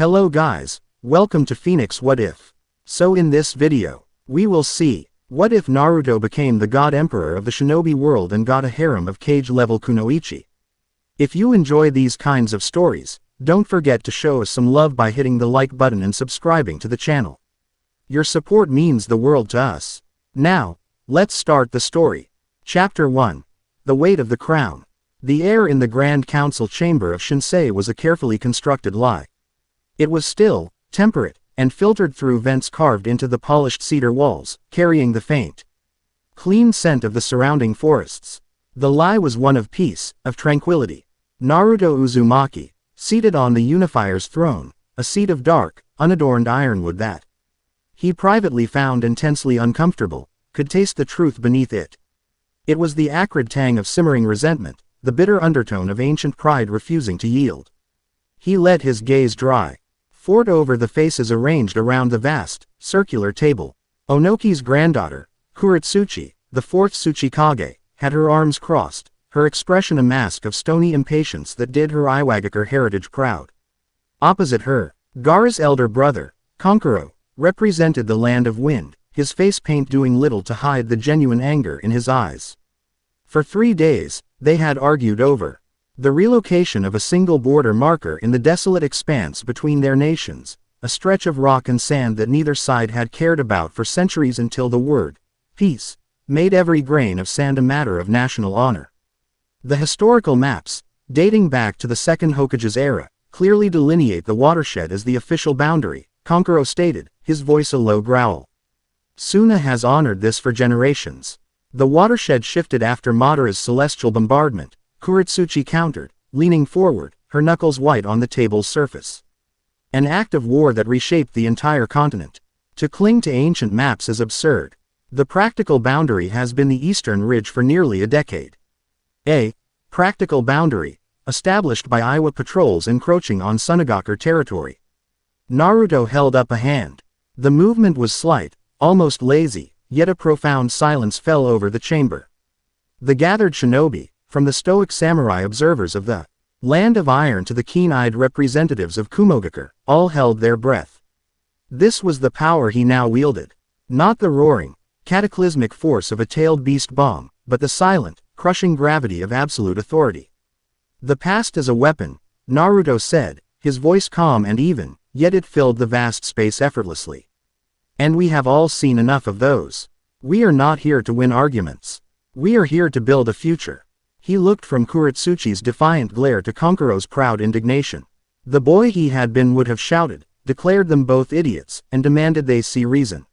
Hello guys, welcome to Phoenix What If. So in this video, we will see, what if Naruto became the God Emperor of the Shinobi world and got a harem of Kage-Level Kunoichi? If you enjoy these kinds of stories, don't forget to show us some love by hitting the like button and subscribing to the channel. Your support means the world to us. Now, let's start the story. Chapter 1. The Weight of the Crown. The air in the Grand Council chamber of Shinsei was a carefully constructed lie. It was still, temperate, and filtered through vents carved into the polished cedar walls, carrying the faint, clean scent of the surrounding forests. The lie was one of peace, of tranquility. Naruto Uzumaki, seated on the Unifier's throne, a seat of dark, unadorned ironwood that he privately found intensely uncomfortable, could taste the truth beneath it. It was the acrid tang of simmering resentment, the bitter undertone of ancient pride refusing to yield. He let his gaze dry. Fought over the faces arranged around the vast, circular table. Onoki's granddaughter, Kuretsuchi, the fourth Tsuchikage, had her arms crossed, her expression a mask of stony impatience that did her Iwagakure heritage proud. Opposite her, Gaara's elder brother, Kankuro, represented the land of wind, his face paint doing little to hide the genuine anger in his eyes. For 3 days, they had argued over the relocation of a single border marker in the desolate expanse between their nations, a stretch of rock and sand that neither side had cared about for centuries until the word, peace, made every grain of sand a matter of national honor. The historical maps, dating back to the Second Hokage's era, clearly delineate the watershed as the official boundary, Kankuro stated, his voice a low growl. Suna has honored this for generations. The watershed shifted after Madara's celestial bombardment, Kuretsuchi countered, leaning forward, her knuckles white on the table's surface. An act of war that reshaped the entire continent. To cling to ancient maps is absurd. The practical boundary has been the Eastern Ridge for nearly a decade. A practical boundary, established by Iwa patrols encroaching on Sunagakure territory. Naruto held up a hand. The movement was slight, almost lazy, yet a profound silence fell over the chamber. The gathered shinobi, from the stoic samurai observers of the Land of Iron to the keen-eyed representatives of Kumogakure, all held their breath. This was the power he now wielded. Not the roaring, cataclysmic force of a tailed beast bomb, but the silent, crushing gravity of absolute authority. The past as a weapon, Naruto said, his voice calm and even, yet it filled the vast space effortlessly. And we have all seen enough of those. We are not here to win arguments. We are here to build a future. He looked from Kuretsuchi's defiant glare to Kankuro's proud indignation. The boy he had been would have shouted, declared them both idiots, and demanded they see reason.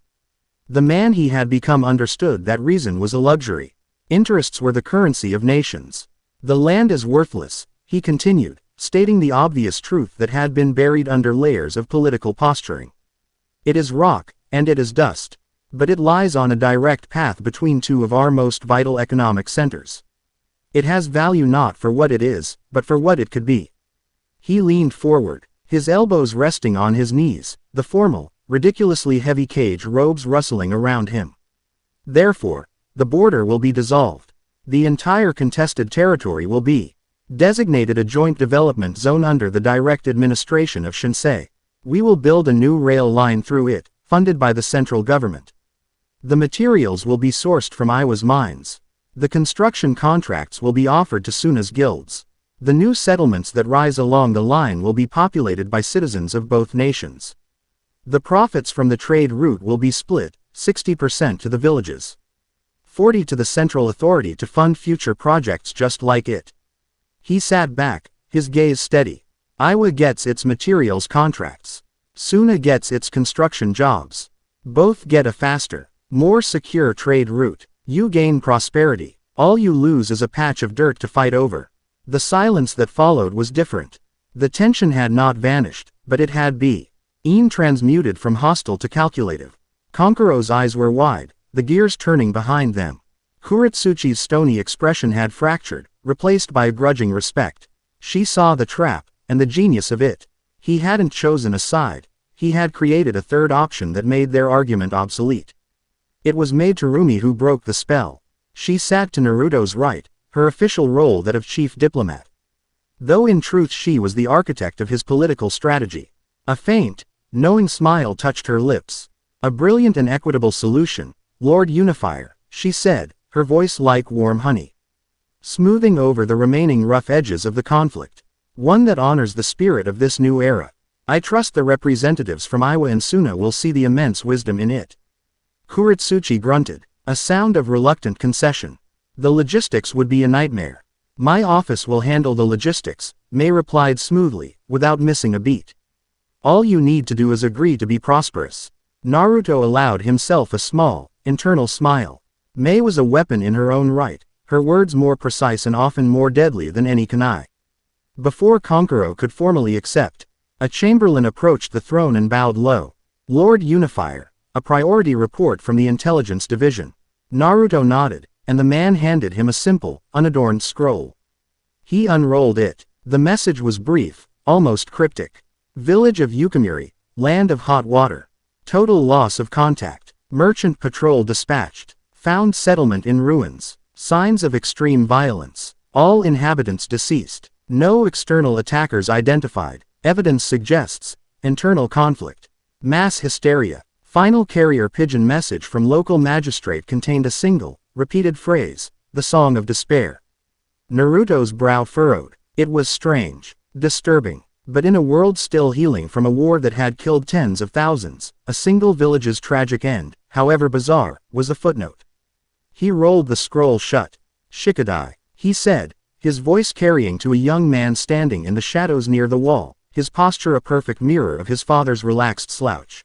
The man he had become understood that reason was a luxury. Interests were the currency of nations. The land is worthless, he continued, stating the obvious truth that had been buried under layers of political posturing. It is rock, and it is dust. But it lies on a direct path between two of our most vital economic centers. It has value not for what it is, but for what it could be. He leaned forward, his elbows resting on his knees, the formal, ridiculously heavy cage robes rustling around him. Therefore, the border will be dissolved. The entire contested territory will be designated a joint development zone under the direct administration of Shinsei. We will build a new rail line through it, funded by the central government. The materials will be sourced from Iwa's mines. The construction contracts will be offered to Suna's guilds. The new settlements that rise along the line will be populated by citizens of both nations. The profits from the trade route will be split, 60% to the villages, 40% to the central authority to fund future projects just like it. He sat back, his gaze steady. Iwa gets its materials contracts. Suna gets its construction jobs. Both get a faster, more secure trade route. You gain prosperity. All you lose is a patch of dirt to fight over. The silence that followed was different. The tension had not vanished, but it had been transmuted from hostile to calculative. Kankuro's eyes were wide, the gears turning behind them. Kuretsuchi's stony expression had fractured, replaced by a grudging respect. She saw the trap, and the genius of it. He hadn't chosen a side. He had created a third option that made their argument obsolete. It was Maid Terumi who broke the spell. She sat to Naruto's right, her official role that of chief diplomat. Though in truth she was the architect of his political strategy. A faint, knowing smile touched her lips. A brilliant and equitable solution, Lord Unifier, she said, her voice like warm honey, smoothing over the remaining rough edges of the conflict. One that honors the spirit of this new era. I trust the representatives from Iwa and Suna will see the immense wisdom in it. Kuretsuchi grunted, a sound of reluctant concession. The logistics would be a nightmare. My office will handle the logistics, Mei replied smoothly, without missing a beat. All you need to do is agree to be prosperous. Naruto allowed himself a small, internal smile. Mei was a weapon in her own right, her words more precise and often more deadly than any kunai. Before Kankuro could formally accept, a chamberlain approached the throne and bowed low. Lord Unifier, a priority report from the intelligence division. Naruto nodded, and the man handed him a simple, unadorned scroll. He unrolled it. The message was brief, almost cryptic. Village of Yukamuri, land of hot water. Total loss of contact. Merchant patrol dispatched. Found settlement in ruins. Signs of extreme violence. All inhabitants deceased. No external attackers identified. Evidence suggests internal conflict. Mass hysteria. Final carrier pigeon message from local magistrate contained a single, repeated phrase, the song of despair. Naruto's brow furrowed. It was strange, disturbing, but in a world still healing from a war that had killed tens of thousands, a single village's tragic end, however bizarre, was a footnote. He rolled the scroll shut. Shikadai, he said, his voice carrying to a young man standing in the shadows near the wall, his posture a perfect mirror of his father's relaxed slouch.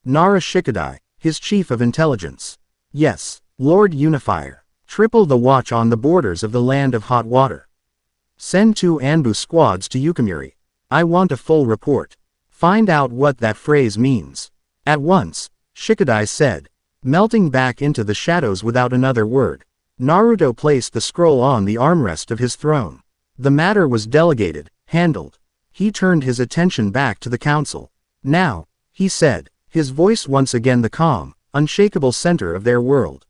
Nara Shikadai, his chief of intelligence. Yes, Lord Unifier. Triple the watch on the borders of the land of hot water. Send 2 Anbu squads to Yukamuri. I want a full report. Find out what that phrase means. At once, Shikadai said, melting back into the shadows without another word. Naruto placed the scroll on the armrest of his throne. The matter was delegated, handled. He turned his attention back to the council. Now, he said, his voice once again the calm, unshakable center of their world.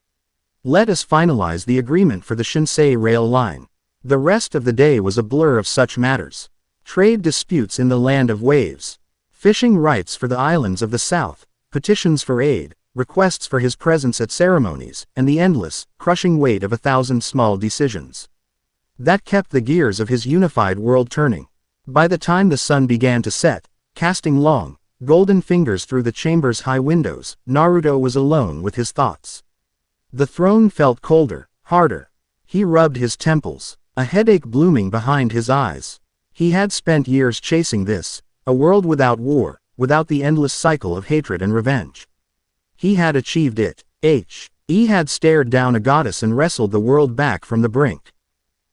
Let us finalize the agreement for the Shinsei rail line. The rest of the day was a blur of such matters. Trade disputes in the land of waves. Fishing rights for the islands of the south, petitions for aid, requests for his presence at ceremonies, and the endless, crushing weight of 1,000 small decisions. That kept the gears of his unified world turning. By the time the sun began to set, casting long, golden fingers through the chamber's high windows, Naruto was alone with his thoughts. The throne felt colder, harder. He rubbed his temples, a headache blooming behind his eyes. He had spent years chasing this, a world without war, without the endless cycle of hatred and revenge. He had achieved it. He had stared down a goddess and wrestled the world back from the brink.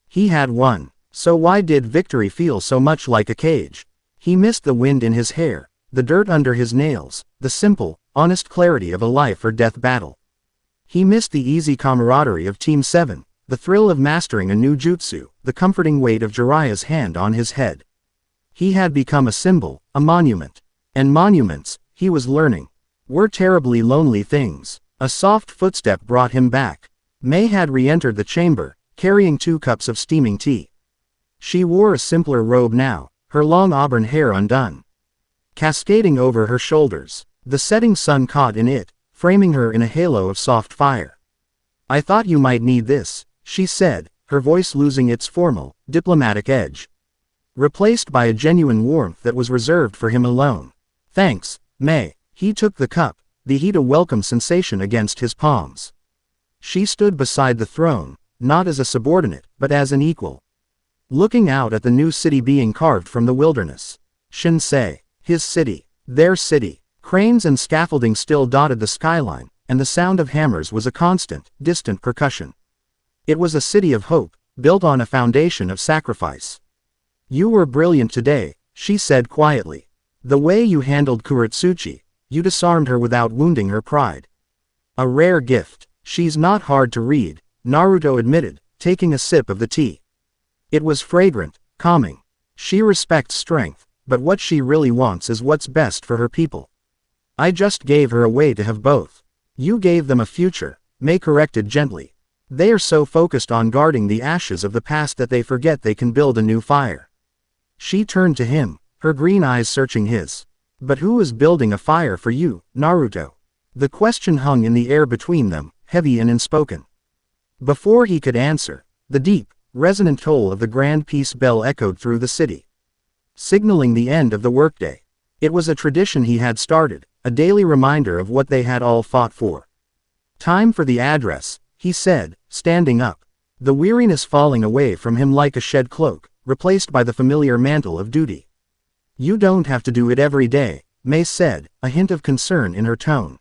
He had won. So why did victory feel so much like a cage? He missed the wind in his hair, the dirt under his nails, the simple, honest clarity of a life or death battle. He missed the easy camaraderie of Team 7, the thrill of mastering a new jutsu, the comforting weight of Jiraiya's hand on his head. He had become a symbol, a monument. And monuments, he was learning, were terribly lonely things. A soft footstep brought him back. Mei had re-entered the chamber, carrying 2 cups of steaming tea. She wore a simpler robe now, her long auburn hair undone, cascading over her shoulders. The setting sun caught in it, framing her in a halo of soft fire. I thought you might need this, she said, her voice losing its formal, diplomatic edge, replaced by a genuine warmth that was reserved for him alone. Thanks, Mei. He took the cup, the heat a welcome sensation against his palms. She stood beside the throne, not as a subordinate, but as an equal, looking out at the new city being carved from the wilderness. Shinsei, his city, their city. Cranes and scaffolding still dotted the skyline, and the sound of hammers was a constant, distant percussion. It was a city of hope, built on a foundation of sacrifice. You were brilliant today, she said quietly. The way you handled Kuretsuchi, you disarmed her without wounding her pride. A rare gift. She's not hard to read, Naruto admitted, taking a sip of the tea. It was fragrant, calming. She respects strength, but what she really wants is what's best for her people. I just gave her a way to have both. You gave them a future, Mei corrected gently. They are so focused on guarding the ashes of the past that they forget they can build a new fire. She turned to him, her green eyes searching his. But who is building a fire for you, Naruto? The question hung in the air between them, heavy and unspoken. Before he could answer, the deep, resonant toll of the grand peace bell echoed through the city, signaling the end of the workday. It was a tradition he had started, a daily reminder of what they had all fought for. Time for the address, he said, standing up, the weariness falling away from him like a shed cloak, replaced by the familiar mantle of duty. You don't have to do it every day, Mei said, a hint of concern in her tone.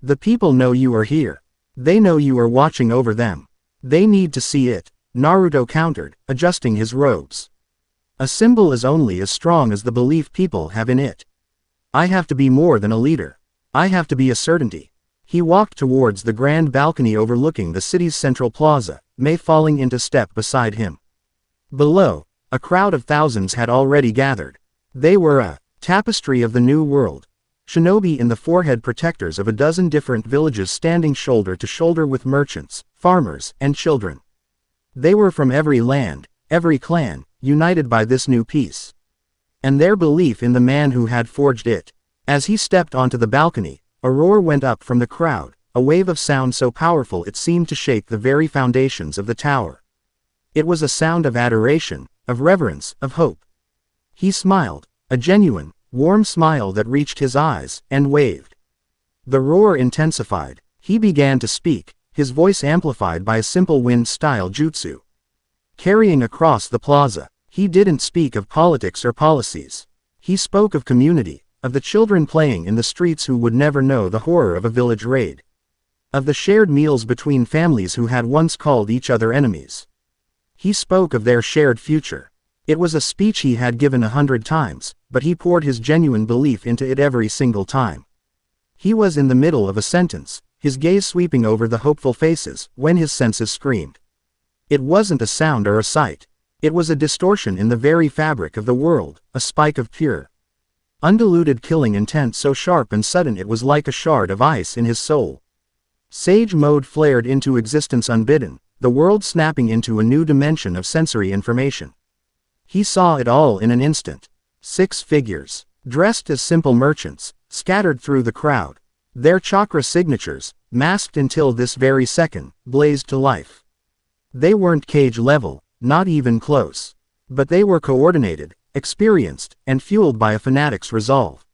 The people know you are here. They know you are watching over them. They need to see it, Naruto countered, adjusting his robes. A symbol is only as strong as the belief people have in it. I have to be more than a leader. I have to be a certainty. He walked towards the grand balcony overlooking the city's central plaza, Mei falling into step beside him. Below, a crowd of thousands had already gathered. They were a tapestry of the new world. Shinobi in the forehead protectors of a dozen different villages standing shoulder to shoulder with merchants, farmers, and children. They were from every land, every clan, united by this new peace. And their belief in the man who had forged it. As he stepped onto the balcony, a roar went up from the crowd, a wave of sound so powerful it seemed to shake the very foundations of the tower. It was a sound of adoration, of reverence, of hope. He smiled, a genuine, warm smile that reached his eyes, and waved. The roar intensified. He began to speak, his voice amplified by a simple wind-style jutsu. Carrying across the plaza, he didn't speak of politics or policies. He spoke of community, of the children playing in the streets who would never know the horror of a village raid. Of the shared meals between families who had once called each other enemies. He spoke of their shared future. It was a speech he had given 100 times, but he poured his genuine belief into it every single time. He was in the middle of a sentence, his gaze sweeping over the hopeful faces, when his senses screamed. It wasn't a sound or a sight. It was a distortion in the very fabric of the world, a spike of pure, undiluted killing intent so sharp and sudden it was like a shard of ice in his soul. Sage mode flared into existence unbidden, the world snapping into a new dimension of sensory information. He saw it all in an instant. 6 figures, dressed as simple merchants, scattered through the crowd. Their chakra signatures, masked until this very second, blazed to life. They weren't Kage-Level, not even close. But they were coordinated, experienced, and fueled by a fanatic's resolve.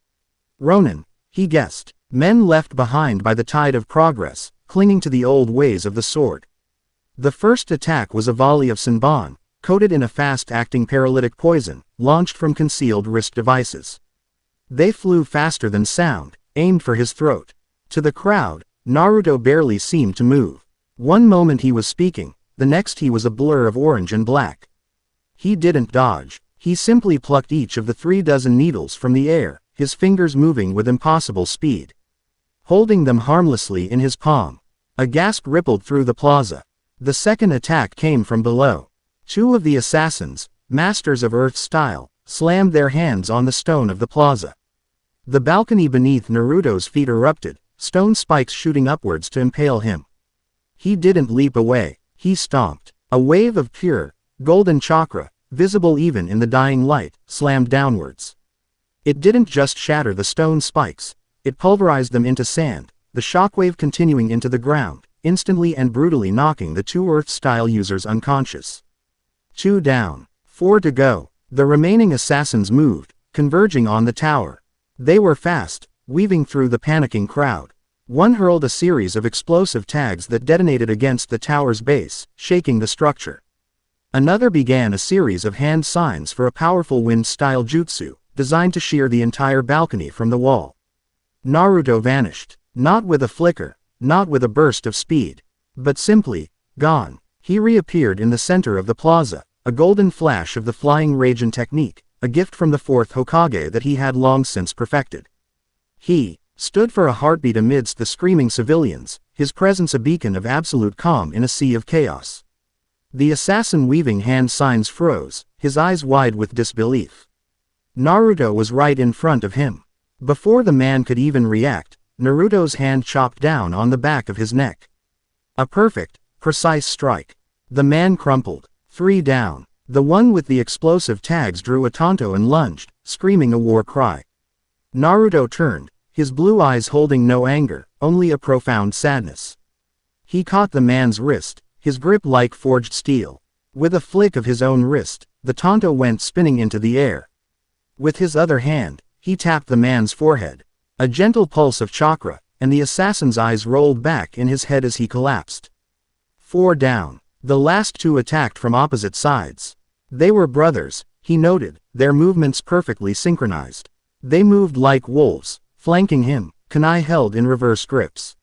Ronin, he guessed, men left behind by the tide of progress, clinging to the old ways of the sword. The first attack was a volley of Senbon, coated in a fast-acting paralytic poison, launched from concealed wrist devices. They flew faster than sound, aimed for his throat. To the crowd, Naruto barely seemed to move. One moment he was speaking, the next he was a blur of orange and black. He didn't dodge. He simply plucked each of the 36 needles from the air, his fingers moving with impossible speed. Holding them harmlessly in his palm. A gasp rippled through the plaza. The second attack came from below. 2 of the assassins, masters of earth style, slammed their hands on the stone of the plaza. The balcony beneath Naruto's feet erupted, stone spikes shooting upwards to impale him. He didn't leap away, he stomped. A wave of pure, golden chakra, visible even in the dying light, slammed downwards. It didn't just shatter the stone spikes, it pulverized them into sand, the shockwave continuing into the ground, instantly and brutally knocking the 2 earth-style users unconscious. 2 down, 4 to go. The remaining assassins moved, converging on the tower. They were fast, weaving through the panicking crowd. One hurled a series of explosive tags that detonated against the tower's base, shaking the structure. Another began a series of hand signs for a powerful wind-style jutsu, designed to shear the entire balcony from the wall. Naruto vanished, not with a flicker, not with a burst of speed, but simply, gone. He reappeared in the center of the plaza, a golden flash of the flying Raijin technique, a gift from the 4th Hokage that he had long since perfected. He stood for a heartbeat amidst the screaming civilians, his presence a beacon of absolute calm in a sea of chaos. The assassin weaving hand signs froze, his eyes wide with disbelief. Naruto was right in front of him. Before the man could even react, Naruto's hand chopped down on the back of his neck. A perfect, precise strike. The man crumpled. 3 down. The one with the explosive tags drew a tanto and lunged, screaming a war cry. Naruto turned, his blue eyes holding no anger, only a profound sadness. He caught the man's wrist, his grip like forged steel. With a flick of his own wrist, the Tonto went spinning into the air. With his other hand, he tapped the man's forehead. A gentle pulse of chakra, and the assassin's eyes rolled back in his head as he collapsed. 4 down. The last 2 attacked from opposite sides. They were brothers, he noted, their movements perfectly synchronized. They moved like wolves, flanking him, kunai held in reverse grips.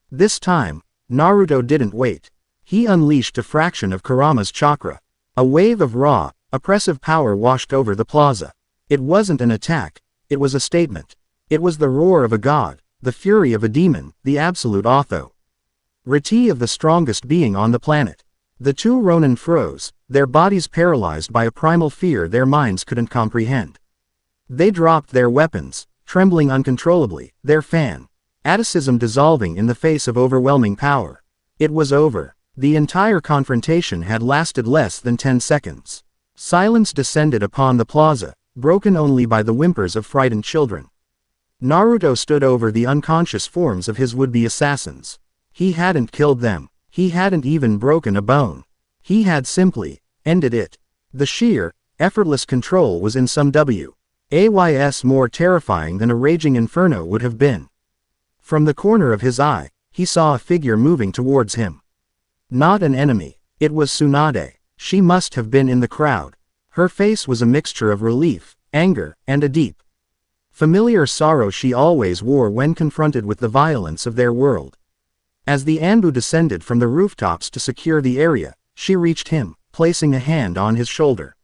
This time, Naruto didn't wait. He unleashed a fraction of Kurama's chakra. A wave of raw, oppressive power washed over the plaza. It wasn't an attack, it was a statement. It was the roar of a god, the fury of a demon, the absolute authority of the strongest being on the planet. The 2 Ronin froze, their bodies paralyzed by a primal fear their minds couldn't comprehend. They dropped their weapons, trembling uncontrollably, their fanaticism dissolving in the face of overwhelming power. It was over. The entire confrontation had lasted less than 10 seconds. Silence descended upon the plaza, broken only by the whimpers of frightened children. Naruto stood over the unconscious forms of his would-be assassins. He hadn't killed them. He hadn't even broken a bone. He had simply ended it. The sheer, effortless control was in some ways more terrifying than a raging inferno would have been. From the corner of his eye, he saw a figure moving towards him. Not an enemy. It was Tsunade. She must have been in the crowd. Her face was a mixture of relief, anger, and a deep, familiar sorrow she always wore when confronted with the violence of their world. As the Anbu descended from the rooftops to secure the area, she reached him, placing a hand on his shoulder.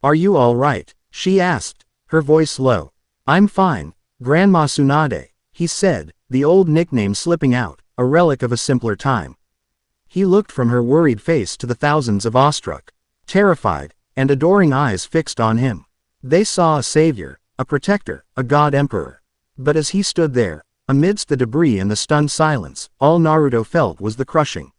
"Are you all right?" she asked, her voice low. "I'm fine, Grandma Tsunade," he said, the old nickname slipping out, a relic of a simpler time. He looked from her worried face to the thousands of awestruck, terrified, and adoring eyes fixed on him. They saw a savior, a protector, a god emperor. But as he stood there, amidst the debris and the stunned silence, all Naruto felt was the crushing,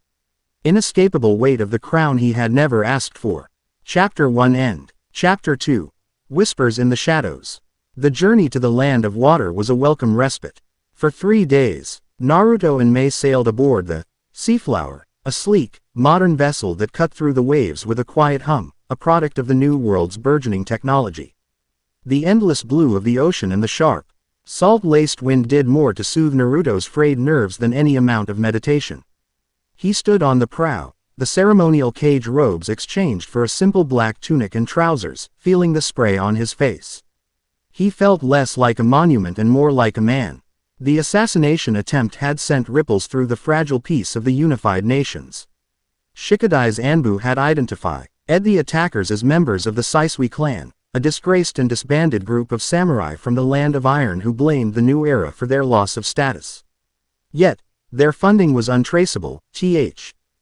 inescapable weight of the crown he had never asked for. Chapter 1 End. Chapter 2. Whispers in the Shadows. The journey to the land of water was a welcome respite. For 3 days, Naruto and Mei sailed aboard the Seaflower, a sleek, modern vessel that cut through the waves with a quiet hum, a product of the New World's burgeoning technology. The endless blue of the ocean and the sharp, salt-laced wind did more to soothe Naruto's frayed nerves than any amount of meditation. He stood on the prow, the ceremonial cage robes exchanged for a simple black tunic and trousers, feeling the spray on his face. He felt less like a monument and more like a man. The assassination attempt had sent ripples through the fragile peace of the unified nations. Shikadai's Anbu had identified the attackers as members of the Saisui clan, a disgraced and disbanded group of samurai from the Land of Iron who blamed the new era for their loss of status. Yet, their funding was untraceable,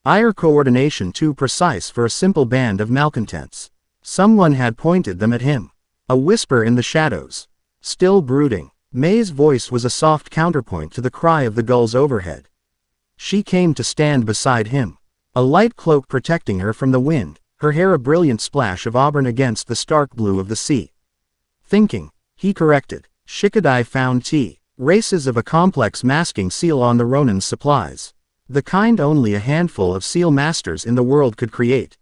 IR coordination too precise for a simple band of malcontents. Someone had pointed them at him. A whisper in the shadows. Still brooding. Mei's voice was a soft counterpoint to the cry of the gulls overhead. She came to stand beside him. A light cloak protecting her from the wind, her hair a brilliant splash of auburn against the stark blue of the sea. Thinking, he corrected. Shikadai found races of a complex masking seal on the Ronin's supplies. The kind only a handful of seal masters in the world could create.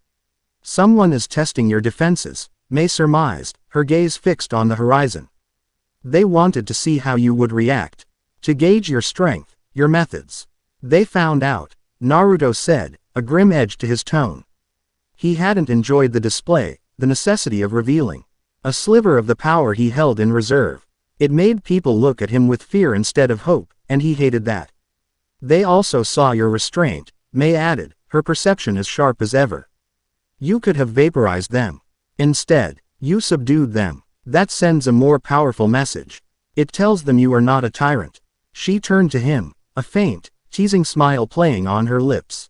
Someone is testing your defenses, Mei surmised, her gaze fixed on the horizon. They wanted to see how you would react. To gauge your strength, your methods. They found out, Naruto said, a grim edge to his tone. He hadn't enjoyed the display, the necessity of revealing a sliver of the power he held in reserve. It made people look at him with fear instead of hope, and he hated that. They also saw your restraint, Mei added, her perception as sharp as ever. You could have vaporized them. Instead, you subdued them. That sends a more powerful message. It tells them you are not a tyrant. She turned to him, a faint, teasing smile playing on her lips.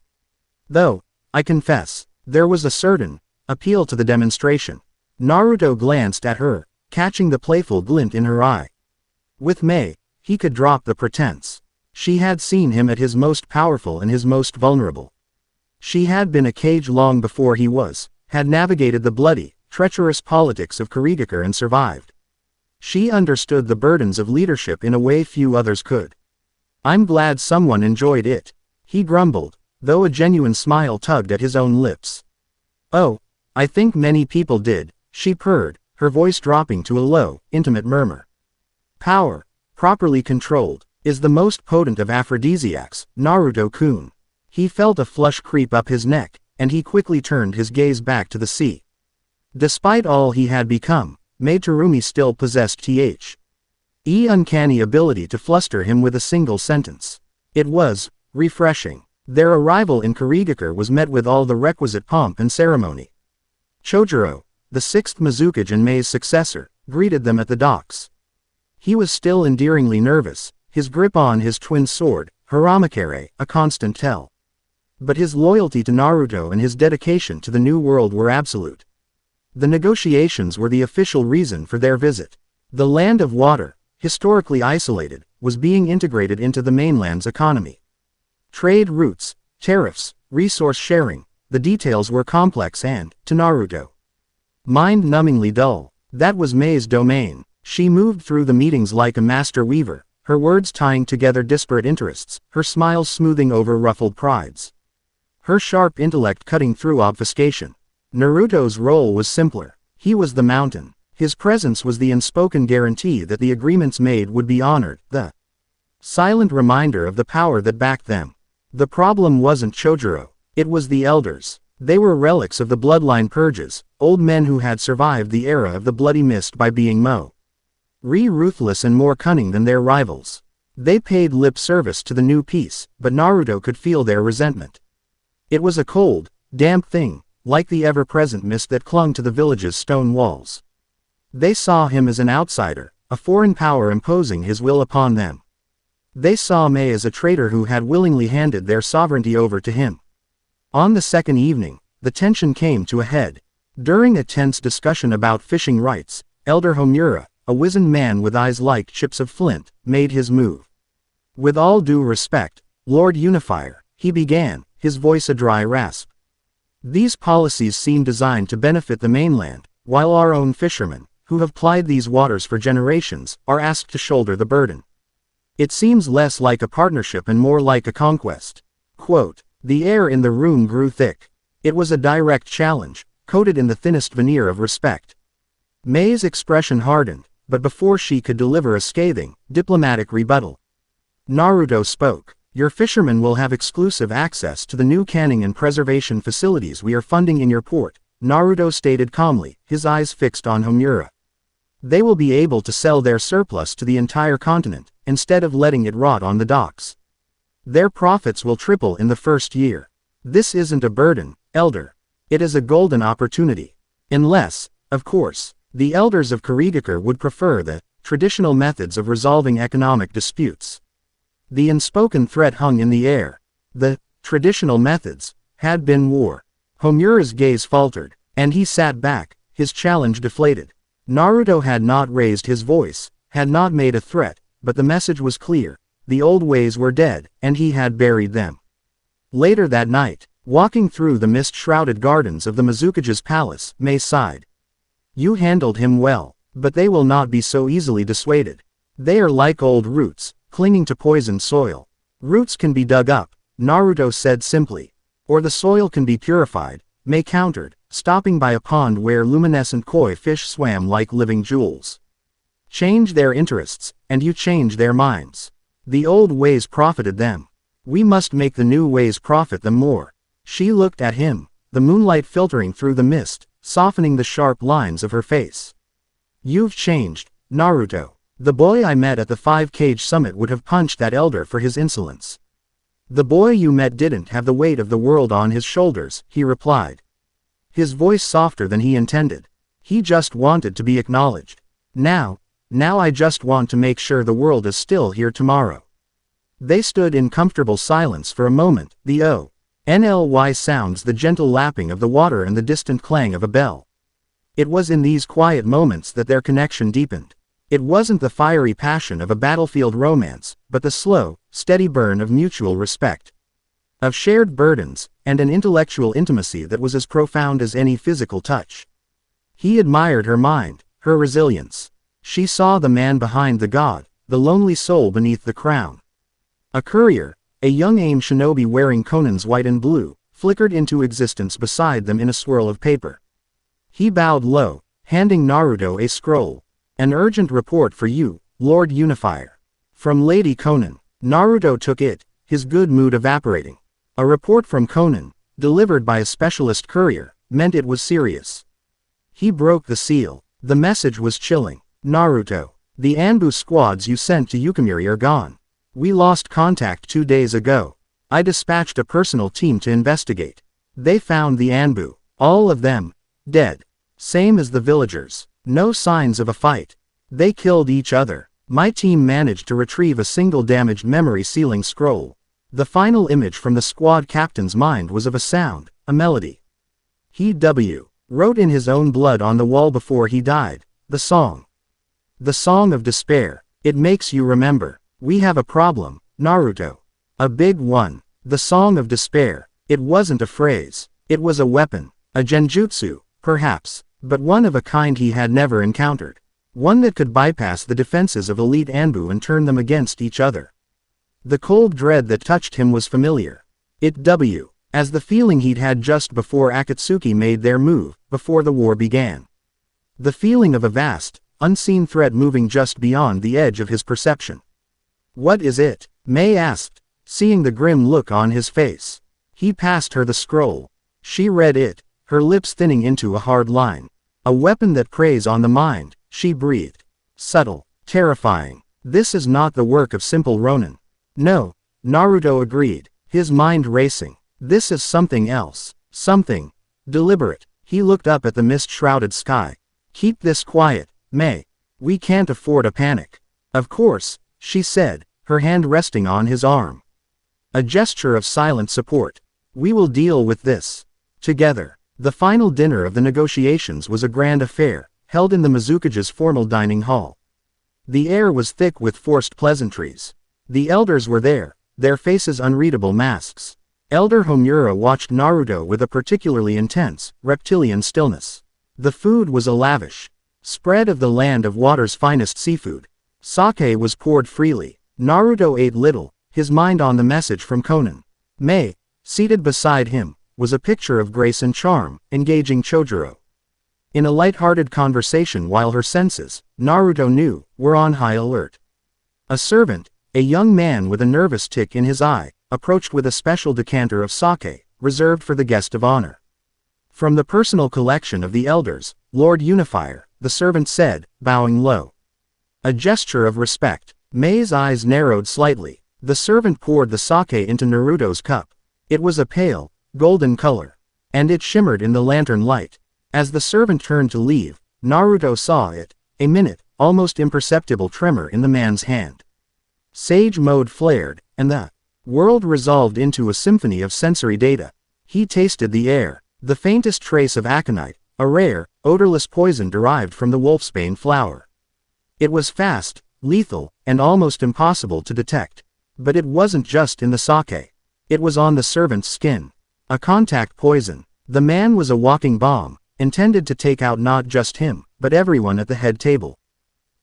Though, I confess, there was a certain appeal to the demonstration. Naruto glanced at her, catching the playful glint in her eye. With Mei, he could drop the pretense. She had seen him at his most powerful and his most vulnerable. She had been a Kage long before he was, had navigated the bloody, treacherous politics of Kurigakure and survived. She understood the burdens of leadership in a way few others could. "I'm glad someone enjoyed it," he grumbled, though a genuine smile tugged at his own lips. "Oh, I think many people did," she purred, her voice dropping to a low, intimate murmur. "Power, properly controlled, is the most potent of aphrodisiacs, Naruto-kun." He felt a flush creep up his neck, and he quickly turned his gaze back to the sea. Despite all he had become, Mei Terumi still possessed the uncanny ability to fluster him with a single sentence. It was refreshing. Their arrival in Kage-Level was met with all the requisite pomp and ceremony. Chojuro, the sixth Mizukage and Mei's successor, greeted them at the docks. He was still endearingly nervous, his grip on his twin sword, Haramakare, a constant tell. But his loyalty to Naruto and his dedication to the new world were absolute. The negotiations were the official reason for their visit. The land of water, historically isolated, was being integrated into the mainland's economy. Trade routes, tariffs, resource sharing, the details were complex and, to Naruto, mind-numbingly dull. That was Mei's domain. She moved through the meetings like a master weaver, her words tying together disparate interests, her smiles smoothing over ruffled prides. Her sharp intellect cutting through obfuscation. Naruto's role was simpler. He was the mountain. His presence was the unspoken guarantee that the agreements made would be honored, the silent reminder of the power that backed them. The problem wasn't Chojuro. It was the elders. They were relics of the bloodline purges, old men who had survived the era of the bloody mist by being more ruthless and more cunning than their rivals. They paid lip service to the new peace, but Naruto could feel their resentment. It was a cold, damp thing, like the ever-present mist that clung to the village's stone walls. They saw him as an outsider, a foreign power imposing his will upon them. They saw Mei as a traitor who had willingly handed their sovereignty over to him. On the second evening, the tension came to a head. During a tense discussion about fishing rights, Elder Homura, a wizened man with eyes like chips of flint, made his move. "With all due respect, Lord Unifier," he began, his voice a dry rasp. "These policies seem designed to benefit the mainland, while our own fishermen, who have plied these waters for generations, are asked to shoulder the burden. It seems less like a partnership and more like a conquest." Quote, the air in the room grew thick. It was a direct challenge, coated in the thinnest veneer of respect. Mei's expression hardened, but before she could deliver a scathing, diplomatic rebuttal, Naruto spoke. "Your fishermen will have exclusive access to the new canning and preservation facilities we are funding in your port," Naruto stated calmly, his eyes fixed on Homura. "They will be able to sell their surplus to the entire continent, instead of letting it rot on the docks. Their profits will triple in the first year. This isn't a burden, Elder. It is a golden opportunity. Unless, of course, the elders of Kage-Level would prefer the traditional methods of resolving economic disputes." The unspoken threat hung in the air. The traditional methods had been war. Homura's gaze faltered, and he sat back, his challenge deflated. Naruto had not raised his voice, had not made a threat, but the message was clear. The old ways were dead, and he had buried them. Later that night, walking through the mist-shrouded gardens of the Mizukage's palace, Mei sighed. "You handled him well, but they will not be so easily dissuaded. They are like old roots, clinging to poisoned soil. Roots can be dug up," Naruto said simply. "Or the soil can be purified," Mei countered, stopping by a pond where luminescent koi fish swam like living jewels. "Change their interests, and you change their minds. The old ways profited them. We must make the new ways profit them more." She looked at him, the moonlight filtering through the mist, softening the sharp lines of her face. "You've changed, Naruto. The boy I met at the 5-Cage Summit would have punched that elder for his insolence." "The boy you met didn't have the weight of the world on his shoulders," he replied. His voice softer than he intended. "He just wanted to be acknowledged. Now I just want to make sure the world is still here tomorrow." They stood in comfortable silence for a moment, the ONLY sounds, the gentle lapping of the water and the distant clang of a bell. It was in these quiet moments that their connection deepened. It wasn't the fiery passion of a battlefield romance, but the slow, steady burn of mutual respect, of shared burdens, and an intellectual intimacy that was as profound as any physical touch. He admired her mind, her resilience. She saw the man behind the god, the lonely soul beneath the crown. A courier, a young AIM shinobi wearing Conan's white and blue, flickered into existence beside them in a swirl of paper. He bowed low, handing Naruto a scroll. An urgent report for you, Lord Unifier. From Lady Conan. Naruto took it, his good mood evaporating. A report from Conan, delivered by a specialist courier, meant it was serious. He broke the seal. The message was chilling. Naruto, the Anbu squads you sent to Yukimiri are gone. We lost contact 2 days ago. I dispatched a personal team to investigate. They found the Anbu, all of them, dead. Same as the villagers. No signs of a fight. They killed each other. My team managed to retrieve a single damaged memory sealing scroll. The final image from the squad captain's mind was of a sound, a melody. He wrote in his own blood on the wall before he died, the song. The song of despair. It makes you remember. We have a problem, Naruto. A big one. The song of despair. It wasn't a phrase. It was a weapon. A genjutsu, perhaps, but one of a kind he had never encountered. One that could bypass the defenses of elite Anbu and turn them against each other. The cold dread that touched him was familiar. As the feeling he'd had just before Akatsuki made their move, before the war began. The feeling of a vast, unseen threat moving just beyond the edge of his perception. What is it? May asked, seeing the grim look on his face. He passed her the scroll. She read it, her lips thinning into a hard line. A weapon that preys on the mind, she breathed. Subtle, terrifying. This is not the work of simple Ronin. No, Naruto agreed, his mind racing. This is something else. Something deliberate. He looked up at the mist-shrouded sky. Keep this quiet, May. We can't afford a panic. Of course, she said, her hand resting on his arm. A gesture of silent support. We will deal with this. Together. The final dinner of the negotiations was a grand affair, held in the Mizukage's formal dining hall. The air was thick with forced pleasantries. The elders were there, their faces unreadable masks. Elder Homura watched Naruto with a particularly intense, reptilian stillness. The food was a lavish spread of the land of water's finest seafood. Sake was poured freely. Naruto ate little, his mind on the message from Conan. May, seated beside him, was a picture of grace and charm, engaging Chojuro. In a light-hearted conversation while her senses, Naruto knew, were on high alert. A servant, a young man with a nervous tick in his eye, approached with a special decanter of sake, reserved for the guest of honor. From the personal collection of the elders, Lord Unifier, the servant said, bowing low. A gesture of respect. May's eyes narrowed slightly. The servant poured the sake into Naruto's cup. It was a pale, golden color. And it shimmered in the lantern light. As the servant turned to leave, Naruto saw it, a minute, almost imperceptible tremor in the man's hand. Sage mode flared, and the world resolved into a symphony of sensory data. He tasted the air, the faintest trace of aconite, a rare, odorless poison derived from the wolfsbane flower. It was fast, lethal, and almost impossible to detect. But it wasn't just in the sake. It was on the servant's skin. A contact poison. The man was a walking bomb, intended to take out not just him, but everyone at the head table.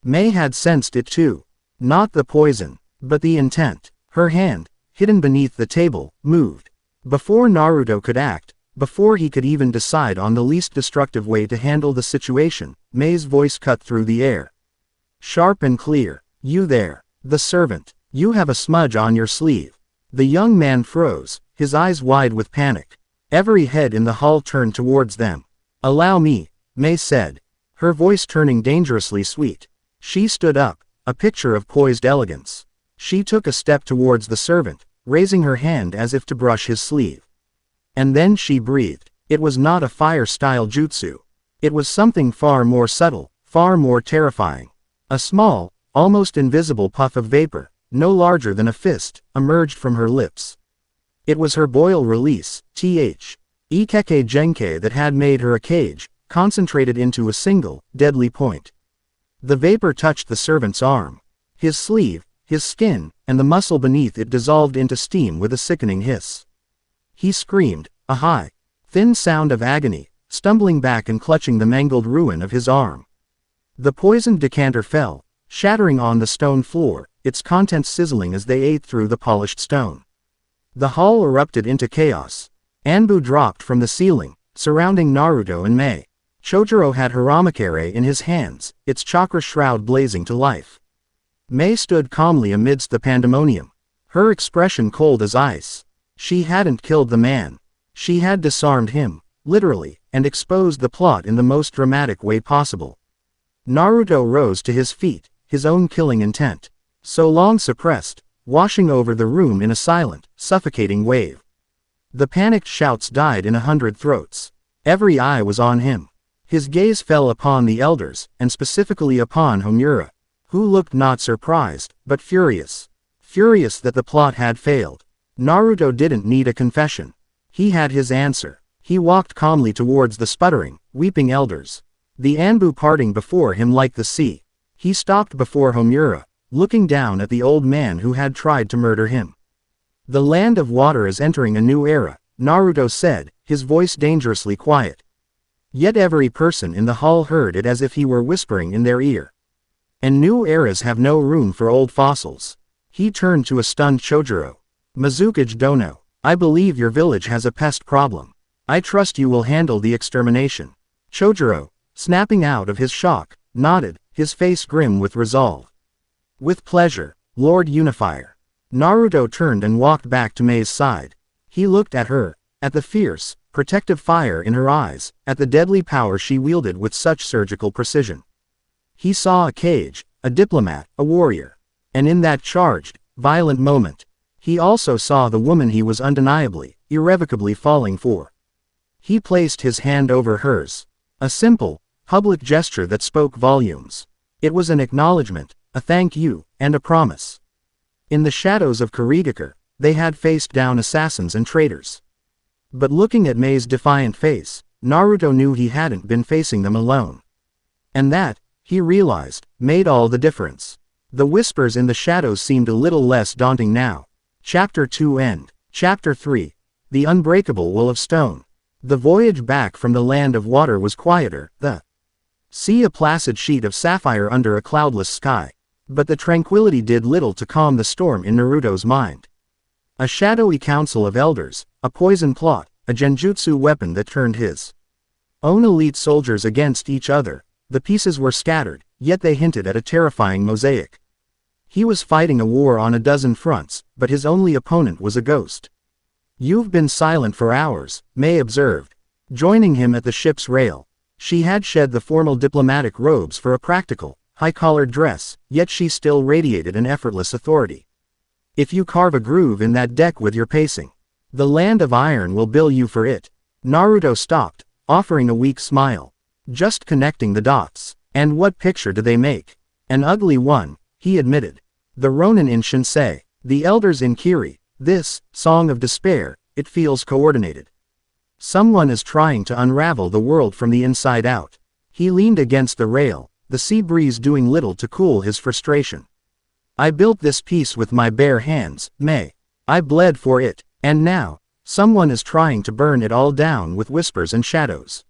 May had sensed it too. Not the poison, but the intent. Her hand, hidden beneath the table, moved. Before Naruto could act, before he could even decide on the least destructive way to handle the situation, May's voice cut through the air. Sharp and clear. You there. The servant. You have a smudge on your sleeve. The young man froze, his eyes wide with panic. Every head in the hall turned towards them. Allow me, May said, her voice turning dangerously sweet. She stood up, a picture of poised elegance. She took a step towards the servant, raising her hand as if to brush his sleeve. And then she breathed. It was not a fire-style jutsu. It was something far more subtle, far more terrifying. A small, almost invisible puff of vapor, no larger than a fist, emerged from her lips. It was her boil release, Ikeke Genkai that had made her a cage, concentrated into a single, deadly point. The vapor touched the servant's arm. His sleeve, his skin, and the muscle beneath it dissolved into steam with a sickening hiss. He screamed, a high, thin sound of agony, stumbling back and clutching the mangled ruin of his arm. The poisoned decanter fell, shattering on the stone floor, its contents sizzling as they ate through the polished stone. The hall erupted into chaos. Anbu dropped from the ceiling, surrounding Naruto and Mei. Chojuro had Haramakare in his hands, its chakra shroud blazing to life. Mei stood calmly amidst the pandemonium, her expression cold as ice. She hadn't killed the man. She had disarmed him, literally, and exposed the plot in the most dramatic way possible. Naruto rose to his feet, his own killing intent, so long suppressed, washing over the room in a silent, suffocating wave. The panicked shouts died in 100 throats. Every eye was on him. His gaze fell upon the elders, and specifically upon Homura, who looked not surprised, but furious. Furious that the plot had failed. Naruto didn't need a confession. He had his answer. He walked calmly towards the sputtering, weeping elders. The Anbu parting before him like the sea. He stopped before Homura, looking down at the old man who had tried to murder him. "The land of water is entering a new era," Naruto said, his voice dangerously quiet. Yet every person in the hall heard it as if he were whispering in their ear. "And new eras have no room for old fossils." He turned to a stunned Chojuro. "Mizukage Dono, I believe your village has a pest problem. I trust you will handle the extermination." Chojuro, snapping out of his shock, nodded, his face grim with resolve. "With pleasure, Lord Unifier." Naruto turned and walked back to Mei's side. He looked at her, at the fierce, protective fire in her eyes, at the deadly power she wielded with such surgical precision. He saw a Kage, a diplomat, a warrior. And in that charged, violent moment, he also saw the woman he was undeniably, irrevocably falling for. He placed his hand over hers. A simple, public gesture that spoke volumes. It was an acknowledgement, a thank you, and a promise. In the shadows of Kurigakure, they had faced down assassins and traitors. But looking at Mei's defiant face, Naruto knew he hadn't been facing them alone. And that, he realized, made all the difference. The whispers in the shadows seemed a little less daunting now. Chapter 2 End. Chapter 3. The Unbreakable Will of Stone. The voyage back from the land of water was quieter, the sea a placid sheet of sapphire under a cloudless sky. But the tranquility did little to calm the storm in Naruto's mind. A shadowy council of elders, a poison plot, a genjutsu weapon that turned his own elite soldiers against each other. The pieces were scattered, yet they hinted at a terrifying mosaic. He was fighting a war on a dozen fronts, but his only opponent was a ghost. "You've been silent for hours," Mei observed, joining him at the ship's rail. She had shed the formal diplomatic robes for a practical, high-collared dress, yet she still radiated an effortless authority. "If you carve a groove in that deck with your pacing, the land of iron will bill you for it." Naruto stopped, offering a weak smile. "Just connecting the dots. And what picture do they make?" "An ugly one," he admitted. "The Ronin in Shinsei, the elders in Kiri, this song of despair, it feels coordinated. Someone is trying to unravel the world from the inside out." He leaned against the rail, the sea breeze doing little to cool his frustration. "I built this piece with my bare hands, Mei. I bled for it, and now, someone is trying to burn it all down with whispers and shadows.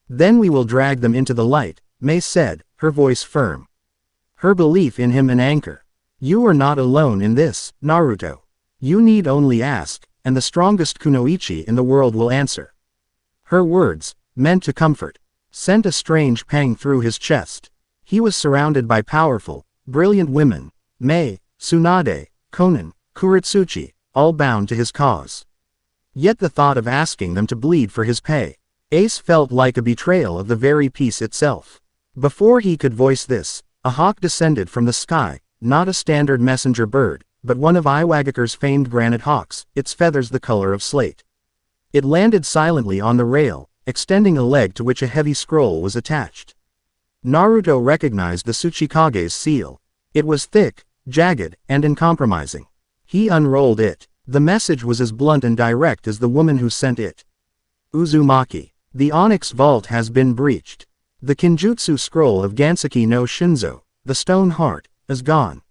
Then we will drag them into the light," Mei said, her voice firm. Her belief in him an anchor. "You are not alone in this, Naruto. You need only ask, and the strongest kunoichi in the world will answer." Her words, meant to comfort, sent a strange pang through his chest. He was surrounded by powerful, brilliant women, Mei, Tsunade, Konan, Kuritsuchi, all bound to his cause. Yet the thought of asking them to bleed for his pay, Ace felt like a betrayal of the very peace itself. Before he could voice this, a hawk descended from the sky, not a standard messenger bird, but one of Iwagakure's famed granite hawks, its feathers the color of slate. It landed silently on the rail, extending a leg to which a heavy scroll was attached. Naruto recognized the Tsuchikage's seal. It was thick, jagged, and uncompromising. He unrolled it. The message was as blunt and direct as the woman who sent it. "Uzumaki. The onyx vault has been breached. The Kinjutsu scroll of Ganseki no Shinzo, the stone heart, is gone."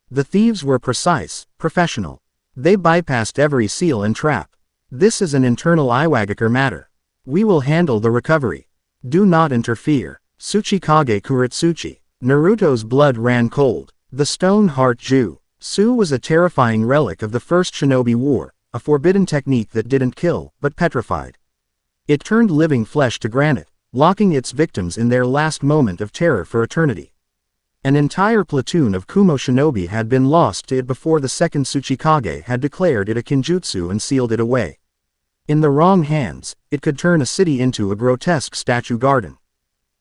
The thieves were precise, professional. They bypassed every seal and trap. "This is an internal Iwagakure matter. We will handle the recovery. Do not interfere." Tsuchikage Kuretsuchi. Naruto's blood ran cold. The Stone Heart Jutsu was a terrifying relic of the First Shinobi War, a forbidden technique that didn't kill, but petrified. It turned living flesh to granite, locking its victims in their last moment of terror for eternity. An entire platoon of Kumo shinobi had been lost to it before the second Tsuchikage had declared it a kinjutsu and sealed it away. In the wrong hands, it could turn a city into a grotesque statue garden.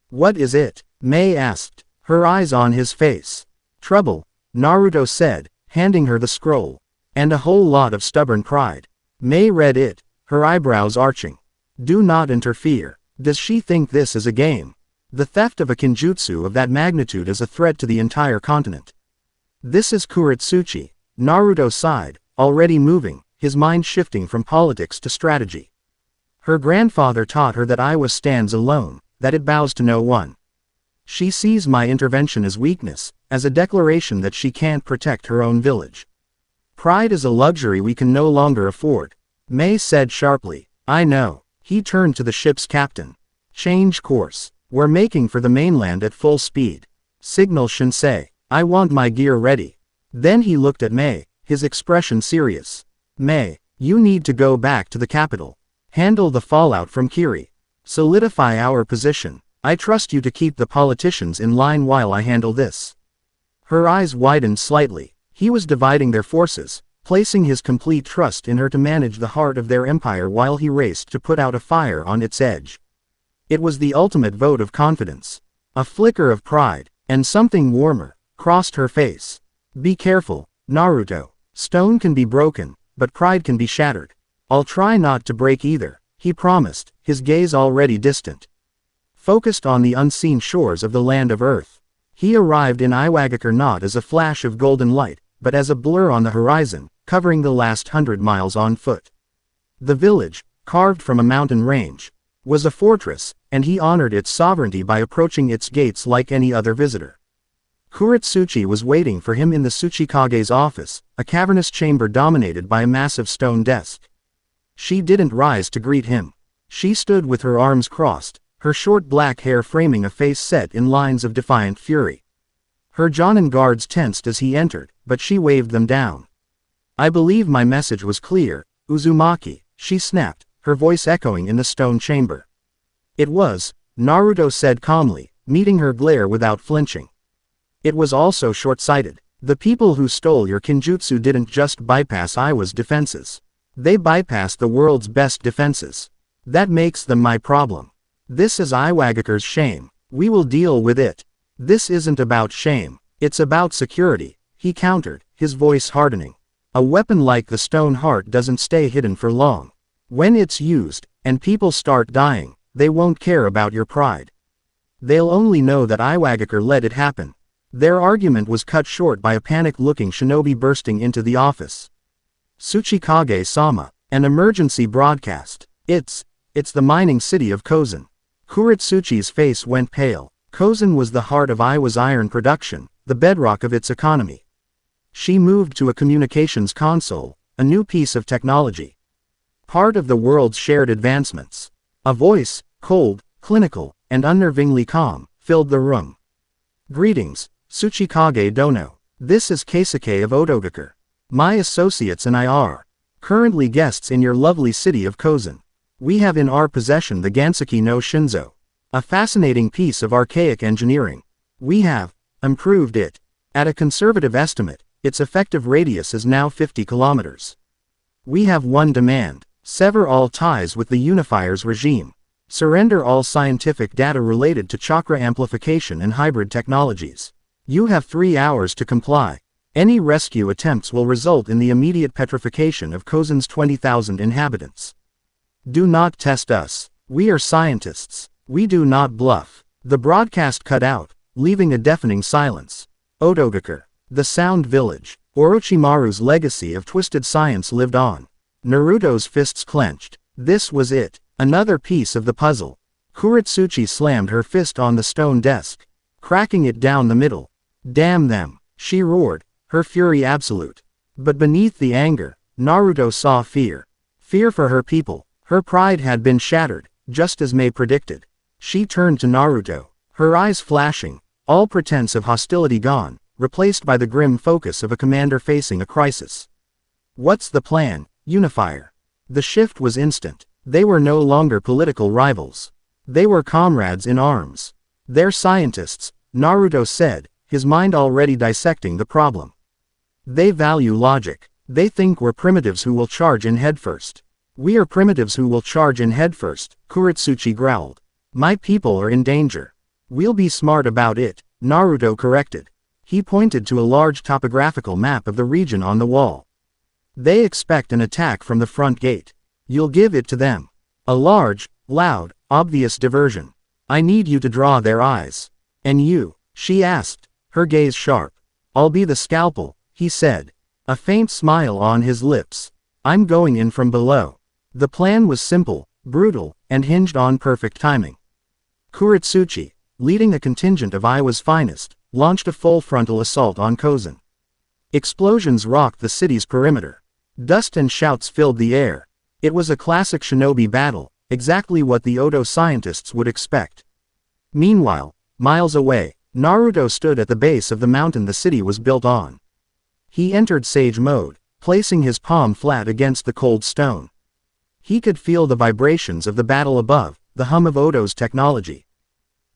"What is it?" Mei asked, her eyes on his face. "Trouble," Naruto said, handing her the scroll. "And a whole lot of stubborn pride." Mei read it, her eyebrows arching. "Do not interfere. Does she think this is a game? The theft of a kinjutsu of that magnitude is a threat to the entire continent." "This is Kuretsuchi," Naruto sighed, already moving, his mind shifting from politics to strategy. "Her grandfather taught her that Iwa stands alone, that it bows to no one. She sees my intervention as weakness, as a declaration that she can't protect her own village. Pride is a luxury we can no longer afford," Mei said sharply. "I know." He turned to the ship's captain. "Change course. We're making for the mainland at full speed. Signal Shinsei. I want my gear ready." Then he looked at Mei, his expression serious. "Mei, you need to go back to the capital. Handle the fallout from Kiri. Solidify our position. I trust you to keep the politicians in line while I handle this." Her eyes widened slightly. He was dividing their forces, placing his complete trust in her to manage the heart of their empire while he raced to put out a fire on its edge. It was the ultimate vote of confidence. A flicker of pride, and something warmer, crossed her face. "Be careful, Naruto. Stone can be broken, but pride can be shattered. I'll try not to break either," he promised, his gaze already distant. Focused on the unseen shores of the land of Earth. He arrived in Iwagakure not as a flash of golden light, but as a blur on the horizon, covering the last 100 miles on foot. The village, carved from a mountain range, was a fortress, and he honored its sovereignty by approaching its gates like any other visitor. Kuretsuchi was waiting for him in the Tsuchikage's office, a cavernous chamber dominated by a massive stone desk. She didn't rise to greet him. She stood with her arms crossed, her short black hair framing a face set in lines of defiant fury. Her Jonin guards tensed as he entered, but she waved them down. "I believe my message was clear, Uzumaki," she snapped, her voice echoing in the stone chamber. "It was," Naruto said calmly, meeting her glare without flinching. "It was also short-sighted. The people who stole your kinjutsu didn't just bypass Iwa's defenses. They bypassed the world's best defenses. That makes them my problem. This is Iwagakure's shame. We will deal with it." "This isn't about shame. It's about security," he countered, his voice hardening. "A weapon like the Stone Heart doesn't stay hidden for long. When it's used, and people start dying, they won't care about your pride. They'll only know that Iwagakure let it happen." Their argument was cut short by a panicked-looking shinobi bursting into the office. "Tsuchikage-sama, an emergency broadcast. It's the mining city of Kozen." Kuretsuchi's face went pale. Kozen was the heart of Iwa's iron production, the bedrock of its economy. She moved to a communications console, a new piece of technology. Part of the world's shared advancements. A voice, cold, clinical, and unnervingly calm, filled the room. "Greetings, Tsuchikage Dono. This is Keisuke of Otogakure. My associates and I are currently guests in your lovely city of Kozen. We have in our possession the Ganseki no Shinzo, a fascinating piece of archaic engineering. We have improved it. At a conservative estimate, its effective radius is now 50 kilometers. We have one demand: sever all ties with the Unifier's regime. Surrender all scientific data related to chakra amplification and hybrid technologies. You have 3 hours to comply. Any rescue attempts will result in the immediate petrification of Kozen's 20,000 inhabitants. Do not test us. We are scientists. We do not bluff." The broadcast cut out, leaving a deafening silence. Otogakure, the Sound Village. Orochimaru's legacy of twisted science lived on. Naruto's fists clenched. This was it. Another piece of the puzzle. Kuretsuchi slammed her fist on the stone desk, cracking it down the middle. "Damn them," she roared, her fury absolute. But beneath the anger, Naruto saw fear. Fear for her people. Her pride had been shattered, just as Mei predicted. She turned to Naruto, Her eyes flashing, all pretense of hostility gone, replaced by the grim focus of a commander facing a crisis. What's the plan, Unifier? The shift was instant. They were no longer political rivals. They were comrades in arms. They're scientists, Naruto said, his mind already dissecting the problem. They value logic. They think we're primitives who will charge in headfirst. We are primitives who will charge in headfirst, Kuretsuchi growled. My people are in danger. We'll be smart about it, Naruto corrected. He pointed to a large topographical map of the region on the wall. They expect an attack from the front gate. You'll give it to them. A large, loud, obvious diversion. I need you to draw their eyes. And you? She asked, her gaze sharp. I'll be the scalpel, he said. A faint smile on his lips. I'm going in from below. The plan was simple, brutal, and hinged on perfect timing. Kuretsuchi, leading a contingent of Iowa's finest, launched a full frontal assault on Kozen. Explosions rocked the city's perimeter. Dust and shouts filled the air. It was a classic shinobi battle, exactly what the Odo scientists would expect. Meanwhile, miles away, Naruto stood at the base of the mountain the city was built on. He entered sage mode, placing his palm flat against the cold stone. He could feel the vibrations of the battle above, the hum of Odo's technology.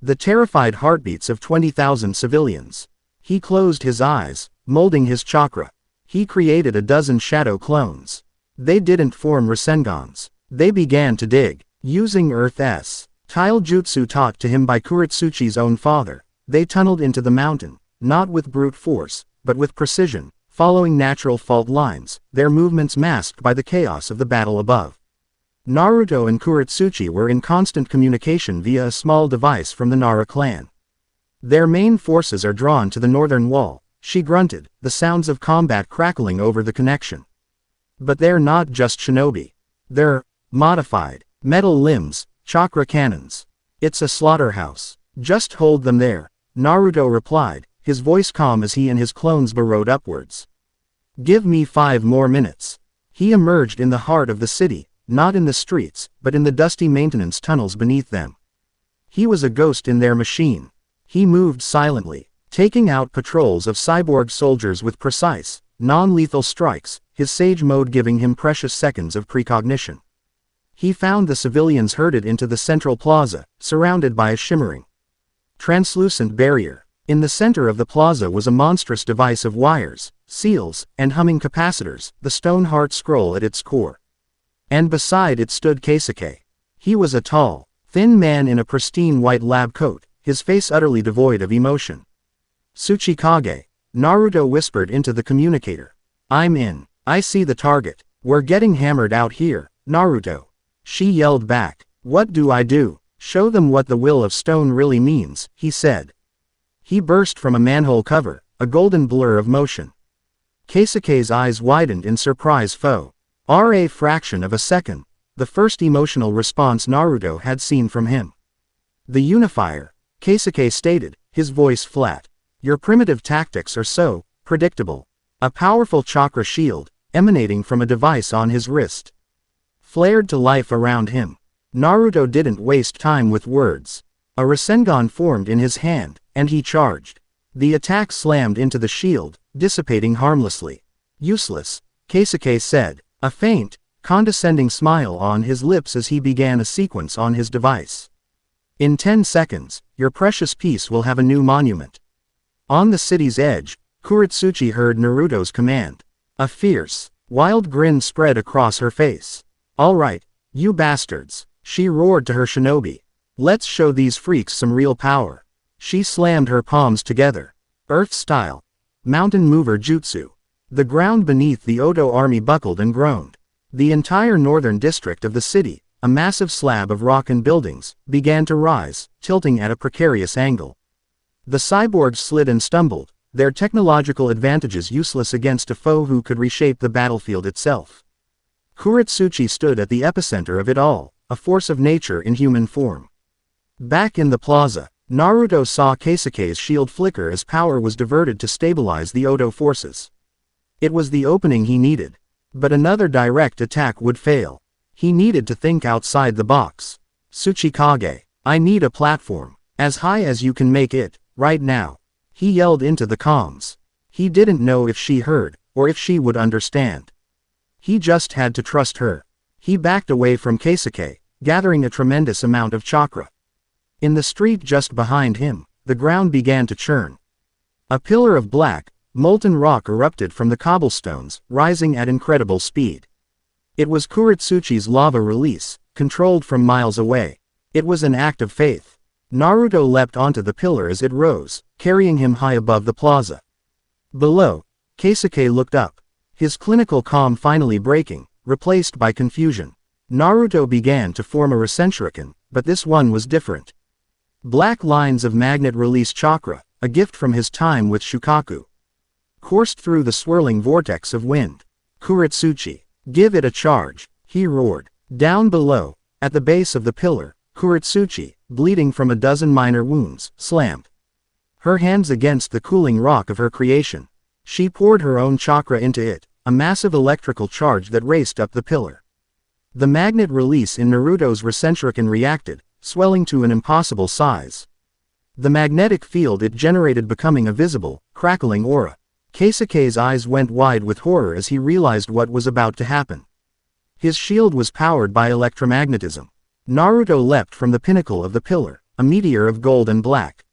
The terrified heartbeats of 20,000 civilians. He closed his eyes, molding his chakra. He created a dozen shadow clones. They didn't form Rasengans. They began to dig, using Earth's tile jutsu taught to him by Kuretsuchi's own father. They tunneled into the mountain, not with brute force, but with precision, following natural fault lines, their movements masked by the chaos of the battle above. Naruto and Kuretsuchi were in constant communication via a small device from the Nara clan. Their main forces are drawn to the northern wall, she grunted, the sounds of combat crackling over the connection. But they're not just shinobi. They're modified, metal limbs, chakra cannons. It's a slaughterhouse. Just hold them there, Naruto replied, his voice calm as he and his clones burrowed upwards. Give me 5 more minutes. He emerged in the heart of the city, not in the streets, but in the dusty maintenance tunnels beneath them. He was a ghost in their machine. He moved silently, taking out patrols of cyborg soldiers with precise, non-lethal strikes, his sage mode giving him precious seconds of precognition. He found the civilians herded into the central plaza, surrounded by a shimmering, translucent barrier. In the center of the plaza was a monstrous device of wires, seals, and humming capacitors, the stone heart scroll at its core. And beside it stood Keisuke. He was a tall, thin man in a pristine white lab coat, his face utterly devoid of emotion. Tsuchikage, Naruto whispered into the communicator. I'm in. I see the target. We're getting hammered out here, Naruto. She yelled back. What do I do? Show them what the will of stone really means, he said. He burst from a manhole cover, a golden blur of motion. Keisuke's eyes widened in surprise. A fraction of a second, the first emotional response Naruto had seen from him. The Unifier, Keisuke stated, his voice flat. Your primitive tactics are so predictable. A powerful chakra shield, emanating from a device on his wrist, flared to life around him. Naruto didn't waste time with words. A Rasengan formed in his hand, and he charged. The attack slammed into the shield, dissipating harmlessly. Useless, Keisuke said, a faint, condescending smile on his lips as he began a sequence on his device. In 10 seconds, your precious piece will have a new monument. On the city's edge, Kuretsuchi heard Naruto's command. A fierce, wild grin spread across her face. All right, you bastards, she roared to her shinobi. Let's show these freaks some real power. She slammed her palms together. Earth-style. Mountain mover jutsu. The ground beneath the Odo army buckled and groaned. The entire northern district of the city, a massive slab of rock and buildings, began to rise, tilting at a precarious angle. The cyborgs slid and stumbled, their technological advantages useless against a foe who could reshape the battlefield itself. Kuretsuchi stood at the epicenter of it all, a force of nature in human form. Back in the plaza, Naruto saw Keisuke's shield flicker as power was diverted to stabilize the Odo forces. It was the opening he needed. But another direct attack would fail. He needed to think outside the box. Tsuchikage, I need a platform. As high as you can make it, right now. He yelled into the comms. He didn't know if she heard, or if she would understand. He just had to trust her. He backed away from Keisuke, gathering a tremendous amount of chakra. In the street just behind him, the ground began to churn. A pillar of black, molten rock erupted from the cobblestones, rising at incredible speed. It was Kuretsuchi's lava release, controlled from miles away. It was an act of faith. Naruto leapt onto the pillar as it rose, carrying him high above the plaza. Below, Keisuke looked up, his clinical calm finally breaking, replaced by confusion. Naruto began to form a Rasenshuriken, but this one was different. Black lines of magnet release chakra, a gift from his time with Shukaku, coursed through the swirling vortex of wind. Kuretsuchi, give it a charge, he roared. Down below, at the base of the pillar, Kuretsuchi, bleeding from a dozen minor wounds, slammed her hands against the cooling rock of her creation. She poured her own chakra into it, a massive electrical charge that raced up the pillar. The magnet release in Naruto's Rasenshuriken reacted, swelling to an impossible size. The magnetic field it generated becoming a visible, crackling aura. Keisuke's eyes went wide with horror as he realized what was about to happen. His shield was powered by electromagnetism. Naruto leapt from the pinnacle of the pillar, a meteor of gold and black.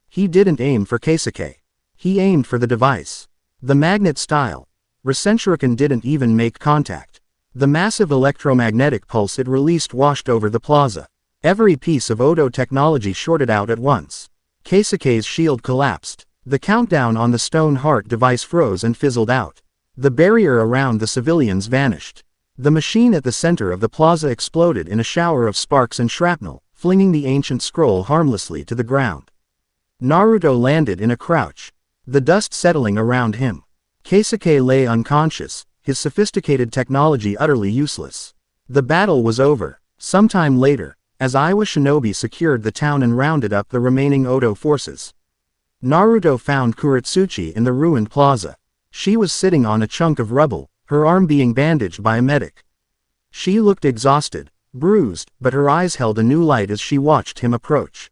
He didn't aim for Keisuke. He aimed for the device. The magnet style. Rasenshuriken didn't even make contact. The massive electromagnetic pulse it released washed over the plaza. Every piece of Odo technology shorted out at once. Keisuke's shield collapsed. The countdown on the stone heart device froze and fizzled out. The barrier around the civilians vanished. The machine at the center of the plaza exploded in a shower of sparks and shrapnel, flinging the ancient scroll harmlessly to the ground. Naruto landed in a crouch, the dust settling around him. Keisuke lay unconscious, his sophisticated technology utterly useless. The battle was over. Sometime later, as Iwa Shinobi secured the town and rounded up the remaining Odo forces, Naruto found Kuretsuchi in the ruined plaza. She was sitting on a chunk of rubble, her arm being bandaged by a medic. She looked exhausted, bruised, but her eyes held a new light as she watched him approach.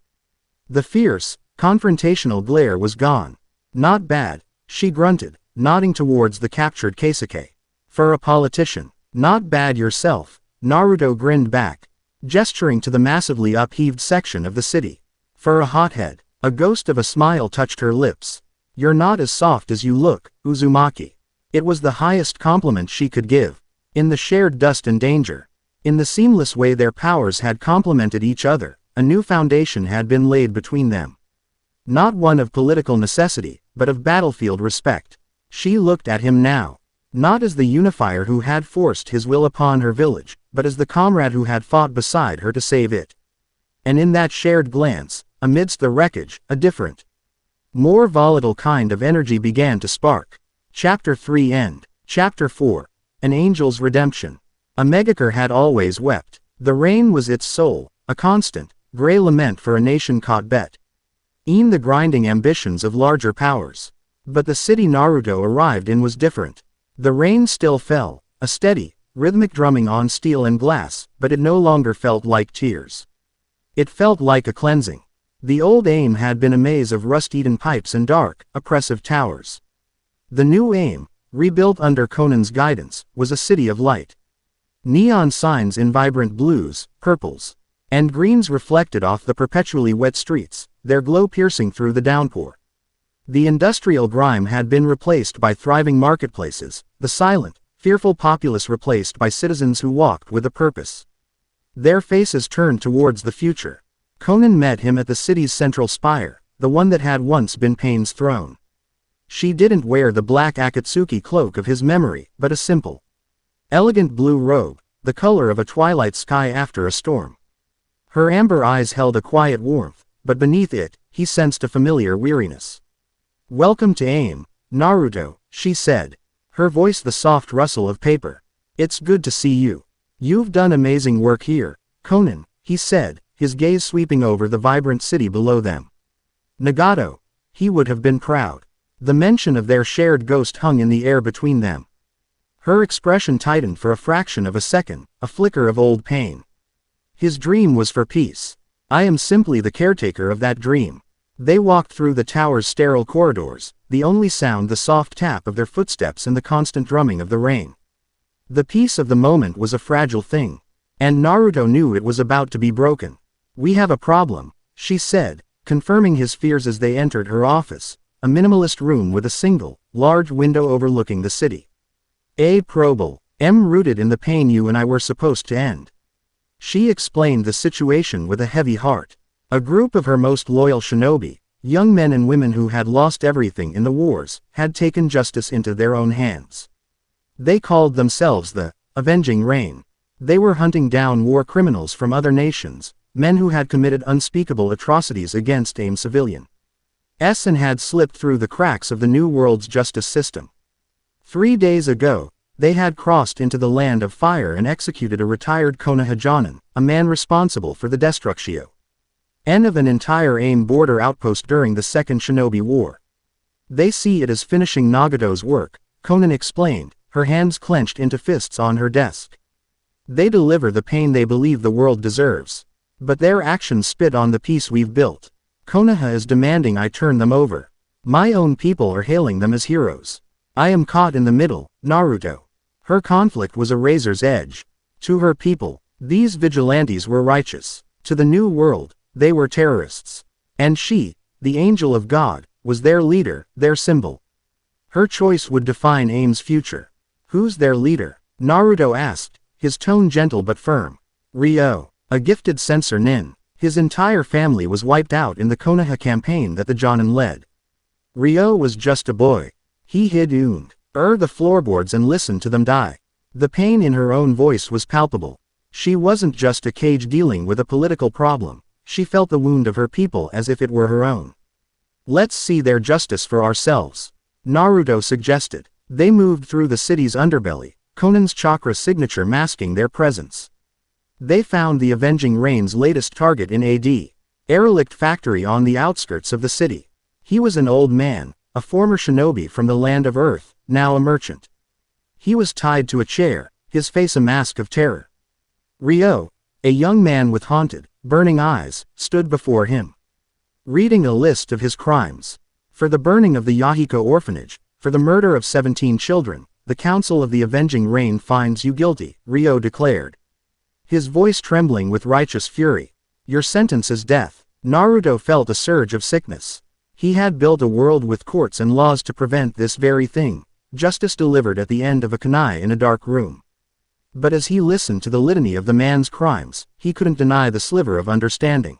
The fierce, confrontational glare was gone. Not bad, she grunted, nodding towards the captured Keisuke. For a politician, not bad yourself, Naruto grinned back, gesturing to the massively upheaved section of the city. For a hothead, a ghost of a smile touched her lips. You're not as soft as you look, Uzumaki. It was the highest compliment she could give. In the shared dust and danger, in the seamless way their powers had complemented each other, a new foundation had been laid between them. Not one of political necessity, but of battlefield respect. She looked at him now, not as the unifier who had forced his will upon her village, but as the comrade who had fought beside her to save it. And in that shared glance, amidst the wreckage, a different, more volatile kind of energy began to spark. Chapter 3 End. Chapter 4. An Angel's Redemption. A Megakure had always wept. The rain was its soul, a constant, gray lament for a nation caught between the grinding ambitions of larger powers. But the city Naruto arrived in was different. The rain still fell, a steady, rhythmic drumming on steel and glass, but it no longer felt like tears. It felt like a cleansing. The old aim had been a maze of rust-eaten pipes and dark, oppressive towers. The new aim, rebuilt under Conan's guidance, was a city of light. Neon signs in vibrant blues, purples, and greens reflected off the perpetually wet streets, their glow piercing through the downpour. The industrial grime had been replaced by thriving marketplaces, the silent, fearful populace replaced by citizens who walked with a purpose. Their faces turned towards the future. Conan met him at the city's central spire, the one that had once been Pain's throne. She didn't wear the black Akatsuki cloak of his memory, but a simple, elegant blue robe, the color of a twilight sky after a storm. Her amber eyes held a quiet warmth, but beneath it, he sensed a familiar weariness. Welcome to AIM, Naruto, she said, her voice the soft rustle of paper. It's good to see you. You've done amazing work here, Conan, he said, his gaze sweeping over the vibrant city below them. Nagato, he would have been proud. The mention of their shared ghost hung in the air between them. Her expression tightened for a fraction of a second, a flicker of old pain. His dream was for peace. I am simply the caretaker of that dream. They walked through the tower's sterile corridors, the only sound the soft tap of their footsteps and the constant drumming of the rain. The peace of the moment was a fragile thing. And Naruto knew it was about to be broken. We have a problem, she said, confirming his fears as they entered her office, a minimalist room with a single, large window overlooking the city. A probable, rooted in the pain you and I were supposed to end. She explained the situation with a heavy heart. A group of her most loyal shinobi, young men and women who had lost everything in the wars, had taken justice into their own hands. They called themselves the Avenging Rain. They were hunting down war criminals from other nations, men who had committed unspeakable atrocities against civilians and had slipped through the cracks of the New World's justice system. 3 days ago, they had crossed into the Land of Fire and executed a retired Konoha Jonin, a man responsible for the destruction of an entire border outpost during the Second Shinobi War. They see it as finishing Nagato's work, Konan explained, her hands clenched into fists on her desk. They deliver the pain they believe the world deserves. But their actions spit on the peace we've built. Konoha is demanding I turn them over. My own people are hailing them as heroes. I am caught in the middle, Naruto. Her conflict was a razor's edge. To her people, these vigilantes were righteous. To the New World, they were terrorists. And she, the angel of God, was their leader, their symbol. Her choice would define AIM's future. Who's their leader? Naruto asked, his tone gentle but firm. Ryo, a gifted censor nin. His entire family was wiped out in the Konoha campaign that the Jonin led. Ryo was just a boy. He hid the floorboards and listened to them die. The pain in her own voice was palpable. She wasn't just a cage dealing with a political problem. She felt the wound of her people as if it were her own. Let's see their justice for ourselves, Naruto suggested. They moved through the city's underbelly, Konan's chakra signature masking their presence. They found the Avenging Rain's latest target in a derelict factory on the outskirts of the city. He was an old man, a former shinobi from the land of Earth, now a merchant. He was tied to a chair, his face a mask of terror. Ryo, a young man with haunted, burning eyes, stood before him, reading a list of his crimes. For the burning of the Yahiko orphanage, for the murder of 17 children, the Council of the Avenging Rain finds you guilty, Ryo declared, his voice trembling with righteous fury. Your sentence is death. Naruto felt a surge of sickness. He had built a world with courts and laws to prevent this very thing, justice delivered at the end of a kunai in a dark room. But as he listened to the litany of the man's crimes, he couldn't deny the sliver of understanding.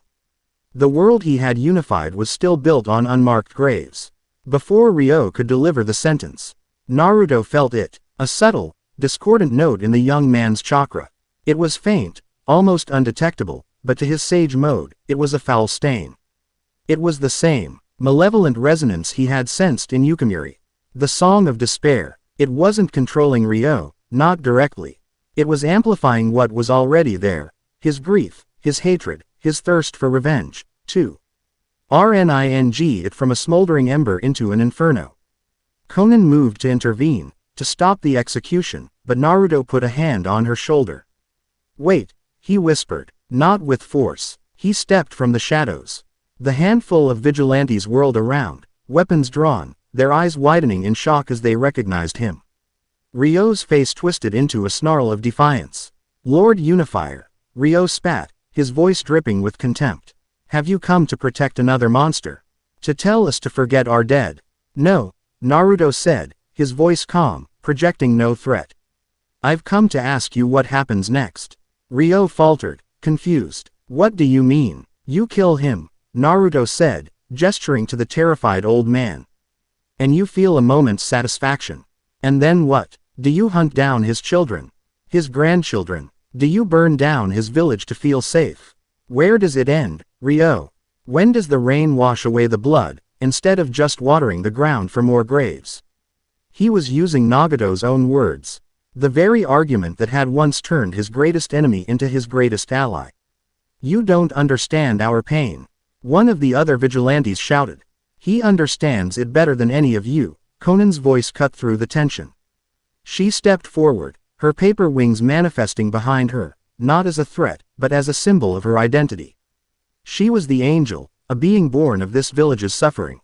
The world he had unified was still built on unmarked graves. Before Ryo could deliver the sentence, Naruto felt it, a subtle, discordant note in the young man's chakra. It was faint, almost undetectable, but to his sage mode, it was a foul stain. It was the same malevolent resonance he had sensed in Yukimuri. The song of despair. It wasn't controlling Ryo, not directly. It was amplifying what was already there, his grief, his hatred, his thirst for revenge, too. Turning it from a smoldering ember into an inferno. Konan moved to intervene, to stop the execution, but Naruto put a hand on her shoulder. Wait, he whispered, not with force. He stepped from the shadows. The handful of vigilantes whirled around, weapons drawn, their eyes widening in shock as they recognized him. Ryo's face twisted into a snarl of defiance. Lord Unifier, Ryo spat, his voice dripping with contempt. Have you come to protect another monster? To tell us to forget our dead? No, Naruto said, his voice calm, projecting no threat. I've come to ask you what happens next. Ryo faltered, confused. What do you mean? You kill him, Naruto said, gesturing to the terrified old man. And you feel a moment's satisfaction. And then what? Do you hunt down his children? His grandchildren? Do you burn down his village to feel safe? Where does it end, Ryo? When does the rain wash away the blood, instead of just watering the ground for more graves? He was using Nagato's own words. The very argument that had once turned his greatest enemy into his greatest ally. You don't understand our pain. One of the other vigilantes shouted. He understands it better than any of you, Konan's voice cut through the tension. She stepped forward, her paper wings manifesting behind her, not as a threat, but as a symbol of her identity. She was the angel, a being born of this village's suffering.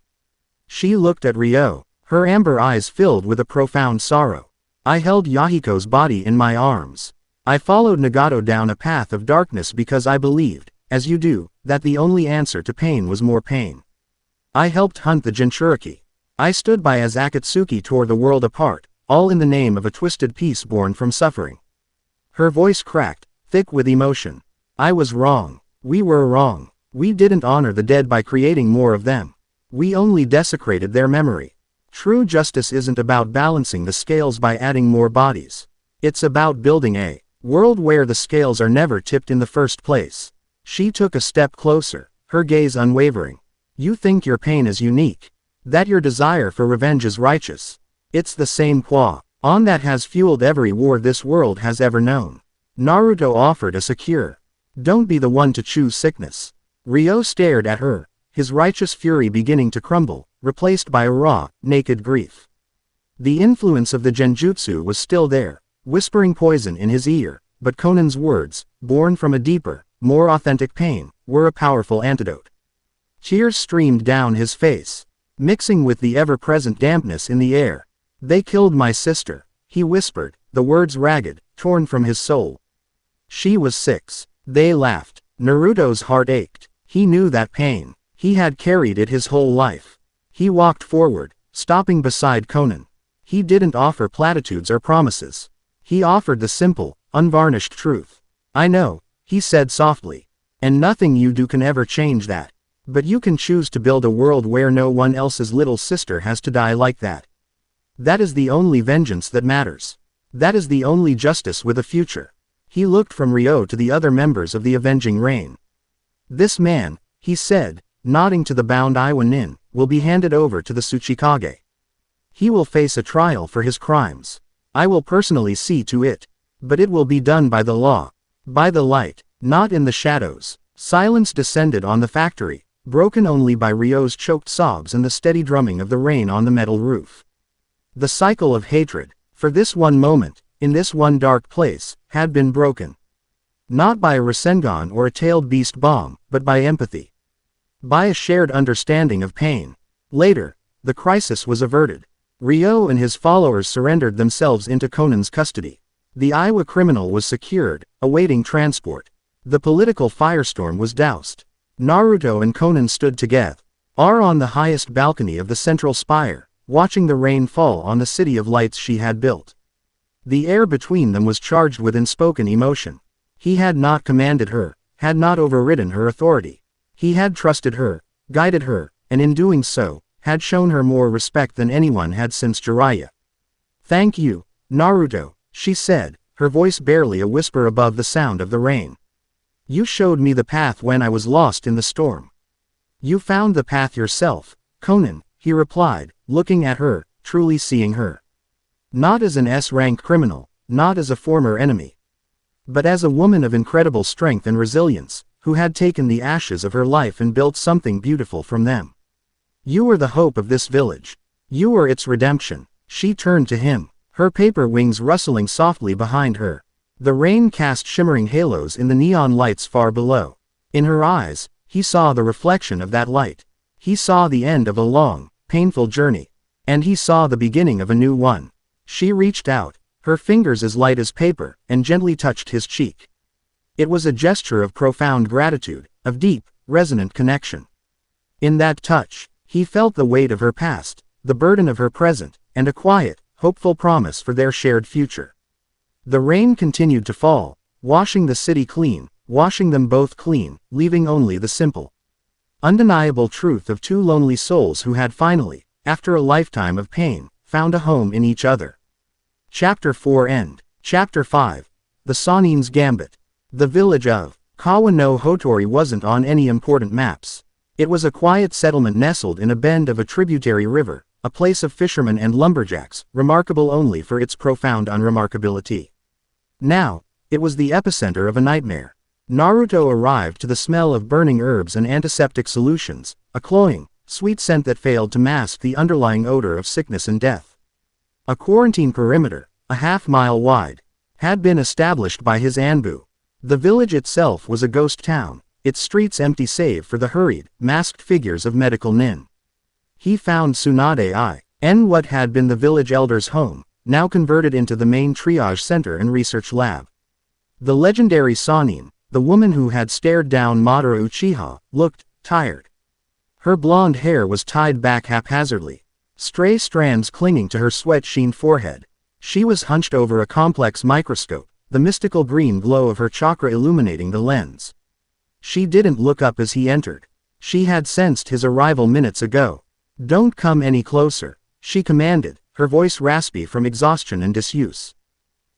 She looked at Ryo, her amber eyes filled with a profound sorrow. I held Yahiko's body in my arms. I followed Nagato down a path of darkness because I believed, as you do, that the only answer to pain was more pain. I helped hunt the Jinchuriki. I stood by as Akatsuki tore the world apart, all in the name of a twisted peace born from suffering. Her voice cracked, thick with emotion. I was wrong. We were wrong. We didn't honor the dead by creating more of them. We only desecrated their memory. True justice isn't about balancing the scales by adding more bodies. It's about building a world where the scales are never tipped in the first place. She took a step closer, her gaze unwavering. You think your pain is unique. That your desire for revenge is righteous. It's the same on that has fueled every war this world has ever known. Naruto offered us a cure. Don't be the one to choose sickness. Ryo stared at her, his righteous fury beginning to crumble, replaced by a raw, naked grief. The influence of the genjutsu was still there, whispering poison in his ear, but Konan's words, born from a deeper, more authentic pain, were a powerful antidote. Tears streamed down his face, mixing with the ever-present dampness in the air. They killed my sister, he whispered, the words ragged, torn from his soul. She was 6. They laughed. Naruto's heart ached. He knew that pain. He had carried it his whole life. He walked forward, stopping beside Konan. He didn't offer platitudes or promises. He offered the simple, unvarnished truth. I know, he said softly. And nothing you do can ever change that. But you can choose to build a world where no one else's little sister has to die like that. That is the only vengeance that matters. That is the only justice with a future. He looked from Ryo to the other members of the avenging reign. This man, he said, nodding to the bound Iwa Nin, will be handed over to the Tsuchikage. He will face a trial for his crimes. I will personally see to it. But it will be done by the law. By the light, not in the shadows. Silence descended on the factory, broken only by Ryo's choked sobs and the steady drumming of the rain on the metal roof. The cycle of hatred, for this one moment, in this one dark place, had been broken. Not by a Rasengan or a tailed beast bomb, but by empathy. By a shared understanding of pain. Later, the crisis was averted. Ryo and his followers surrendered themselves into Konan's custody. The Iwa criminal was secured, awaiting transport. The political firestorm was doused. Naruto and Konan stood together, on the highest balcony of the central spire, watching the rain fall on the city of lights she had built. The air between them was charged with unspoken emotion. He had not commanded her, had not overridden her authority. He had trusted her, guided her, and in doing so, had shown her more respect than anyone had since Jiraiya. Thank you, Naruto, she said, her voice barely a whisper above the sound of the rain. You showed me the path when I was lost in the storm. You found the path yourself, Konan, he replied, looking at her, truly seeing her. Not as an S-rank criminal, not as a former enemy. But as a woman of incredible strength and resilience, who had taken the ashes of her life and built something beautiful from them. You were the hope of this village. You were its redemption. She turned to him, her paper wings rustling softly behind her. The rain cast shimmering halos in the neon lights far below. In her eyes, he saw the reflection of that light. He saw the end of a long, painful journey. And he saw the beginning of a new one. She reached out, her fingers as light as paper, and gently touched his cheek. It was a gesture of profound gratitude, of deep, resonant connection. In that touch, he felt the weight of her past, the burden of her present, and a quiet, hopeful promise for their shared future. The rain continued to fall, washing the city clean, washing them both clean, leaving only the simple, undeniable truth of two lonely souls who had finally, after a lifetime of pain, found a home in each other. Chapter 4 End. Chapter 5. The Sanin's Gambit. The village of Kawa no Hotori wasn't on any important maps. It was a quiet settlement nestled in a bend of a tributary river, a place of fishermen and lumberjacks, remarkable only for its profound unremarkability. Now, it was the epicenter of a nightmare. Naruto arrived to the smell of burning herbs and antiseptic solutions, a cloying, sweet scent that failed to mask the underlying odor of sickness and death. A quarantine perimeter, a half-mile wide, had been established by his Anbu. The village itself was a ghost town, its streets empty save for the hurried, masked figures of medical nin. He found Tsunade in what had been the village elder's home, now converted into the main triage center and research lab. The legendary Sanin, the woman who had stared down Madara Uchiha, looked tired. Her blonde hair was tied back haphazardly, stray strands clinging to her sweat-sheened forehead. She was hunched over a complex microscope, the mystical green glow of her chakra illuminating the lens. She didn't look up as he entered. She had sensed his arrival minutes ago. "Don't come any closer," she commanded, her voice raspy from exhaustion and disuse.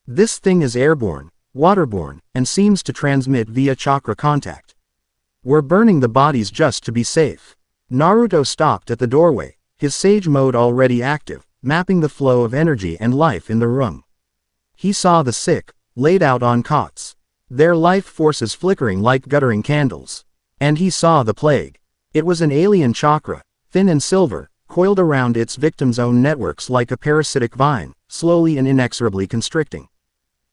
"This thing is airborne, waterborne, and seems to transmit via chakra contact. We're burning the bodies just to be safe." Naruto stopped at the doorway, his sage mode already active, mapping the flow of energy and life in the room. He saw the sick, laid out on cots, their life forces flickering like guttering candles. And he saw the plague. It was an alien chakra, thin and silver, coiled around its victims' own networks like a parasitic vine, slowly and inexorably constricting,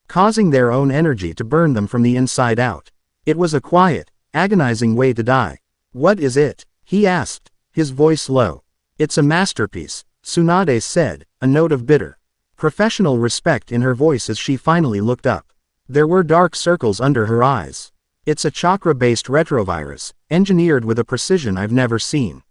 causing their own energy to burn them from the inside out. It was a quiet, agonizing way to die. "What is it?" he asked, his voice low. "It's a masterpiece," Tsunade said, a note of bitter, professional respect in her voice as she finally looked up. There were dark circles under her eyes. "It's a chakra-based retrovirus, engineered with a precision I've never seen.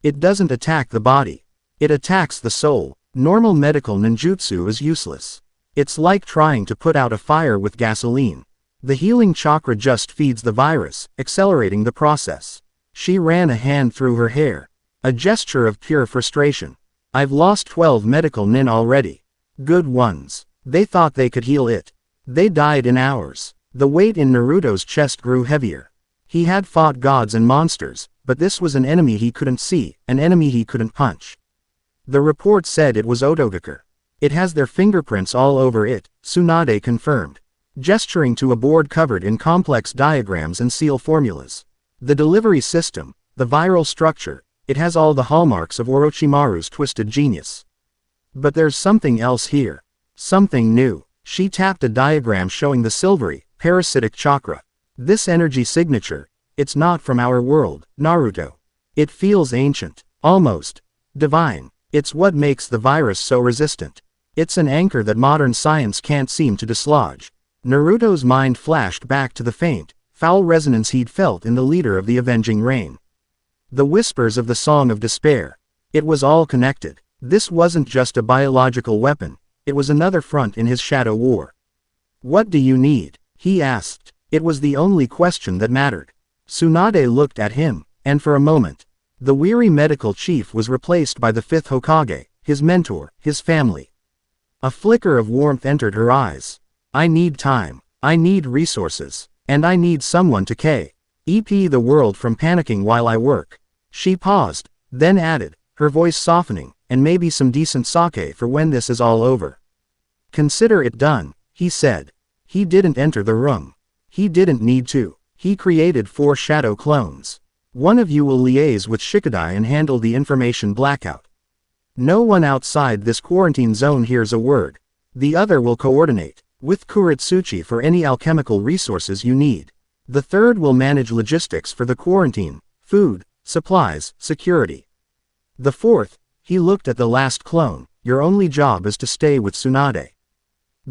It doesn't attack the body. It attacks the soul. Normal medical ninjutsu is useless. It's like trying to put out a fire with gasoline. The healing chakra just feeds the virus, accelerating the process." She ran a hand through her hair, a gesture of pure frustration. "I've lost 12 medical nin already. Good ones. They thought they could heal it. They died in hours." The weight in Naruto's chest grew heavier. He had fought gods and monsters, but this was an enemy he couldn't see, an enemy he couldn't punch. "The report said it was Otogaker. It has their fingerprints all over it," Tsunade confirmed, gesturing to a board covered in complex diagrams and seal formulas. "The delivery system, the viral structure, it has all the hallmarks of Orochimaru's twisted genius. But there's something else here. Something new." She tapped a diagram showing the silvery, parasitic chakra. "This energy signature, it's not from our world, Naruto. It feels ancient, almost divine. It's what makes the virus so resistant. It's an anchor that modern science can't seem to dislodge." Naruto's mind flashed back to the faint, foul resonance he'd felt in the leader of the avenging rain. The whispers of the Song of Despair. It was all connected. This wasn't just a biological weapon, it was another front in his shadow war. "What do you need?" he asked. It was the only question that mattered. Tsunade looked at him, and for a moment, the weary medical chief was replaced by the fifth Hokage, his mentor, his family. A flicker of warmth entered her eyes. "I need time. I need resources. And I need someone to keep the world from panicking while I work." She paused, then added, her voice softening, "and maybe some decent sake for when this is all over." "Consider it done," he said. He didn't enter the room. He didn't need to. He created 4 shadow clones. "One of you will liaise with Shikadai and handle the information blackout. No one outside this quarantine zone hears a word. The other will coordinate with Kuritsuchi for any alchemical resources you need. The third will manage logistics for the quarantine, food, supplies, security. The fourth," he looked at the last clone, "your only job is to stay with Tsunade.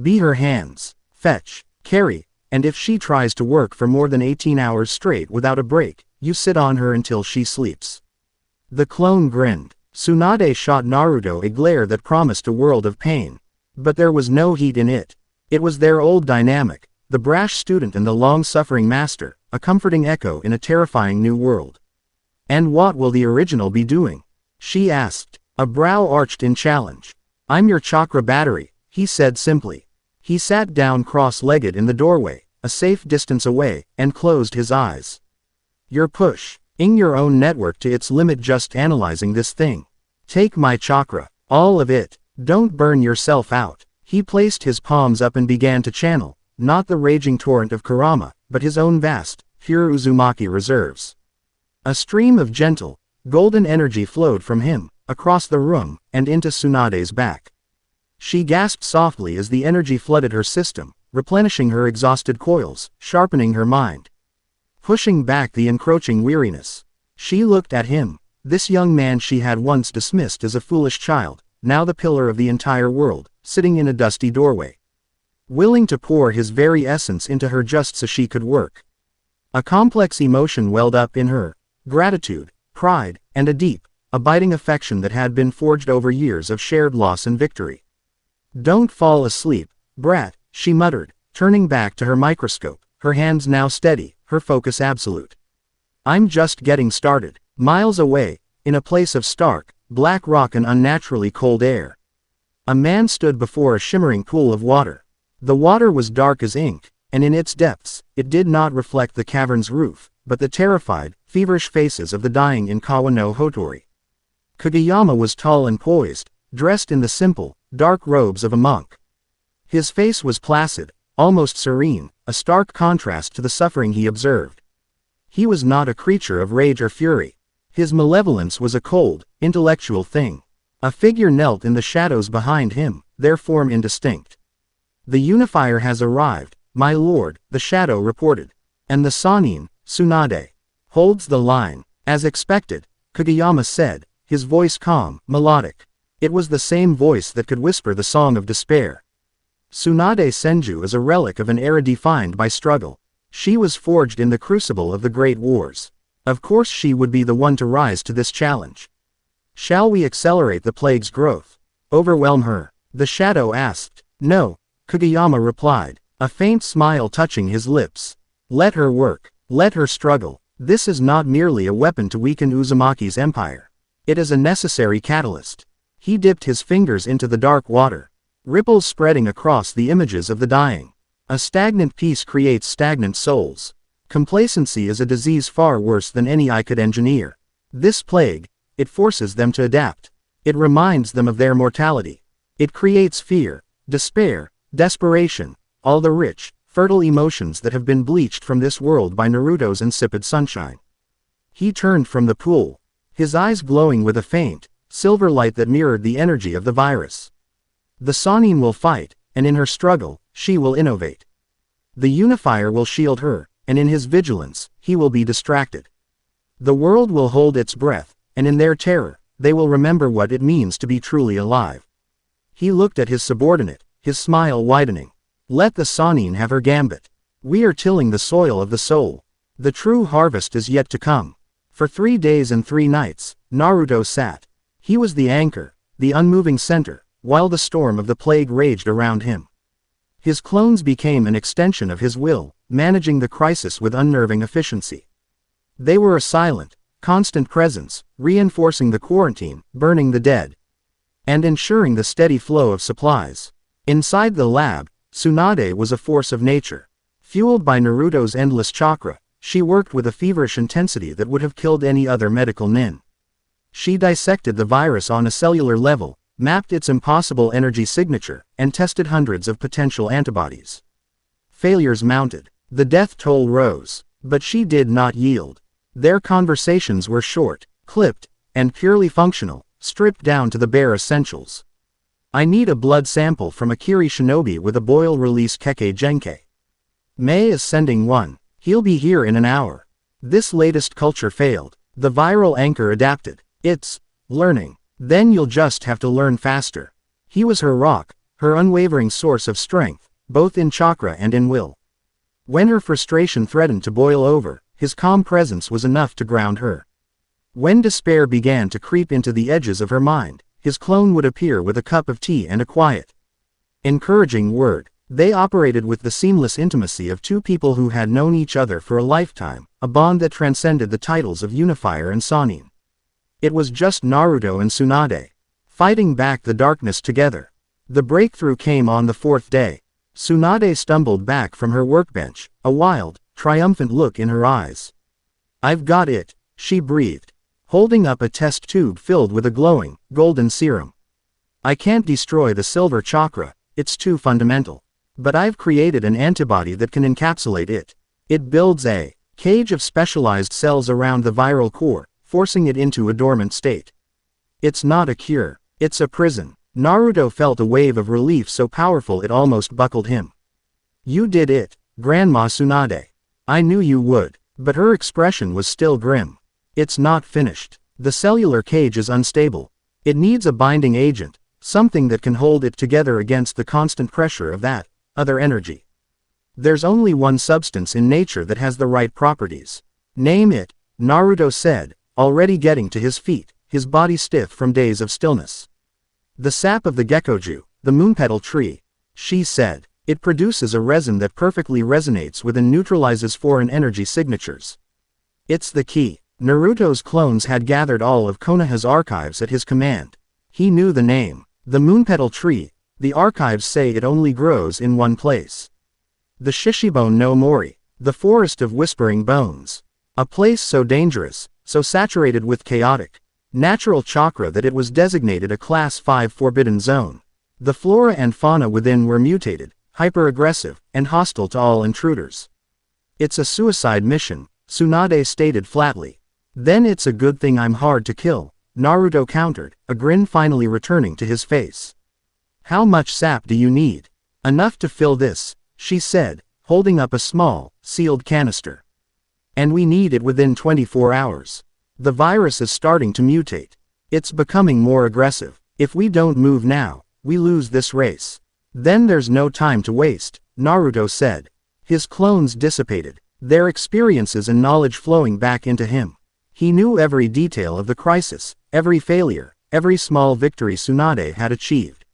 Be her hands, fetch, carry, and if she tries to work for more than 18 hours straight without a break, you sit on her until she sleeps." The clone grinned. Tsunade shot Naruto a glare that promised a world of pain. But there was no heat in it. It was their old dynamic, the brash student and the long-suffering master, a comforting echo in a terrifying new world. "And what will the original be doing?" she asked, a brow arched in challenge. "I'm your chakra battery," he said simply. He sat down cross-legged in the doorway, a safe distance away, and closed his eyes. "You're pushing your own network to its limit just analyzing this thing. Take my chakra, all of it, don't burn yourself out." He placed his palms up and began to channel, not the raging torrent of Kurama, but his own vast, pure Uzumaki reserves. A stream of gentle, golden energy flowed from him, across the room, and into Tsunade's back. She gasped softly as the energy flooded her system, replenishing her exhausted coils, sharpening her mind. pushing back the encroaching weariness. She looked at him, this young man she had once dismissed as a foolish child, now the pillar of the entire world, sitting in a dusty doorway, willing to pour his very essence into her just so she could work. A complex emotion welled up in her, gratitude, pride, and a deep, abiding affection that had been forged over years of shared loss and victory. "Don't fall asleep, brat," she muttered, turning back to her microscope, her hands now steady, her focus absolute. "I'm just getting started." Miles away, in a place of stark, black rock and unnaturally cold air, a man stood before a shimmering pool of water. The water was dark as ink, and in its depths, it did not reflect the cavern's roof, but the terrified, feverish faces of the dying in Kawa no Hotori. Kageyama was tall and poised, dressed in the simple, dark robes of a monk. His face was placid, almost serene, a stark contrast to the suffering he observed. He was not a creature of rage or fury. His malevolence was a cold, intellectual thing. A figure knelt in the shadows behind him, their form indistinct. "The unifier has arrived, my lord," the shadow reported. "And the Sannin, Tsunade, holds the line." As expected, Kageyama said, his voice calm, melodic. It was the same voice that could whisper the song of despair. "Tsunade Senju is a relic of an era defined by struggle. She was forged in the crucible of the Great Wars. Of course she would be the one to rise to this challenge. Shall we accelerate the plague's growth? Overwhelm her?" the shadow asked. "No," Kageyama replied, a faint smile touching his lips. "Let her work. Let her struggle. This is not merely a weapon to weaken Uzumaki's empire. It is a necessary catalyst." He dipped his fingers into the dark water, ripples spreading across the images of the dying. "A stagnant peace creates stagnant souls. Complacency is a disease far worse than any I could engineer. This plague, it forces them to adapt. It reminds them of their mortality. It creates fear, despair, desperation, all the rich, fertile emotions that have been bleached from this world by Naruto's insipid sunshine." He turned from the pool, his eyes glowing with a faint, silver light that mirrored the energy of the virus. "The Sannin will fight, and in her struggle, she will innovate. The unifier will shield her, and in his vigilance, he will be distracted. The world will hold its breath, and in their terror, they will remember what it means to be truly alive." He looked at his subordinate, his smile widening. "Let the Sannin have her gambit. We are tilling the soil of the soul. The true harvest is yet to come." For 3 days and 3 nights, Naruto sat. He was the anchor, the unmoving center, while the storm of the plague raged around him. His clones became an extension of his will, managing the crisis with unnerving efficiency. They were a silent, constant presence, reinforcing the quarantine, burning the dead, and ensuring the steady flow of supplies. Inside the lab, Tsunade was a force of nature. Fueled by Naruto's endless chakra, she worked with a feverish intensity that would have killed any other medical nin. She dissected the virus on a cellular level, mapped its impossible energy signature, and tested hundreds of potential antibodies. Failures mounted. The death toll rose. But she did not yield. Their conversations were short, clipped, and purely functional, stripped down to the bare essentials. "I need a blood sample from a Kiri Shinobi with a boil-release Kekkei Genkei. May is sending one. He'll be here in an hour." This latest culture failed. The viral anchor adapted. "It's learning. Then you'll just have to learn faster." He was her rock, her unwavering source of strength, both in chakra and in will. When her frustration threatened to boil over, his calm presence was enough to ground her. When despair began to creep into the edges of her mind, his clone would appear with a cup of tea and a quiet, encouraging word. They operated with the seamless intimacy of two people who had known each other for a lifetime, a bond that transcended the titles of Unifier and Sannin. It was just Naruto and Tsunade, fighting back the darkness together. The breakthrough came on the 4th day. Tsunade stumbled back from her workbench, a wild, triumphant look in her eyes. "I've got it," she breathed, holding up a test tube filled with a glowing, golden serum. "I can't destroy the silver chakra, it's too fundamental. But I've created an antibody that can encapsulate it. It builds a cage of specialized cells around the viral core, forcing it into a dormant state. It's not a cure, it's a prison." Naruto felt a wave of relief so powerful it almost buckled him. "You did it, Grandma Tsunade. I knew you would." But her expression was still grim. It's not finished. The cellular cage is unstable. It needs a binding agent, something that can hold it together against the constant pressure of that other energy. There's only one substance in nature that has the right properties. Name it, Naruto said, already getting to his feet, his body stiff from days of stillness. The sap of the Gekkoju, the moonpetal tree, she said. It produces a resin that perfectly resonates with and neutralizes foreign energy signatures. It's the key. Naruto's clones had gathered all of Konoha's archives at his command. He knew the name. The moonpetal tree. The archives say it only grows in one place. The Shishibone no Mori. The forest of whispering bones. A place so dangerous, so saturated with chaotic, natural chakra that it was designated a Class 5 forbidden zone. The flora and fauna within were mutated, hyper-aggressive, and hostile to all intruders. It's a suicide mission, Tsunade stated flatly. Then it's a good thing I'm hard to kill, Naruto countered, a grin finally returning to his face. How much sap do you need? Enough to fill this, she said, holding up a small, sealed canister. And we need it within 24 hours. The virus is starting to mutate. It's becoming more aggressive. If we don't move now, we lose this race. Then there's no time to waste, Naruto said. His clones dissipated, their experiences and knowledge flowing back into him. He knew every detail of the crisis, every failure, every small victory Tsunade had achieved.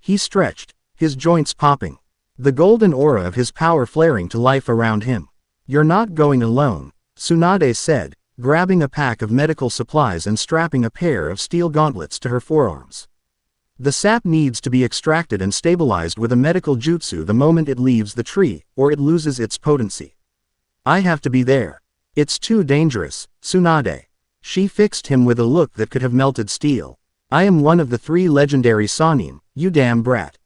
He stretched, his joints popping, the golden aura of his power flaring to life around him. You're not going alone, Tsunade said, grabbing a pack of medical supplies and strapping a pair of steel gauntlets to her forearms. The sap needs to be extracted and stabilized with a medical jutsu the moment it leaves the tree, or it loses its potency. I have to be there. It's too dangerous, Tsunade. She fixed him with a look that could have melted steel. I am one of the 3 legendary Sannin, you damn brat.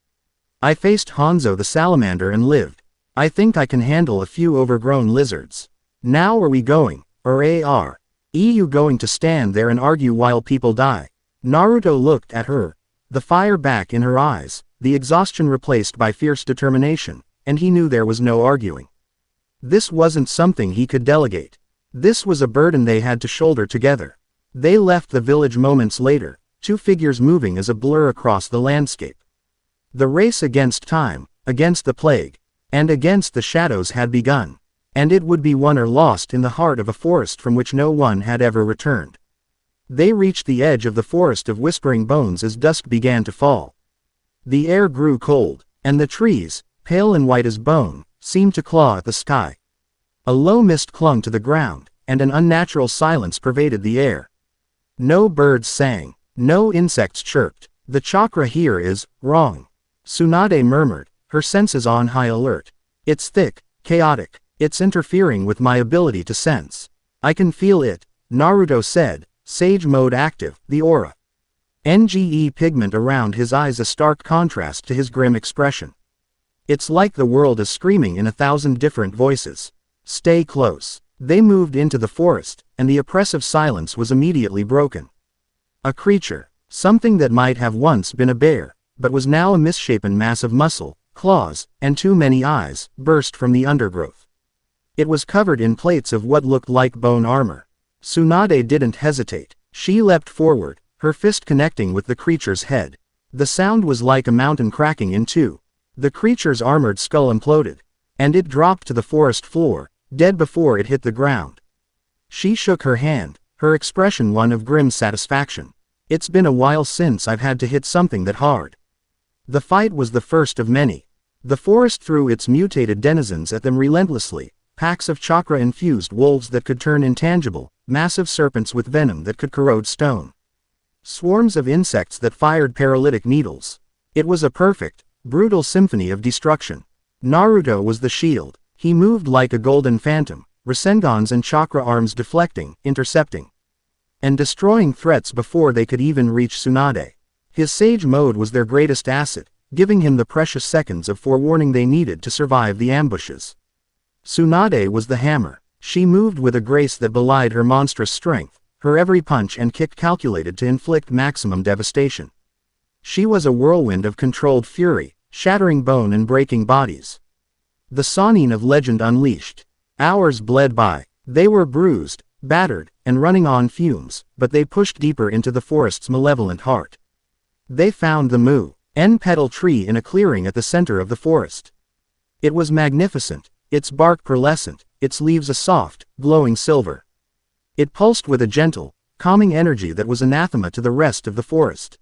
I faced Hanzo the salamander and lived. I think I can handle a few overgrown lizards. Now are we going, or are you going to stand there and argue while people die? Naruto looked at her. The fire back in her eyes, the exhaustion replaced by fierce determination, and he knew there was no arguing. This wasn't something he could delegate. This was a burden they had to shoulder together. They left the village moments later, 2 figures moving as a blur across the landscape. The race against time, against the plague, and against the shadows had begun, and it would be won or lost in the heart of a forest from which no one had ever returned. They reached the edge of the forest of whispering bones as dusk began to fall. The air grew cold, and the trees, pale and white as bone, seemed to claw at the sky. A low mist clung to the ground, and an unnatural silence pervaded the air. No birds sang, no insects chirped. The chakra here is wrong, Tsunade murmured, her senses on high alert. It's thick, chaotic, it's interfering with my ability to sense. I can feel it, Naruto said. Sage mode active, the aura. NGE pigment around his eyes a stark contrast to his grim expression. It's like the world is screaming in 1,000 different voices. Stay close. They moved into the forest, and the oppressive silence was immediately broken. A creature, something that might have once been a bear, but was now a misshapen mass of muscle, claws, and too many eyes, burst from the undergrowth. It was covered in plates of what looked like bone armor. Tsunade didn't hesitate. She leapt forward, her fist connecting with the creature's head. The sound was like a mountain cracking in 2. The creature's armored skull imploded, and it dropped to the forest floor, dead before it hit the ground. She shook her hand, her expression one of grim satisfaction. It's been a while since I've had to hit something that hard. The fight was the first of many. The forest threw its mutated denizens at them relentlessly, packs of chakra-infused wolves that could turn intangible, massive serpents with venom that could corrode stone. Swarms of insects that fired paralytic needles. It was a perfect, brutal symphony of destruction. Naruto was the shield. He moved like a golden phantom, Rasengans and chakra arms deflecting, intercepting, and destroying threats before they could even reach Tsunade. His sage mode was their greatest asset, giving him the precious seconds of forewarning they needed to survive the ambushes. Tsunade was the hammer. She moved with a grace that belied her monstrous strength, her every punch and kick calculated to inflict maximum devastation. She was a whirlwind of controlled fury, shattering bone and breaking bodies. The Sannin of legend unleashed. Hours bled by. They were bruised, battered, and running on fumes, but they pushed deeper into the forest's malevolent heart. They found the Mu-En-petal tree in a clearing at the center of the forest. It was magnificent, its bark pearlescent, its leaves a soft, glowing silver. It pulsed with a gentle, calming energy that was anathema to the rest of the forest.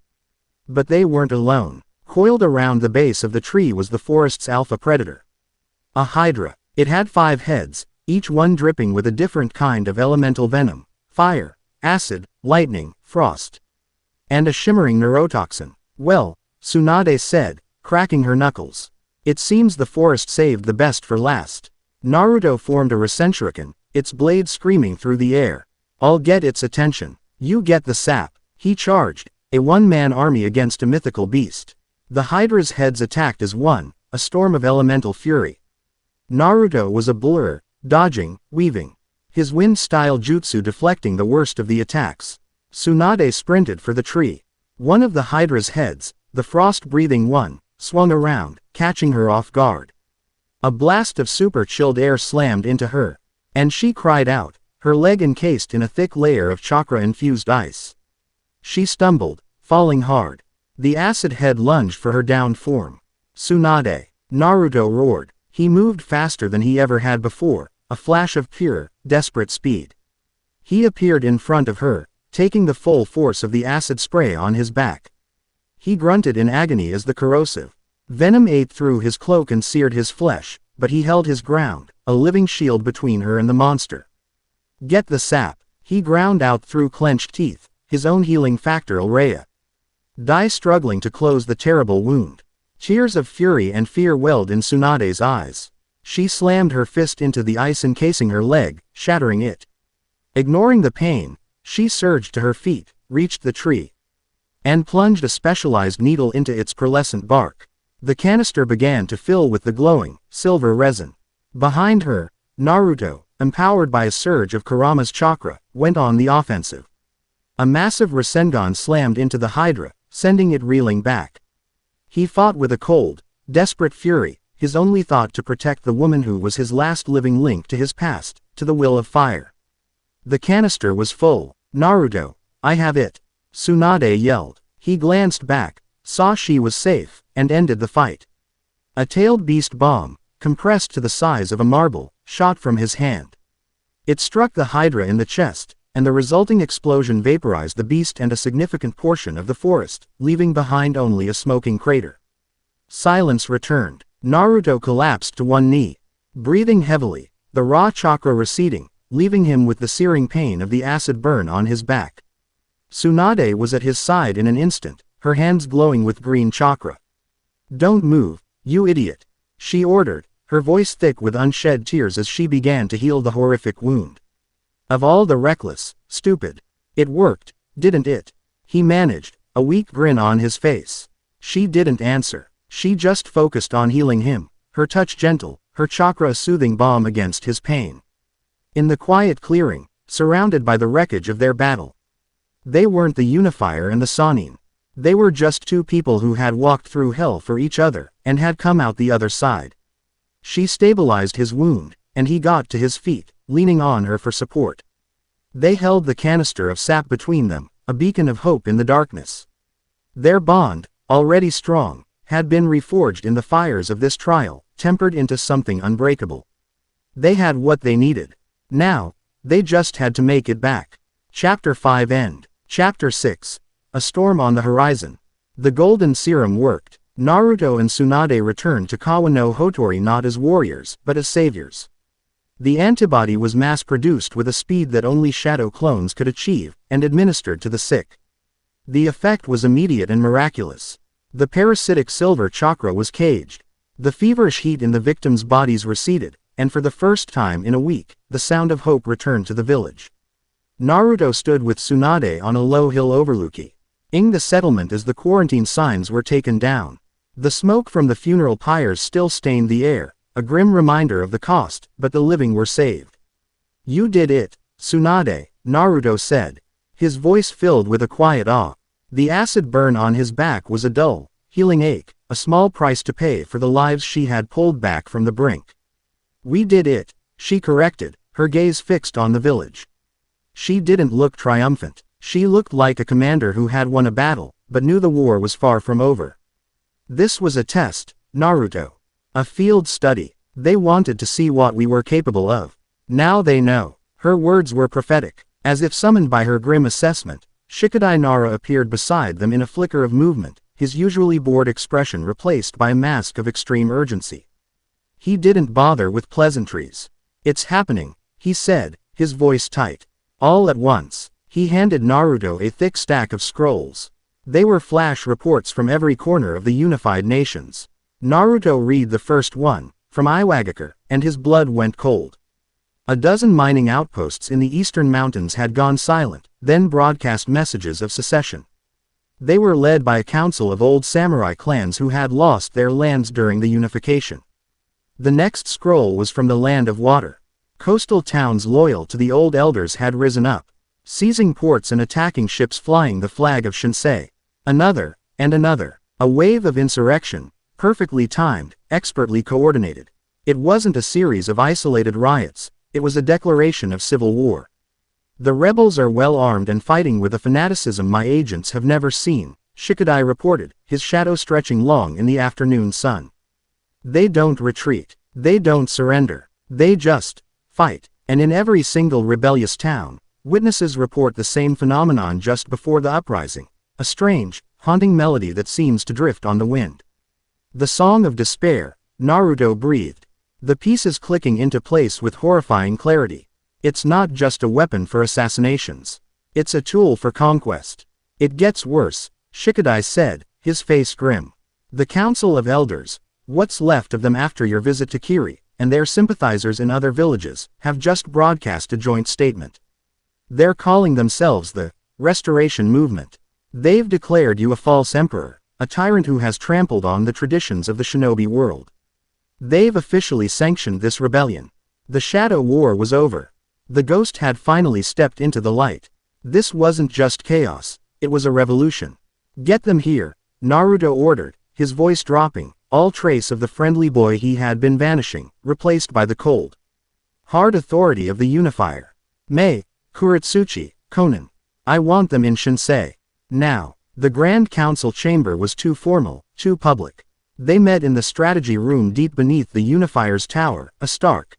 But they weren't alone. Coiled around the base of the tree was the forest's alpha predator. A hydra. It had 5 heads, each one dripping with a different kind of elemental venom: fire, acid, lightning, frost. And a shimmering neurotoxin. Well, Tsunade said, cracking her knuckles. It seems the forest saved the best for last. Naruto formed a Rasenshuriken, its blade screaming through the air. I'll get its attention. You get the sap. He charged, a one-man army against a mythical beast. The Hydra's heads attacked as one, a storm of elemental fury. Naruto was a blur, dodging, weaving. His wind-style jutsu deflecting the worst of the attacks. Tsunade sprinted for the tree. One of the Hydra's heads, the frost-breathing one, swung around, catching her off guard. A blast of super-chilled air slammed into her, and she cried out, her leg encased in a thick layer of chakra-infused ice. She stumbled, falling hard. The acid head lunged for her downed form. Tsunade. Naruto roared. He moved faster than he ever had before, a flash of pure, desperate speed. He appeared in front of her, taking the full force of the acid spray on his back. He grunted in agony as the corrosive venom ate through his cloak and seared his flesh, but he held his ground, a living shield between her and the monster. Get the sap, he ground out through clenched teeth, his own healing factor Ulrea. Die struggling to close the terrible wound. Tears of fury and fear welled in Tsunade's eyes. She slammed her fist into the ice encasing her leg, shattering it. Ignoring the pain, she surged to her feet, reached the tree, and plunged a specialized needle into its pearlescent bark. The canister began to fill with the glowing, silver resin. Behind her, Naruto, empowered by a surge of Kurama's chakra, went on the offensive. A massive Rasengan slammed into the Hydra, sending it reeling back. He fought with a cold, desperate fury, his only thought to protect the woman who was his last living link to his past, to the will of fire. The canister was full. Naruto, I have it. Tsunade yelled. He glanced back, saw she was safe, and ended the fight. A tailed beast bomb, compressed to the size of a marble, shot from his hand. It struck the Hydra in the chest, and the resulting explosion vaporized the beast and a significant portion of the forest, leaving behind only a smoking crater. Silence returned. Naruto collapsed to one knee, breathing heavily, the raw chakra receding, leaving him with the searing pain of the acid burn on his back. Tsunade was at his side in an instant, her hands glowing with green chakra. Don't move, you idiot, she ordered, her voice thick with unshed tears as she began to heal the horrific wound. Of all the reckless, stupid. It worked, didn't it? He managed, a weak grin on his face. She didn't answer. She just focused on healing him, her touch gentle, her chakra a soothing balm against his pain. In the quiet clearing, surrounded by the wreckage of their battle. They weren't the Unifier and the Sannin. They were just two people who had walked through hell for each other, and had come out the other side. She stabilized his wound, and he got to his feet, leaning on her for support. They held the canister of sap between them, a beacon of hope in the darkness. Their bond, already strong, had been reforged in the fires of this trial, tempered into something unbreakable. They had what they needed. Now, they just had to make it back. Chapter 5 End. Chapter 6. A storm on the horizon. The golden serum worked. Naruto and Tsunade returned to Kawano Hotori not as warriors, but as saviors. The antibody was mass-produced with a speed that only shadow clones could achieve, and administered to the sick. The effect was immediate and miraculous. The parasitic silver chakra was caged. The feverish heat in the victims' bodies receded, and for the first time in a week, the sound of hope returned to the village. Naruto stood with Tsunade on a low hill overlooking the settlement as the quarantine signs were taken down. The smoke from the funeral pyres still stained the air, a grim reminder of the cost, but the living were saved. You did it, Tsunade, Naruto said, his voice filled with a quiet awe. The acid burn on his back was a dull, healing ache, a small price to pay for the lives she had pulled back from the brink. We did it, she corrected, her gaze fixed on the village. She didn't look triumphant. She looked like a commander who had won a battle, but knew the war was far from over. This was a test, Naruto. A field study. They wanted to see what we were capable of. Now they know. Her words were prophetic. As if summoned by her grim assessment, Shikadai Nara appeared beside them in a flicker of movement, his usually bored expression replaced by a mask of extreme urgency. He didn't bother with pleasantries. "It's happening," he said, his voice tight. All at once, he handed Naruto a thick stack of scrolls. They were flash reports from every corner of the unified nations. Naruto read the first one, from Iwagakure, and his blood went cold. A dozen mining outposts in the eastern mountains had gone silent, then broadcast messages of secession. They were led by a council of old samurai clans who had lost their lands during the unification. The next scroll was from the Land of Water. Coastal towns loyal to the old elders had risen up, seizing ports and attacking ships flying the flag of Shinsei. Another, and another. A wave of insurrection, perfectly timed, expertly coordinated. It wasn't a series of isolated riots, it was a declaration of civil war. "The rebels are well armed and fighting with a fanaticism my agents have never seen," Shikadai reported, his shadow stretching long in the afternoon sun. "They don't retreat. They don't surrender. They just fight." And in every single rebellious town, witnesses report the same phenomenon just before the uprising, a strange, haunting melody that seems to drift on the wind. "The Song of Despair," Naruto breathed, the pieces clicking into place with horrifying clarity. "It's not just a weapon for assassinations. It's a tool for conquest." "It gets worse," Shikadai said, his face grim. "The Council of Elders, what's left of them after your visit to Kiri, and their sympathizers in other villages, have just broadcast a joint statement. They're calling themselves the Restoration Movement. They've declared you a false emperor, a tyrant who has trampled on the traditions of the shinobi world. They've officially sanctioned this rebellion. The Shadow War was over. The ghost had finally stepped into the light. This wasn't just chaos, it was a revolution. Get them here, Naruto ordered, his voice dropping, all trace of the friendly boy he had been vanishing, replaced by the cold, hard authority of the unifier. Mei, Kuretsuchi, Konan. I want them in Shinsei. Now. The Grand Council chamber was too formal, too public. They met in the strategy room deep beneath the Unifier's tower, a stark,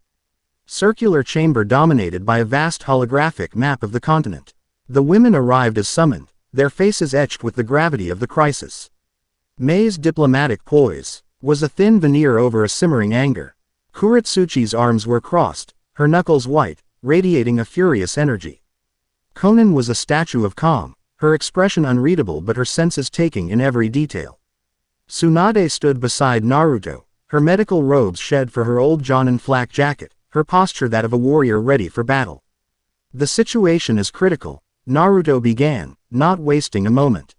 circular chamber dominated by a vast holographic map of the continent. The women arrived as summoned, their faces etched with the gravity of the crisis. Mei's diplomatic poise was a thin veneer over a simmering anger. Kuretsuchi's arms were crossed, her knuckles white, radiating a furious energy. Konan was a statue of calm, her expression unreadable but her senses taking in every detail. Tsunade stood beside Naruto, her medical robes shed for her old Jonin flak jacket, her posture that of a warrior ready for battle. "The situation is critical," Naruto began, not wasting a moment.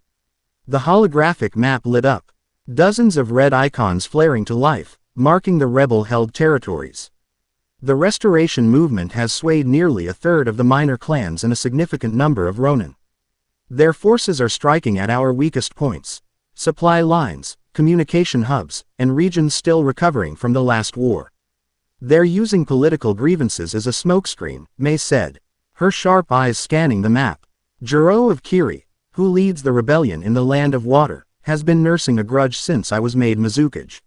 The holographic map lit up. Dozens of red icons flaring to life, marking the rebel-held territories. "The restoration movement has swayed nearly a third of the minor clans and a significant number of Ronin. Their forces are striking at our weakest points. Supply lines, communication hubs, and regions still recovering from the last war. They're using political grievances as a smokescreen," Mei said, her sharp eyes scanning the map. "Jiro of Kiri, who leads the rebellion in the Land of Water, has been nursing a grudge since I was made Mizukage.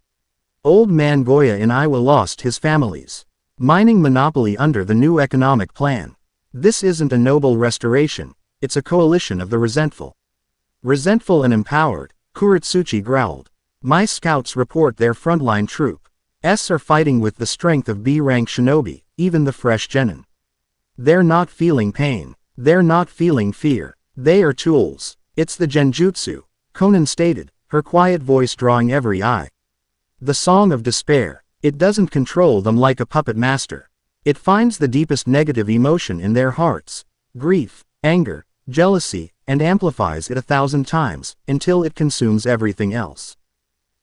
Old man Goya in Iwa lost his family's mining monopoly under the new economic plan. This isn't a noble restoration, it's a coalition of the resentful." "Resentful and empowered," Kuretsuchi growled. "My scouts report their frontline troops are fighting with the strength of B-rank shinobi, even the fresh genin. They're not feeling pain. They're not feeling fear. They are tools. It's the genjutsu," Konan stated, her quiet voice drawing every eye. "The Song of Despair. It doesn't control them like a puppet master. It finds the deepest negative emotion in their hearts, grief, anger, jealousy, and amplifies it 1,000 times, until it consumes everything else.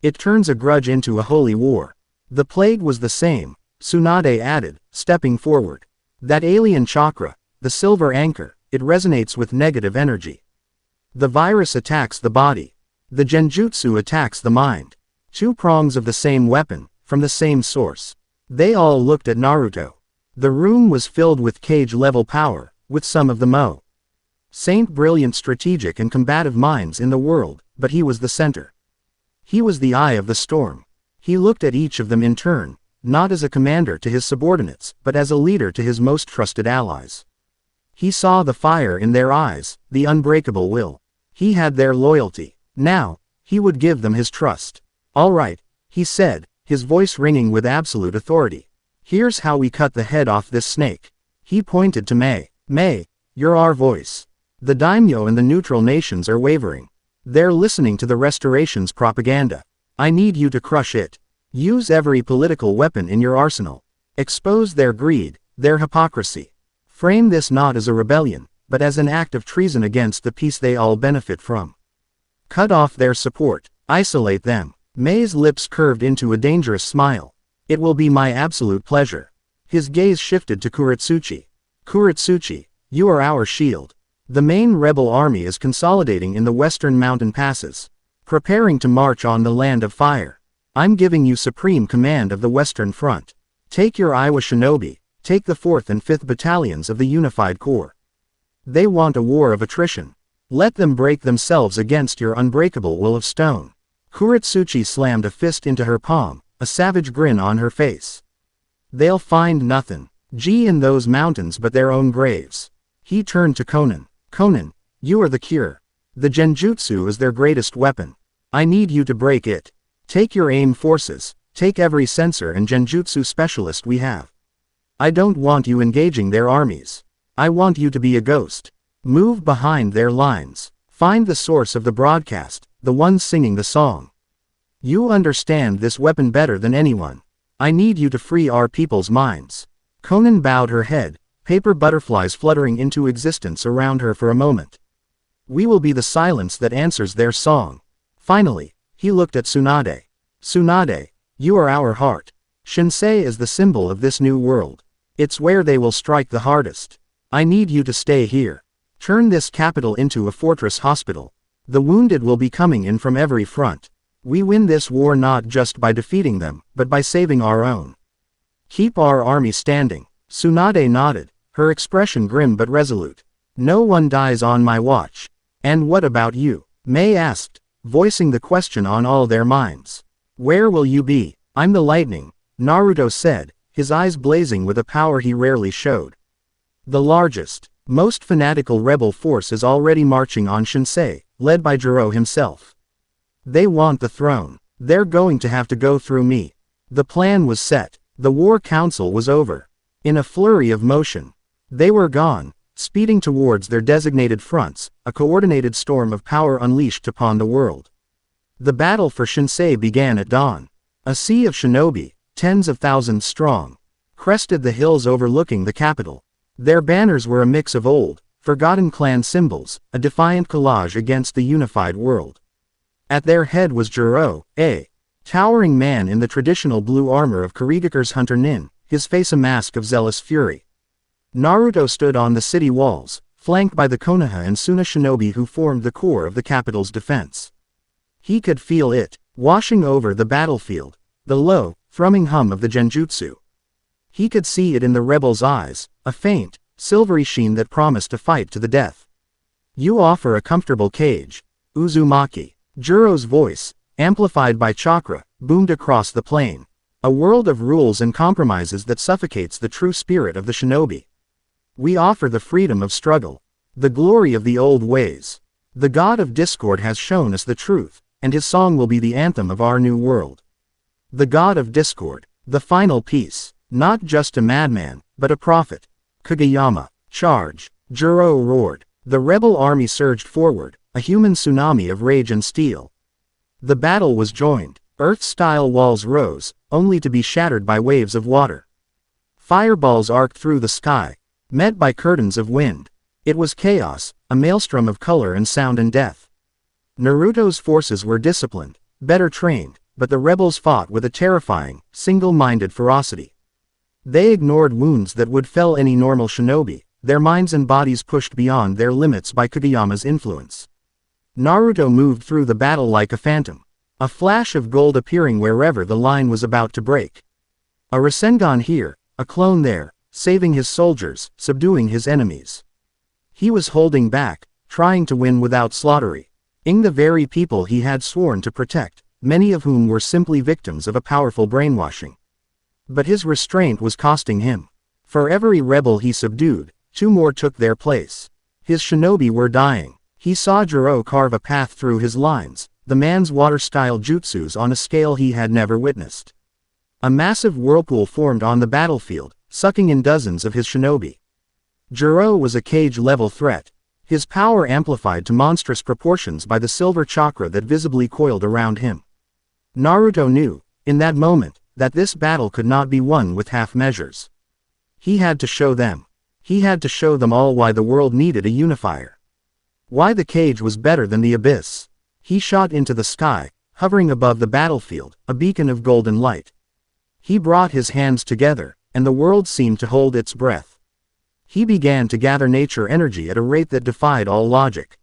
It turns a grudge into a holy war. The plague was the same," Tsunade added, stepping forward. "That alien chakra, the silver anchor, it resonates with negative energy. The virus attacks the body. The genjutsu attacks the mind. Two prongs of the same weapon, from the same source." They all looked at Naruto. The room was filled with Kage-level power, with some of the Saint brilliant strategic and combative minds in the world, but he was the center. He was the eye of the storm. He looked at each of them in turn, not as a commander to his subordinates, but as a leader to his most trusted allies. He saw the fire in their eyes, the unbreakable will. He had their loyalty. Now, he would give them his trust. "All right," he said, his voice ringing with absolute authority. "Here's how we cut the head off this snake." He pointed to Mei. "Mei, you're our voice. The daimyo and the neutral nations are wavering. They're listening to the restoration's propaganda. I need you to crush it. Use every political weapon in your arsenal. Expose their greed, their hypocrisy. Frame this not as a rebellion, but as an act of treason against the peace they all benefit from. Cut off their support, isolate them." Mei's lips curved into a dangerous smile. "It will be my absolute pleasure." His gaze shifted to Kuretsuchi. "Kuretsuchi, you are our shield. The main rebel army is consolidating in the western mountain passes, preparing to march on the land of fire. I'm giving you supreme command of the western front. Take your Iowa Shinobi, take the 4th and 5th battalions of the Unified Corps. They want a war of attrition. Let them break themselves against your unbreakable will of stone." Kuretsuchi slammed a fist into her palm, a savage grin on her face. "They'll find nothing in those mountains but their own graves." He turned to Konan. "Konan, you are the cure. The genjutsu is their greatest weapon. I need you to break it. Take your aim forces, take every sensor and genjutsu specialist we have. I don't want you engaging their armies. I want you to be a ghost. Move behind their lines. Find the source of the broadcast, the one singing the song. You understand this weapon better than anyone. I need you to free our people's minds." Konan bowed her head, paper butterflies fluttering into existence around her for a moment. "We will be the silence that answers their song." Finally, he looked at Tsunade. "Tsunade, you are our heart. Shinsei is the symbol of this new world. It's where they will strike the hardest. I need you to stay here. Turn this capital into a fortress hospital. The wounded will be coming in from every front. We win this war not just by defeating them, but by saving our own. Keep our army standing." Tsunade nodded, her expression grim but resolute. "No one dies on my watch." "And what about you?" Mei asked, voicing the question on all their minds. "Where will you be?" "I'm the lightning," Naruto said, his eyes blazing with a power he rarely showed. "The largest, most fanatical rebel force is already marching on Shinsei, led by Jiro himself. They want the throne. They're going to have to go through me." The plan was set. The war council was over. In a flurry of motion, they were gone, speeding towards their designated fronts, a coordinated storm of power unleashed upon the world. The battle for Shinsei began at dawn. A sea of shinobi, tens of thousands strong, crested the hills overlooking the capital. Their banners were a mix of old, forgotten clan symbols, a defiant collage against the unified world. At their head was Jiro, a towering man in the traditional blue armor of Karigakur's hunter Nin, his face a mask of zealous fury. Naruto stood on the city walls, flanked by the Konoha and Suna shinobi who formed the core of the capital's defense. He could feel it, washing over the battlefield, the low, thrumming hum of the genjutsu. He could see it in the rebels' eyes, a faint, silvery sheen that promised a fight to the death. "You offer a comfortable cage, Uzumaki." Jiro's voice, amplified by chakra, boomed across the plain. "A world of rules and compromises that suffocates the true spirit of the shinobi. We offer the freedom of struggle, the glory of the old ways. The god of discord has shown us the truth, and his song will be the anthem of our new world. The god of discord, the final piece, not just a madman, but a prophet. Kageyama, charge!" Jiro roared. The rebel army surged forward, a human tsunami of rage and steel. The battle was joined. Earth-style walls rose, only to be shattered by waves of water. Fireballs arced through the sky, met by curtains of wind. It was chaos, a maelstrom of color and sound and death. Naruto's forces were disciplined, better trained, but the rebels fought with a terrifying, single-minded ferocity. They ignored wounds that would fell any normal shinobi, their minds and bodies pushed beyond their limits by Kageyama's influence. Naruto moved through the battle like a phantom, a flash of gold appearing wherever the line was about to break. A Rasengan here, a clone there, saving his soldiers, subduing his enemies. He was holding back, trying to win without slaughtering the very people he had sworn to protect, many of whom were simply victims of a powerful brainwashing. But his restraint was costing him. For every rebel he subdued, 2 more took their place. His shinobi were dying. He saw Jiro carve a path through his lines, the man's water-style jutsus on a scale he had never witnessed. A massive whirlpool formed on the battlefield, sucking in dozens of his shinobi. Jiro was a Kage-level threat, his power amplified to monstrous proportions by the silver chakra that visibly coiled around him. Naruto knew, in that moment, that this battle could not be won with half measures. He had to show them. He had to show them all why the world needed a unifier. Why the cage was better than the abyss. He shot into the sky, hovering above the battlefield, a beacon of golden light. He brought his hands together, and the world seemed to hold its breath. He began to gather nature energy at a rate that defied all logic.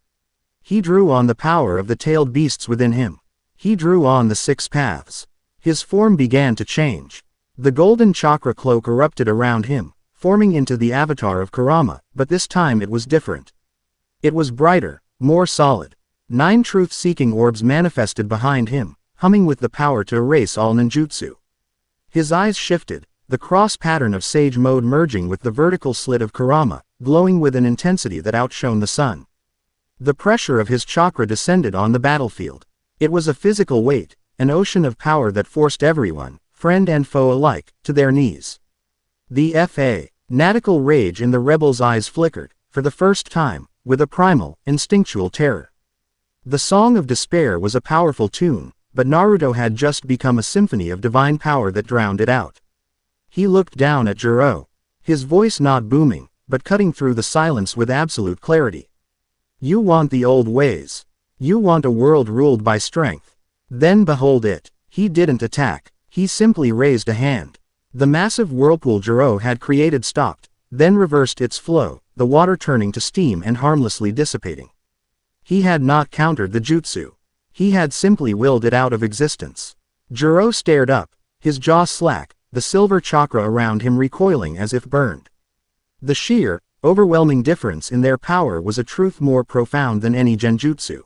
He drew on the power of the tailed beasts within him. He drew on the 6 paths. His form began to change. The golden chakra cloak erupted around him, forming into the avatar of Kurama, but this time it was different. It was brighter, more solid. 9 truth-seeking orbs manifested behind him, humming with the power to erase all ninjutsu. His eyes shifted, the cross pattern of sage mode merging with the vertical slit of Kurama, glowing with an intensity that outshone the sun. The pressure of his chakra descended on the battlefield. It was a physical weight, an ocean of power that forced everyone, friend and foe alike, to their knees. The fanatical rage in the rebel's eyes flickered, for the first time, with a primal, instinctual terror. The Song of Despair was a powerful tune, but Naruto had just become a symphony of divine power that drowned it out. He looked down at Jiro, his voice not booming, but cutting through the silence with absolute clarity. You want the old ways. You want a world ruled by strength. Then behold it. He didn't attack, he simply raised a hand. The massive whirlpool Jiro had created stopped, then reversed its flow, the water turning to steam and harmlessly dissipating. He had not countered the jutsu. He had simply willed it out of existence. Jiro stared up, his jaw slack, the silver chakra around him recoiling as if burned. The sheer, overwhelming difference in their power was a truth more profound than any genjutsu.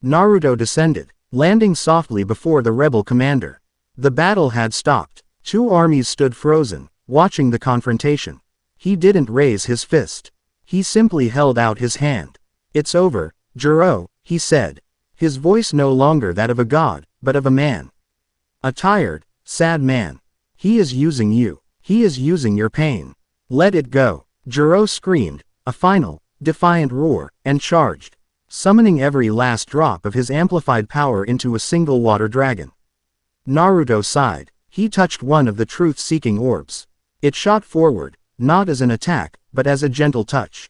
Naruto descended, landing softly before the rebel commander. The battle had stopped. 2 armies stood frozen, watching the confrontation. He didn't raise his fist. He simply held out his hand. It's over, Jiro, he said. His voice no longer that of a god, but of a man. A tired, sad man. He is using you. He is using your pain. Let it go. Jiro screamed, a final, defiant roar, and charged, summoning every last drop of his amplified power into a single water dragon. Naruto sighed. He touched one of the truth-seeking orbs. It shot forward, not as an attack, but as a gentle touch.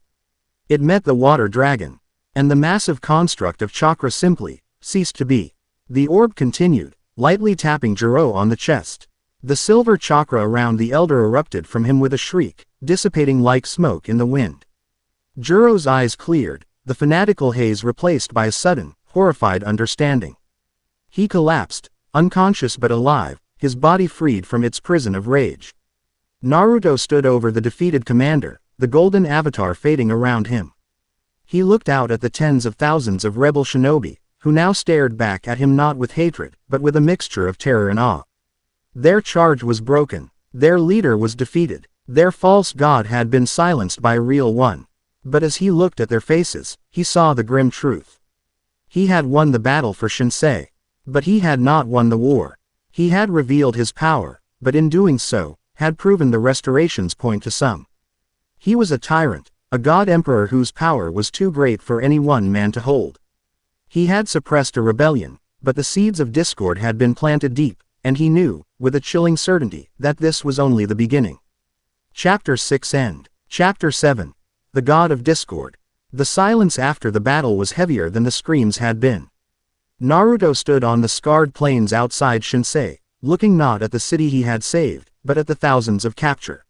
It met the water dragon, and the massive construct of chakra simply ceased to be. The orb continued, lightly tapping Jiro on the chest. The silver chakra around the elder erupted from him with a shriek, dissipating like smoke in the wind. Jiro's eyes cleared, the fanatical haze replaced by a sudden, horrified understanding. He collapsed, unconscious but alive, his body freed from its prison of rage. Naruto stood over the defeated commander, the golden avatar fading around him. He looked out at the tens of thousands of rebel shinobi, who now stared back at him not with hatred, but with a mixture of terror and awe. Their charge was broken. Their leader was defeated. Their false god had been silenced by a real one. But as he looked at their faces, he saw the grim truth. He had won the battle for Shinsei. But he had not won the war. He had revealed his power, but in doing so, had proven the restoration's point to some. He was a tyrant, a god emperor whose power was too great for any one man to hold. He had suppressed a rebellion, but the seeds of discord had been planted deep, and he knew, with a chilling certainty, that this was only the beginning. Chapter 6 End. Chapter 7. The God of Discord. The silence after the battle was heavier than the screams had been. Naruto stood on the scarred plains outside Shinsei, looking not at the city he had saved, but at the thousands of captured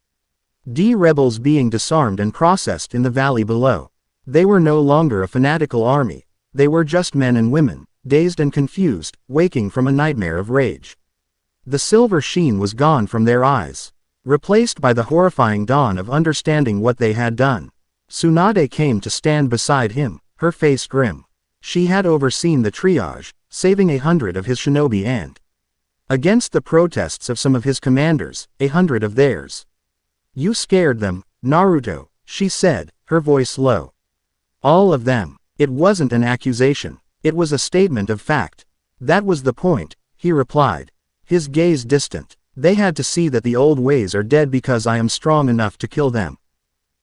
rebels being disarmed and processed in the valley below. They were no longer a fanatical army. They were just men and women, dazed and confused, waking from a nightmare of rage. The silver sheen was gone from their eyes. replaced by the horrifying dawn of understanding what they had done. Tsunade came to stand beside him, her face grim. She had overseen the triage, saving 100 of his shinobi and, against the protests of some of his commanders, 100 of theirs. You scared them, Naruto, she said, her voice low. All of them. It wasn't an accusation. It was a statement of fact. That was the point, he replied. His gaze distant. They had to see that the old ways are dead because I am strong enough to kill them.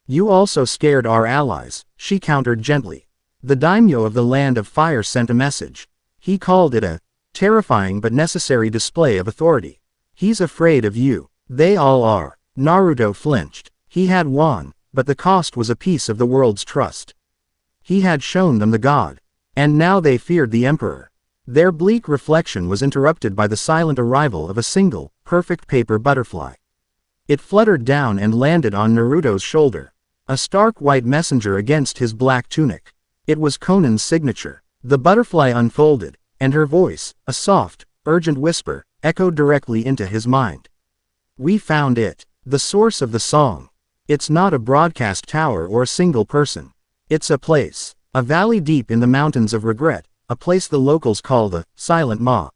You also scared our allies, she countered gently. The daimyo of the Land of Fire sent a message. He called it a terrifying but necessary display of authority. He's afraid of you. They all are. Naruto flinched. He had won, but the cost was a piece of the world's trust. He had shown them the god. And now they feared the emperor. Their bleak reflection was interrupted by the silent arrival of a single, perfect paper butterfly. It fluttered down and landed on Naruto's shoulder. A stark white messenger against his black tunic. It was Conan's signature. The butterfly unfolded, and her voice, a soft, urgent whisper, echoed directly into his mind. We found it. The source of the song. It's not a broadcast tower or a single person. It's a place. A valley deep in the mountains of regret, a place the locals call the Silent Maw.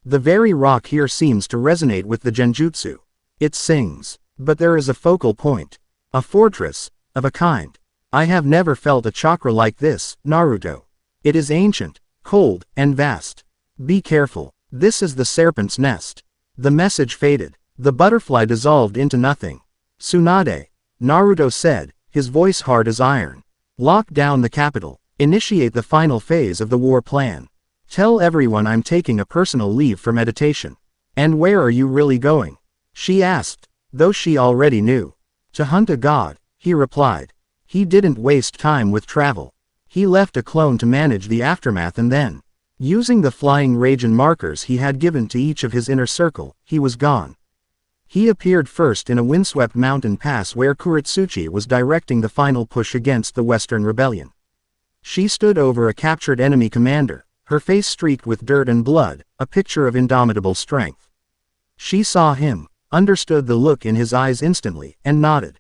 The very rock here seems to resonate with the genjutsu. It sings. But there is a focal point. A fortress, of a kind. I have never felt a chakra like this, Naruto. It is ancient, cold, and vast. Be careful. This is the serpent's nest. The message faded. The butterfly dissolved into nothing. Tsunade, Naruto said, his voice hard as iron. Lock down the capital. Initiate the final phase of the war plan. Tell everyone I'm taking a personal leave for meditation. And where are you really going? She asked, though she already knew. To hunt a god, he replied. He didn't waste time with travel. He left a clone to manage the aftermath and then, using the flying Raijin markers he had given to each of his inner circle, he was gone. He appeared first in a windswept mountain pass where Kuretsuchi was directing the final push against the Western Rebellion. She stood over a captured enemy commander, her face streaked with dirt and blood, a picture of indomitable strength. She saw him, understood the look in his eyes instantly, and nodded.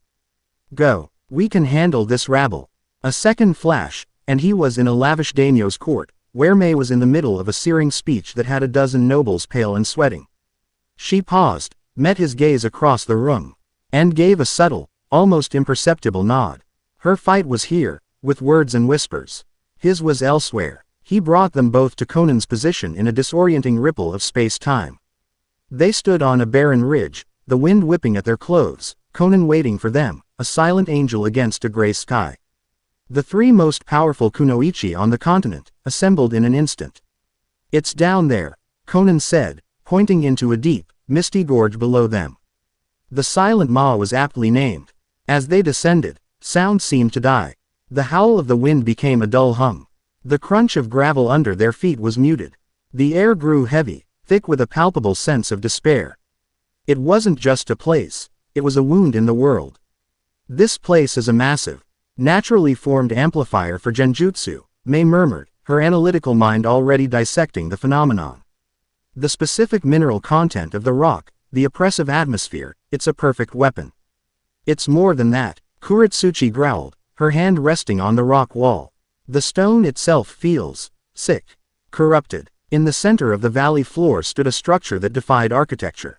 Go, we can handle this rabble. A second flash, and he was in a lavish daimyo's court, where Mei was in the middle of a searing speech that had a dozen nobles pale and sweating. She paused, met his gaze across the room, and gave a subtle, almost imperceptible nod. Her fight was here, with words and whispers. His was elsewhere. He brought them both to Conan's position in a disorienting ripple of space-time. They stood on a barren ridge, the wind whipping at their clothes, Conan waiting for them, a silent angel against a gray sky. The three most powerful kunoichi on the continent, assembled in an instant. It's down there, Conan said, pointing into a deep, misty gorge below them. The Silent Maw was aptly named. As they descended, sound seemed to die. The howl of the wind became a dull hum. The crunch of gravel under their feet was muted. The air grew heavy, thick with a palpable sense of despair. It wasn't just a place, it was a wound in the world. This place is a massive, naturally formed amplifier for genjutsu, Mei murmured, her analytical mind already dissecting the phenomenon. The specific mineral content of the rock, the oppressive atmosphere, it's a perfect weapon. It's more than that, Kuretsuchi growled, her hand resting on the rock wall. The stone itself feels sick, corrupted. In the center of the valley floor stood a structure that defied architecture.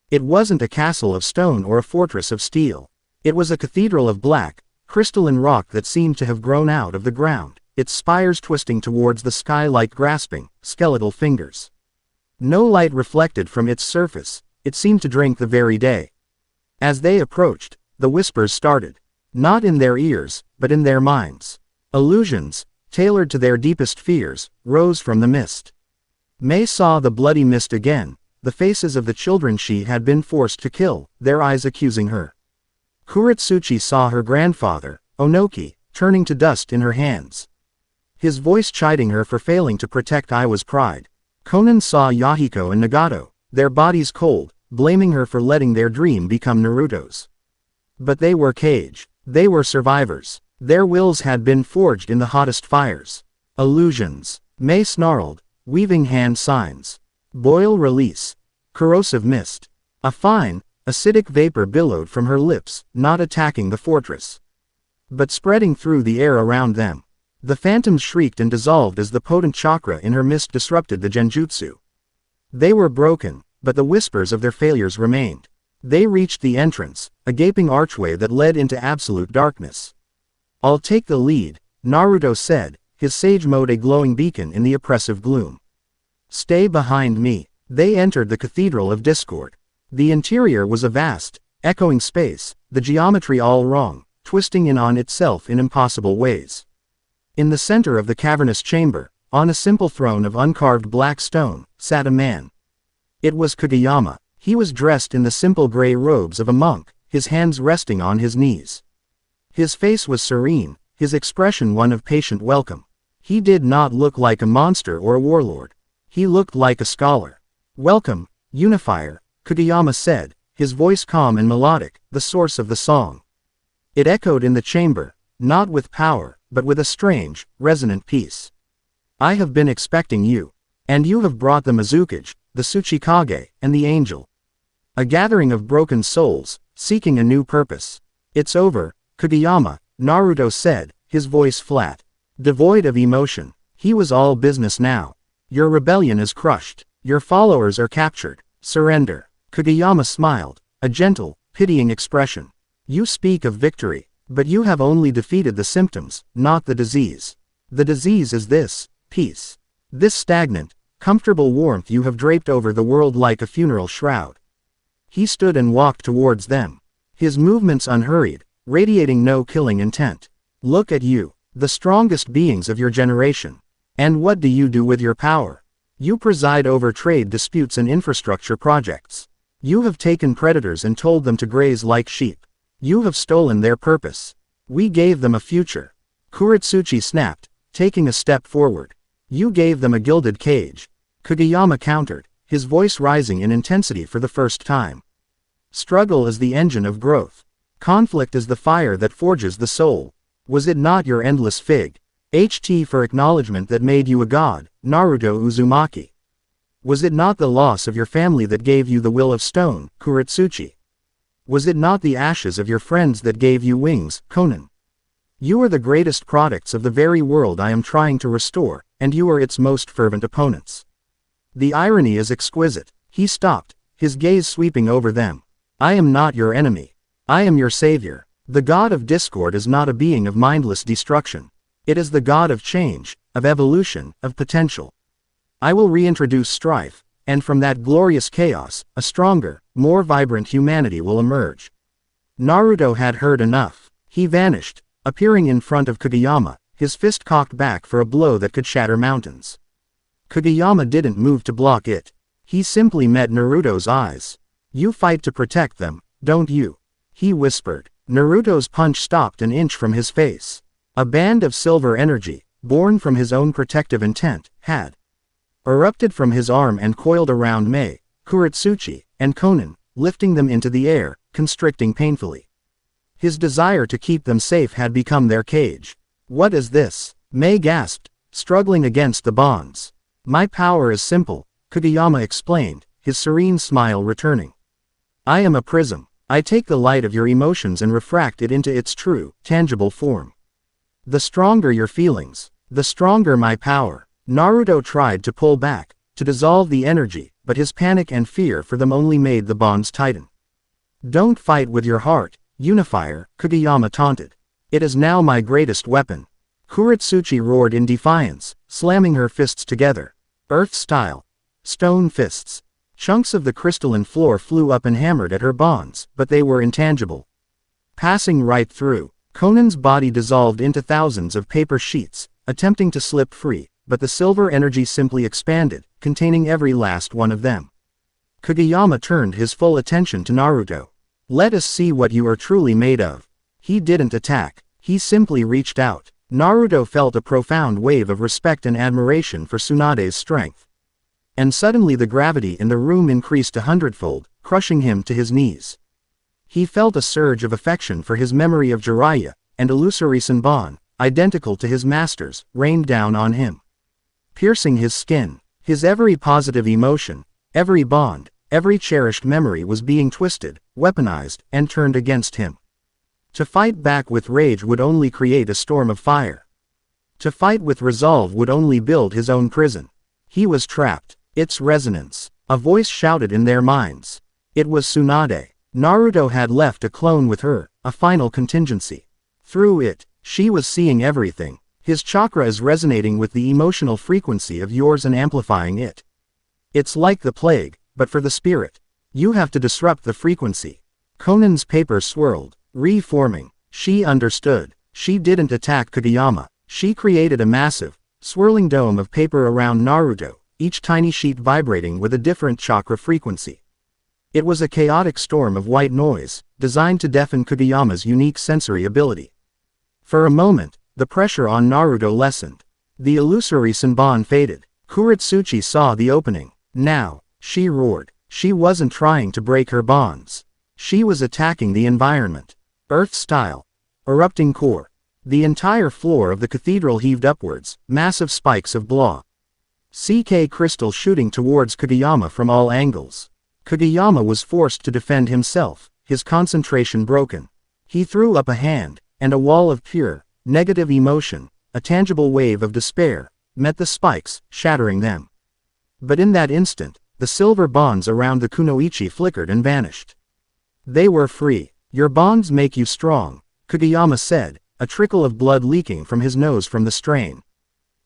It wasn't a castle of stone or a fortress of steel. It was a cathedral of black, crystalline rock that seemed to have grown out of the ground, its spires twisting towards the sky like grasping, skeletal fingers. No light reflected from its surface, it seemed to drink the very day. As they approached, the whispers started. Not in their ears, but in their minds. Illusions, tailored to their deepest fears, rose from the mist. Mei saw the bloody mist again, the faces of the children she had been forced to kill, their eyes accusing her. Kuretsuchi saw her grandfather, Onoki, turning to dust in her hands. His voice chiding her for failing to protect Iwa's pride. Conan saw Yahiko and Nagato, their bodies cold, blaming her for letting their dream become Naruto's. But they were Kage. They were survivors. Their wills had been forged in the hottest fires. Illusions. Mei snarled, weaving hand signs. Boil release. Corrosive mist. A fine, Acidic vapor billowed from her lips, not attacking the fortress, but spreading through the air around them. The phantoms shrieked and dissolved as the potent chakra in her mist disrupted the genjutsu. They were broken, but the whispers of their failures remained. They reached the entrance, a gaping archway that led into absolute darkness. "I'll take the lead," Naruto said, his sage mode a glowing beacon in the oppressive gloom. "Stay behind me." They entered the Cathedral of Discord. The interior was a vast, echoing space, the geometry all wrong, twisting in on itself in impossible ways. In the center of the cavernous chamber, on a simple throne of uncarved black stone, sat a man. It was Kageyama. He was dressed in the simple gray robes of a monk, his hands resting on his knees. His face was serene, his expression one of patient welcome. He did not look like a monster or a warlord. He looked like a scholar. "Welcome, Unifier," Kageyama said, his voice calm and melodic, the source of the song. It echoed in the chamber, not with power, but with a strange, resonant peace. "I have been expecting you. And you have brought the Mizukage, the Tsuchikage, and the angel. A gathering of broken souls, seeking a new purpose. It's over, Kageyama," Naruto said, his voice flat, devoid of emotion. He was all business now. "Your rebellion is crushed. Your followers are captured. Surrender." Kageyama smiled, a gentle, pitying expression. "You speak of victory, but you have only defeated the symptoms, not the disease. The disease is this, peace. This stagnant, comfortable warmth you have draped over the world like a funeral shroud." He stood and walked towards them, his movements unhurried, radiating no killing intent. "Look at you, the strongest beings of your generation. And what do you do with your power? You preside over trade disputes and infrastructure projects. You have taken predators and told them to graze like sheep. You have stolen their purpose. We gave them a future." Kuretsuchi snapped, taking a step forward. "You gave them a gilded cage," Kageyama countered, his voice rising in intensity for the first time. "Struggle is the engine of growth. Conflict is the fire that forges the soul. Was it not your endless HT for acknowledgement that made you a god, Naruto Uzumaki? Was it not the loss of your family that gave you the will of stone, Kuretsuchi? Was it not the ashes of your friends that gave you wings, Konan? You are the greatest products of the very world I am trying to restore, and you are its most fervent opponents." The irony is exquisite. He stopped, his gaze sweeping over them. "I am not your enemy. I am your savior. The god of discord is not a being of mindless destruction. It is the god of change, of evolution, of potential. I will reintroduce strife, and from that glorious chaos, a stronger, more vibrant humanity will emerge." Naruto had heard enough. He vanished, appearing in front of Kageyama, his fist cocked back for a blow that could shatter mountains. Kageyama didn't move to block it. He simply met Naruto's eyes. "You fight to protect them, don't you?" he whispered. Naruto's punch stopped an inch from his face. A band of silver energy, born from his own protective intent, had erupted from his arm and coiled around Mei, Kuretsuchi, and Konan, lifting them into the air, constricting painfully. His desire to keep them safe had become their cage. "What is this?" Mei gasped, struggling against the bonds. "My power is simple," Kageyama explained, his serene smile returning. "I am a prism. I take the light of your emotions and refract it into its true, tangible form. The stronger your feelings, the stronger my power." Naruto tried to pull back, to dissolve the energy, but his panic and fear for them only made the bonds tighten. "Don't fight with your heart, Unifier," Kageyama taunted. "It is now my greatest weapon." Kuretsuchi roared in defiance, slamming her fists together. Earth-style. Stone fists. Chunks of the crystalline floor flew up and hammered at her bonds, but they were intangible. Passing right through, Konan's body dissolved into thousands of paper sheets, attempting to slip free, but the silver energy simply expanded, containing every last one of them. Kageyama turned his full attention to Naruto. "Let us see what you are truly made of." He didn't attack, he simply reached out. Naruto felt a profound wave of respect and admiration for Tsunade's strength. And suddenly the gravity in the room increased 100-fold, crushing him to his knees. He felt a surge of affection for his memory of Jiraiya, and illusory Senbon, identical to his master's, rained down on him. Piercing his skin, his every positive emotion, every bond, Every cherished memory was being twisted, weaponized, and turned against him. To fight back with rage would only create a storm of fire. To fight with resolve would only build his own prison. He was trapped. Its resonance. A voice shouted in their minds. It was Tsunade. Naruto had left a clone with her, a final contingency. Through it, she was seeing everything. His chakra is resonating with the emotional frequency of yours and amplifying it. It's like the plague, but for the spirit. You have to disrupt the frequency. Konan's paper swirled, reforming. She understood. She didn't attack Kageyama. She created a massive, swirling dome of paper around Naruto, each tiny sheet vibrating with a different chakra frequency. It was a chaotic storm of white noise, designed to deafen Kageyama's unique sensory ability. For a moment, the pressure on Naruto lessened. The illusory Senbon faded. Kuretsuchi saw the opening. Now, she roared. She wasn't trying to break her bonds. She was attacking the environment. Earth-style. Erupting core. The entire floor of the cathedral heaved upwards, massive spikes of blah. CK crystal shooting towards Kageyama from all angles. Kageyama was forced to defend himself, his concentration broken. He threw up a hand, and a wall of pure, negative emotion, a tangible wave of despair, met the spikes, shattering them. But in that instant, the silver bonds around the Kunoichi flickered and vanished. They were free. Your bonds make you strong, Kageyama said, a trickle of blood leaking from his nose from the strain.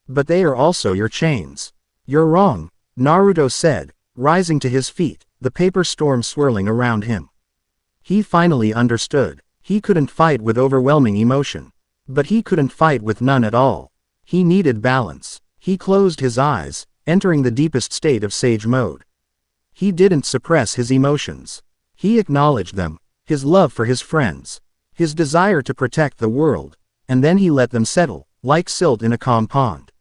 But they are also your chains. You're wrong, Naruto said, rising to his feet, the paper storm swirling around him. He finally understood. He couldn't fight with overwhelming emotion. But he couldn't fight with none at all. He needed balance. He closed his eyes, entering the deepest state of sage mode. He didn't suppress his emotions. He acknowledged them, his love for his friends, his desire to protect the world, and then he let them settle, like silt in a calm pond.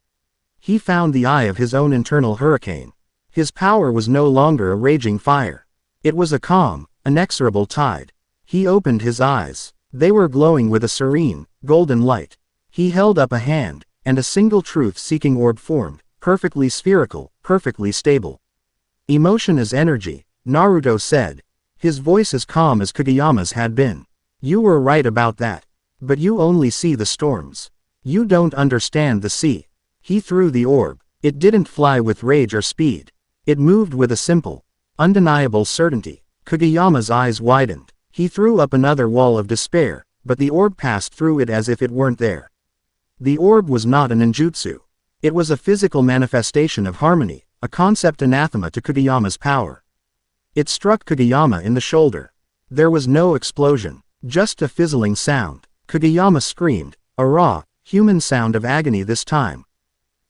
He found the eye of his own internal hurricane. His power was no longer a raging fire. It was a calm, inexorable tide. He opened his eyes. They were glowing with a serene, golden light. He held up a hand, and a single truth-seeking orb formed, perfectly spherical, perfectly stable. Emotion is energy, Naruto said. His voice as calm as Kageyama's had been. You were right about that. But you only see the storms. You don't understand the sea. He threw the orb. It didn't fly with rage or speed. It moved with a simple, undeniable certainty. Kageyama's eyes widened. He threw up another wall of despair, but the orb passed through it as if it weren't there. The orb was not an ninjutsu. It was a physical manifestation of harmony, a concept anathema to Kageyama's power. It struck Kageyama in the shoulder. There was no explosion, just a fizzling sound. Kageyama screamed, a raw, human sound of agony this time.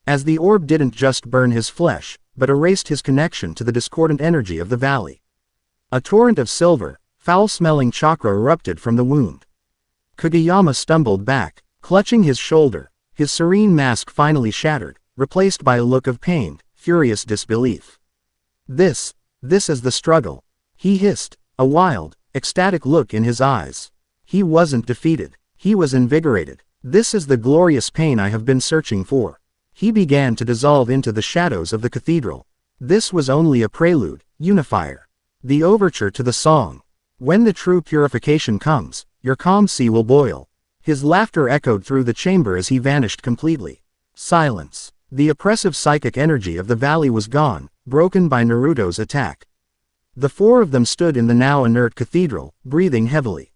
As the orb didn't just burn his flesh, but erased his connection to the discordant energy of the valley. A torrent of silver, foul-smelling chakra erupted from the wound. Kageyama stumbled back, clutching his shoulder, his serene mask finally shattered, replaced by a look of pained, furious disbelief. This is the struggle. He hissed, a wild, ecstatic look in his eyes. He wasn't defeated. He was invigorated. This is the glorious pain I have been searching for. He began to dissolve into the shadows of the cathedral. This was only a prelude, unifier. The overture to the song. When the true purification comes, your calm sea will boil. His laughter echoed through the chamber as he vanished completely. Silence. The oppressive psychic energy of the valley was gone, broken by Naruto's attack. The four of them stood in the now inert cathedral, breathing heavily.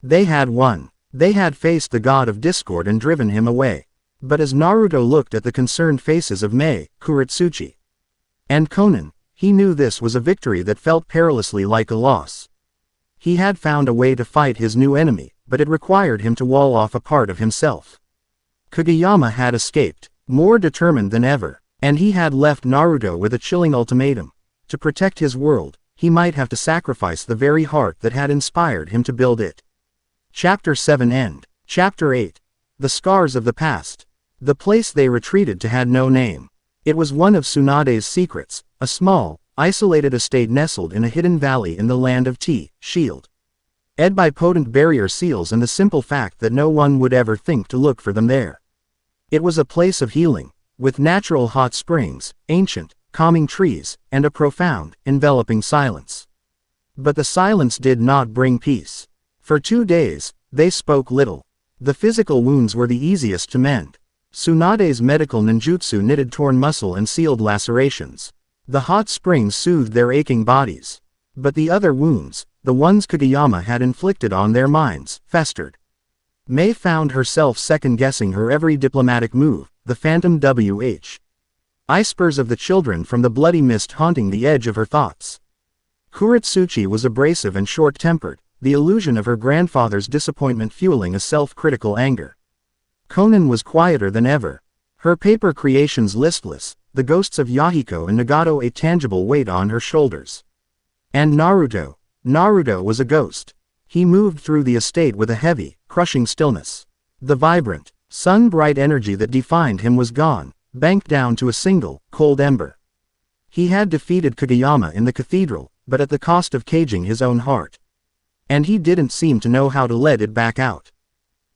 They had won. They had faced the god of discord and driven him away. But as Naruto looked at the concerned faces of Mei, Kuretsuchi, and Konan, he knew this was a victory that felt perilously like a loss. He had found a way to fight his new enemy, but it required him to wall off a part of himself. Kageyama had escaped, more determined than ever, and he had left Naruto with a chilling ultimatum. To protect his world, he might have to sacrifice the very heart that had inspired him to build it. Chapter 7 End. Chapter 8. The Scars of the Past. The place they retreated to had no name. It was one of Tsunade's secrets, a small, isolated estate nestled in a hidden valley in the land of Shield. Ed by potent barrier seals and the simple fact that no one would ever think to look for them there. It was a place of healing, with natural hot springs, ancient, calming trees, and a profound, enveloping silence. But the silence did not bring peace. For 2 days, they spoke little. The physical wounds were the easiest to mend. Tsunade's medical ninjutsu knitted torn muscle and sealed lacerations. The hot springs soothed their aching bodies. But the other wounds, the ones Kageyama had inflicted on their minds, festered. Mei found herself second-guessing her every diplomatic move, the phantom icebergs of the children from the bloody mist haunting the edge of her thoughts. Kuretsuchi was abrasive and short-tempered, the illusion of her grandfather's disappointment fueling a self-critical anger. Konan was quieter than ever. Her paper creations listless, the ghosts of Yahiko and Nagato a tangible weight on her shoulders. And Naruto. Naruto was a ghost. He moved through the estate with a heavy, crushing stillness. The vibrant, sun-bright energy that defined him was gone, banked down to a single, cold ember. He had defeated Kageyama in the cathedral, but at the cost of caging his own heart. And he didn't seem to know how to let it back out.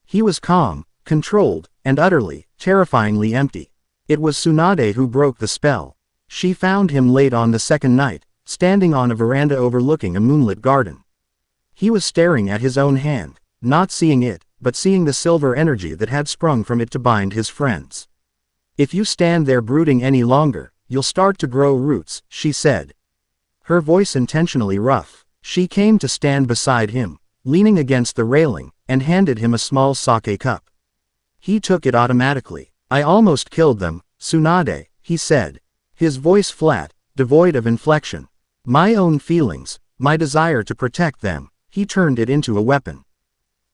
He was calm, controlled, and utterly, terrifyingly empty. It was Tsunade who broke the spell. She found him late on the second night, standing on a veranda overlooking a moonlit garden. He was staring at his own hand, not seeing it, but seeing the silver energy that had sprung from it to bind his friends. "If you stand there brooding any longer, you'll start to grow roots," she said. Her voice intentionally rough. She came to stand beside him, leaning against the railing, and handed him a small sake cup. He took it automatically. "I almost killed them, Tsunade," he said. His voice flat, devoid of inflection. "My own feelings, my desire to protect them," he turned it into a weapon.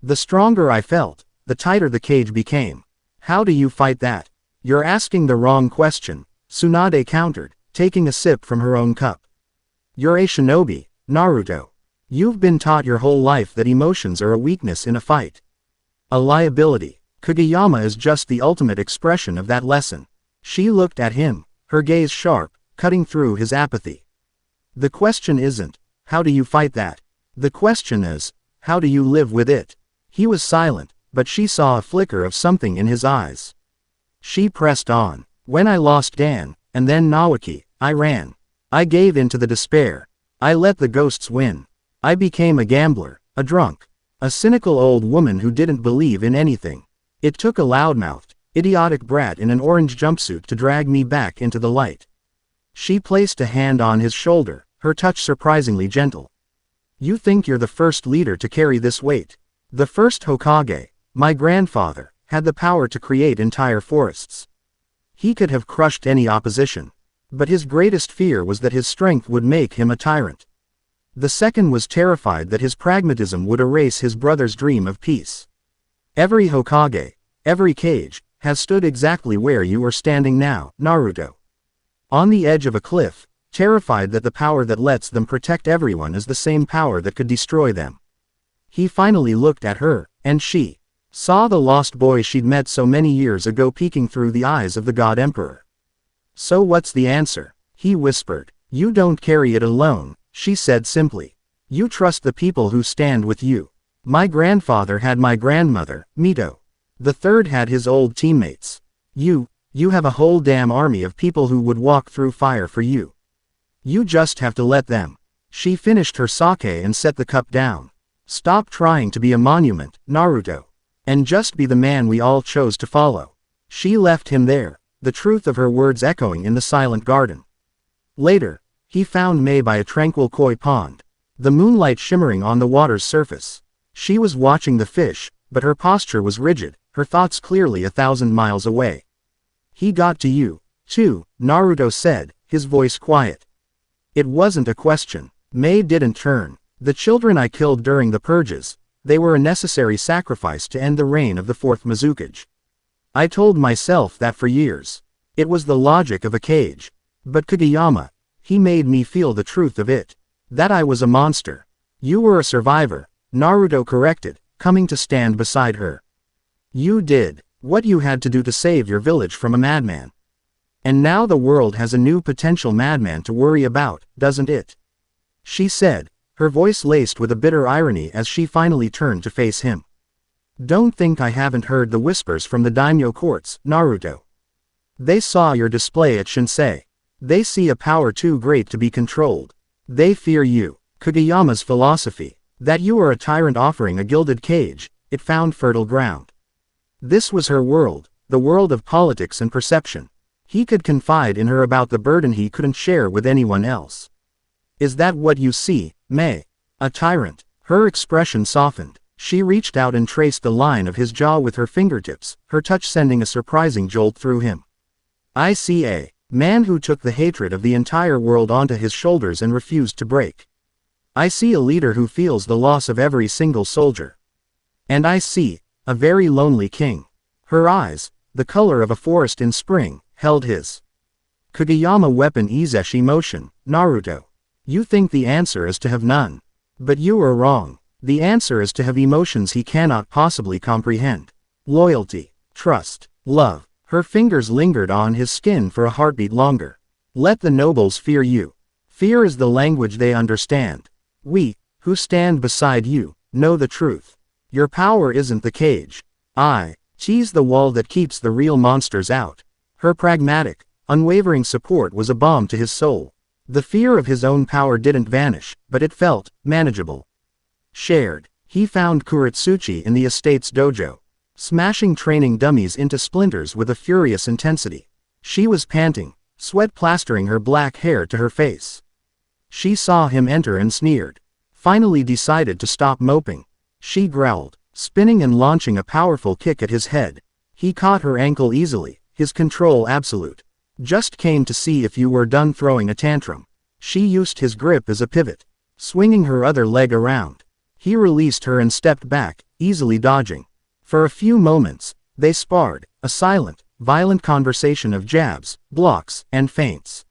"The stronger I felt, the tighter the cage became. How do you fight that?" "You're asking the wrong question," Tsunade countered, taking a sip from her own cup. "You're a shinobi, Naruto. You've been taught your whole life that emotions are a weakness in a fight. A liability. Kageyama is just the ultimate expression of that lesson." She looked at him, her gaze sharp, cutting through his apathy. "The question isn't, how do you fight that? The question is, how do you live with it?" He was silent, but she saw a flicker of something in his eyes. She pressed on. "When I lost Dan, and then Nawaki, I ran. I gave in to the despair. I let the ghosts win. I became a gambler, a drunk, a cynical old woman who didn't believe in anything. It took a loudmouthed, idiotic brat in an orange jumpsuit to drag me back into the light." She placed a hand on his shoulder, her touch surprisingly gentle. "You think you're the first leader to carry this weight? The first Hokage, my grandfather, had the power to create entire forests. He could have crushed any opposition. But his greatest fear was that his strength would make him a tyrant. The second was terrified that his pragmatism would erase his brother's dream of peace. Every Hokage, every Kage, has stood exactly where you are standing now, Naruto. On the edge of a cliff, terrified that the power that lets them protect everyone is the same power that could destroy them." He finally looked at her, and she saw the lost boy she'd met so many years ago peeking through the eyes of the God Emperor. "So what's the answer?" he whispered. "You don't carry it alone," she said simply. "You trust the people who stand with you. My grandfather had my grandmother, Mito. The third had his old teammates. You have a whole damn army of people who would walk through fire for you. You just have to let them." She finished her sake and set the cup down. "Stop trying to be a monument, Naruto. And just be the man we all chose to follow." She left him there, the truth of her words echoing in the silent garden. Later, he found Mei by a tranquil koi pond, the moonlight shimmering on the water's surface. She was watching the fish, but her posture was rigid, her thoughts clearly 1,000 miles away. "He got to you, too," Naruto said, his voice quiet. It wasn't a question. Mei didn't turn. "The children I killed during the purges, they were a necessary sacrifice to end the reign of the fourth Mizukage. I told myself that for years. It was the logic of a cage. But Kageyama, he made me feel the truth of it. That I was a monster." "You were a survivor," Naruto corrected, coming to stand beside her. "You did what you had to do to save your village from a madman. And now the world has a new potential madman to worry about, doesn't it?" She said, her voice laced with a bitter irony as she finally turned to face him. "Don't think I haven't heard the whispers from the daimyo courts, Naruto. They saw your display at Shinsei. They see a power too great to be controlled. They fear you. Kageyama's philosophy. That you are a tyrant offering a gilded cage, it found fertile ground. This was her world, the world of politics and perception. He could confide in her about the burden he couldn't share with anyone else. Is that what you see, Mei? A tyrant? Her expression softened. She reached out and traced the line of his jaw with her fingertips, her touch sending a surprising jolt through him. I see a man who took the hatred of the entire world onto his shoulders and refused to break. I see a leader who feels the loss of every single soldier. And I see a very lonely king. Her eyes, the color of a forest in spring, held his. Kageyama weapon Izeshi motion, Naruto. You think the answer is to have none. But you are wrong. The answer is to have emotions he cannot possibly comprehend. Loyalty, trust, love. Her fingers lingered on his skin for a heartbeat longer. Let the nobles fear you. Fear is the language they understand. We, who stand beside you, know the truth. Your power isn't the cage. She's the wall that keeps the real monsters out. Her pragmatic, unwavering support was a balm to his soul. The fear of his own power didn't vanish, but it felt manageable. Shared. He found Kuretsuchi in the estate's dojo, smashing training dummies into splinters with a furious intensity. She was panting, sweat plastering her black hair to her face. She saw him enter and sneered. Finally decided to stop moping. She growled, spinning and launching a powerful kick at his head. He caught her ankle easily, his control absolute. Just came to see if you were done throwing a tantrum. She used his grip as a pivot, swinging her other leg around. He released her and stepped back, easily dodging. For a few moments, they sparred, a silent, violent conversation of jabs, blocks, and feints.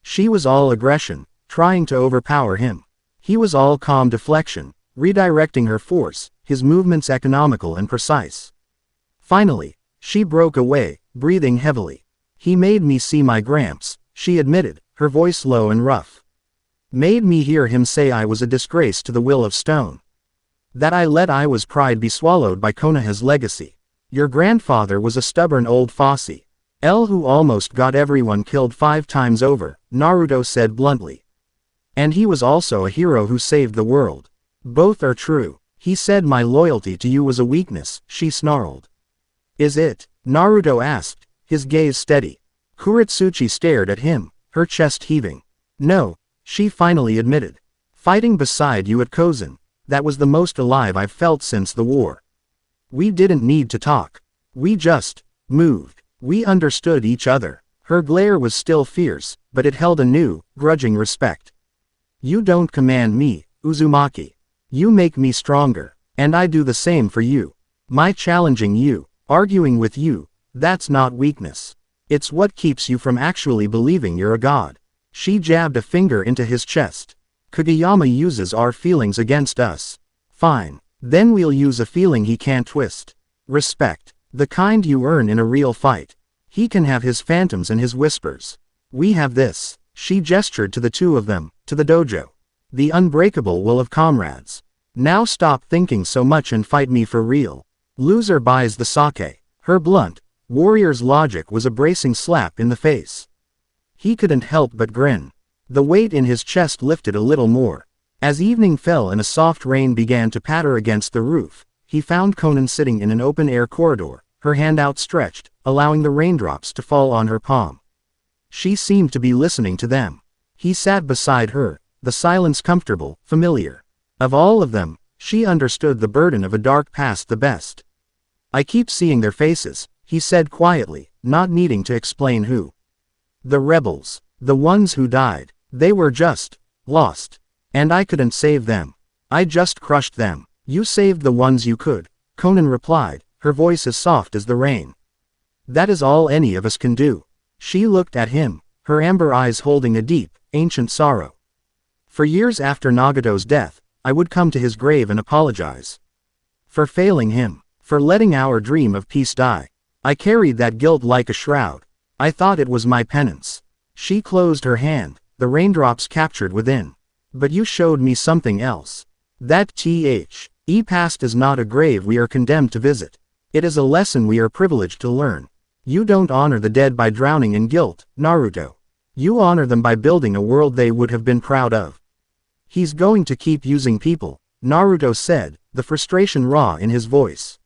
She was all aggression, trying to overpower him. He was all calm deflection, redirecting her force, his movements economical and precise. Finally, she broke away, breathing heavily. He made me see my Gramps, she admitted, her voice low and rough. Made me hear him say I was a disgrace to the will of stone. That I let Iwa's pride be swallowed by Konoha's legacy. Your grandfather was a stubborn old fossy. Who almost got everyone killed 5 times over, Naruto said bluntly. And he was also a hero who saved the world. Both are true. He said my loyalty to you was a weakness, she snarled. Is it? Naruto asked, his gaze steady. Kuretsuchi stared at him, her chest heaving. No, she finally admitted. Fighting beside you at Kozen, that was the most alive I've felt since the war. We didn't need to talk. We just moved. We understood each other. Her glare was still fierce, but it held a new, grudging respect. You don't command me, Uzumaki. You make me stronger, and I do the same for you. My challenging you, arguing with you, that's not weakness. It's what keeps you from actually believing you're a god. She jabbed a finger into his chest. Kageyama uses our feelings against us. Fine. Then we'll use a feeling he can't twist. Respect. The kind you earn in a real fight. He can have his phantoms and his whispers. We have this. She gestured to the two of them, to the dojo. The unbreakable will of comrades. Now stop thinking so much and fight me for real. Loser buys the sake. Her blunt, warrior's logic was a bracing slap in the face. He couldn't help but grin. The weight in his chest lifted a little more. As evening fell and a soft rain began to patter against the roof, he found Conan sitting in an open-air corridor, her hand outstretched, allowing the raindrops to fall on her palm. She seemed to be listening to them. He sat beside her, the silence comfortable, familiar. Of all of them, she understood the burden of a dark past the best. I keep seeing their faces, he said quietly, not needing to explain who. The rebels. The ones who died. They were just lost. And I couldn't save them. I just crushed them. You saved the ones you could, Conan replied, her voice as soft as the rain. That is all any of us can do. She looked at him, her amber eyes holding a deep, ancient sorrow. For years after Nagato's death, I would come to his grave and apologize. For failing him. For letting our dream of peace die. I carried that guilt like a shroud. I thought it was my penance. She closed her hand, the raindrops captured within. But you showed me something else. That past is not a grave we are condemned to visit. It is a lesson we are privileged to learn. You don't honor the dead by drowning in guilt, Naruto. You honor them by building a world they would have been proud of. He's going to keep using people, Naruto said, the frustration raw in his voice.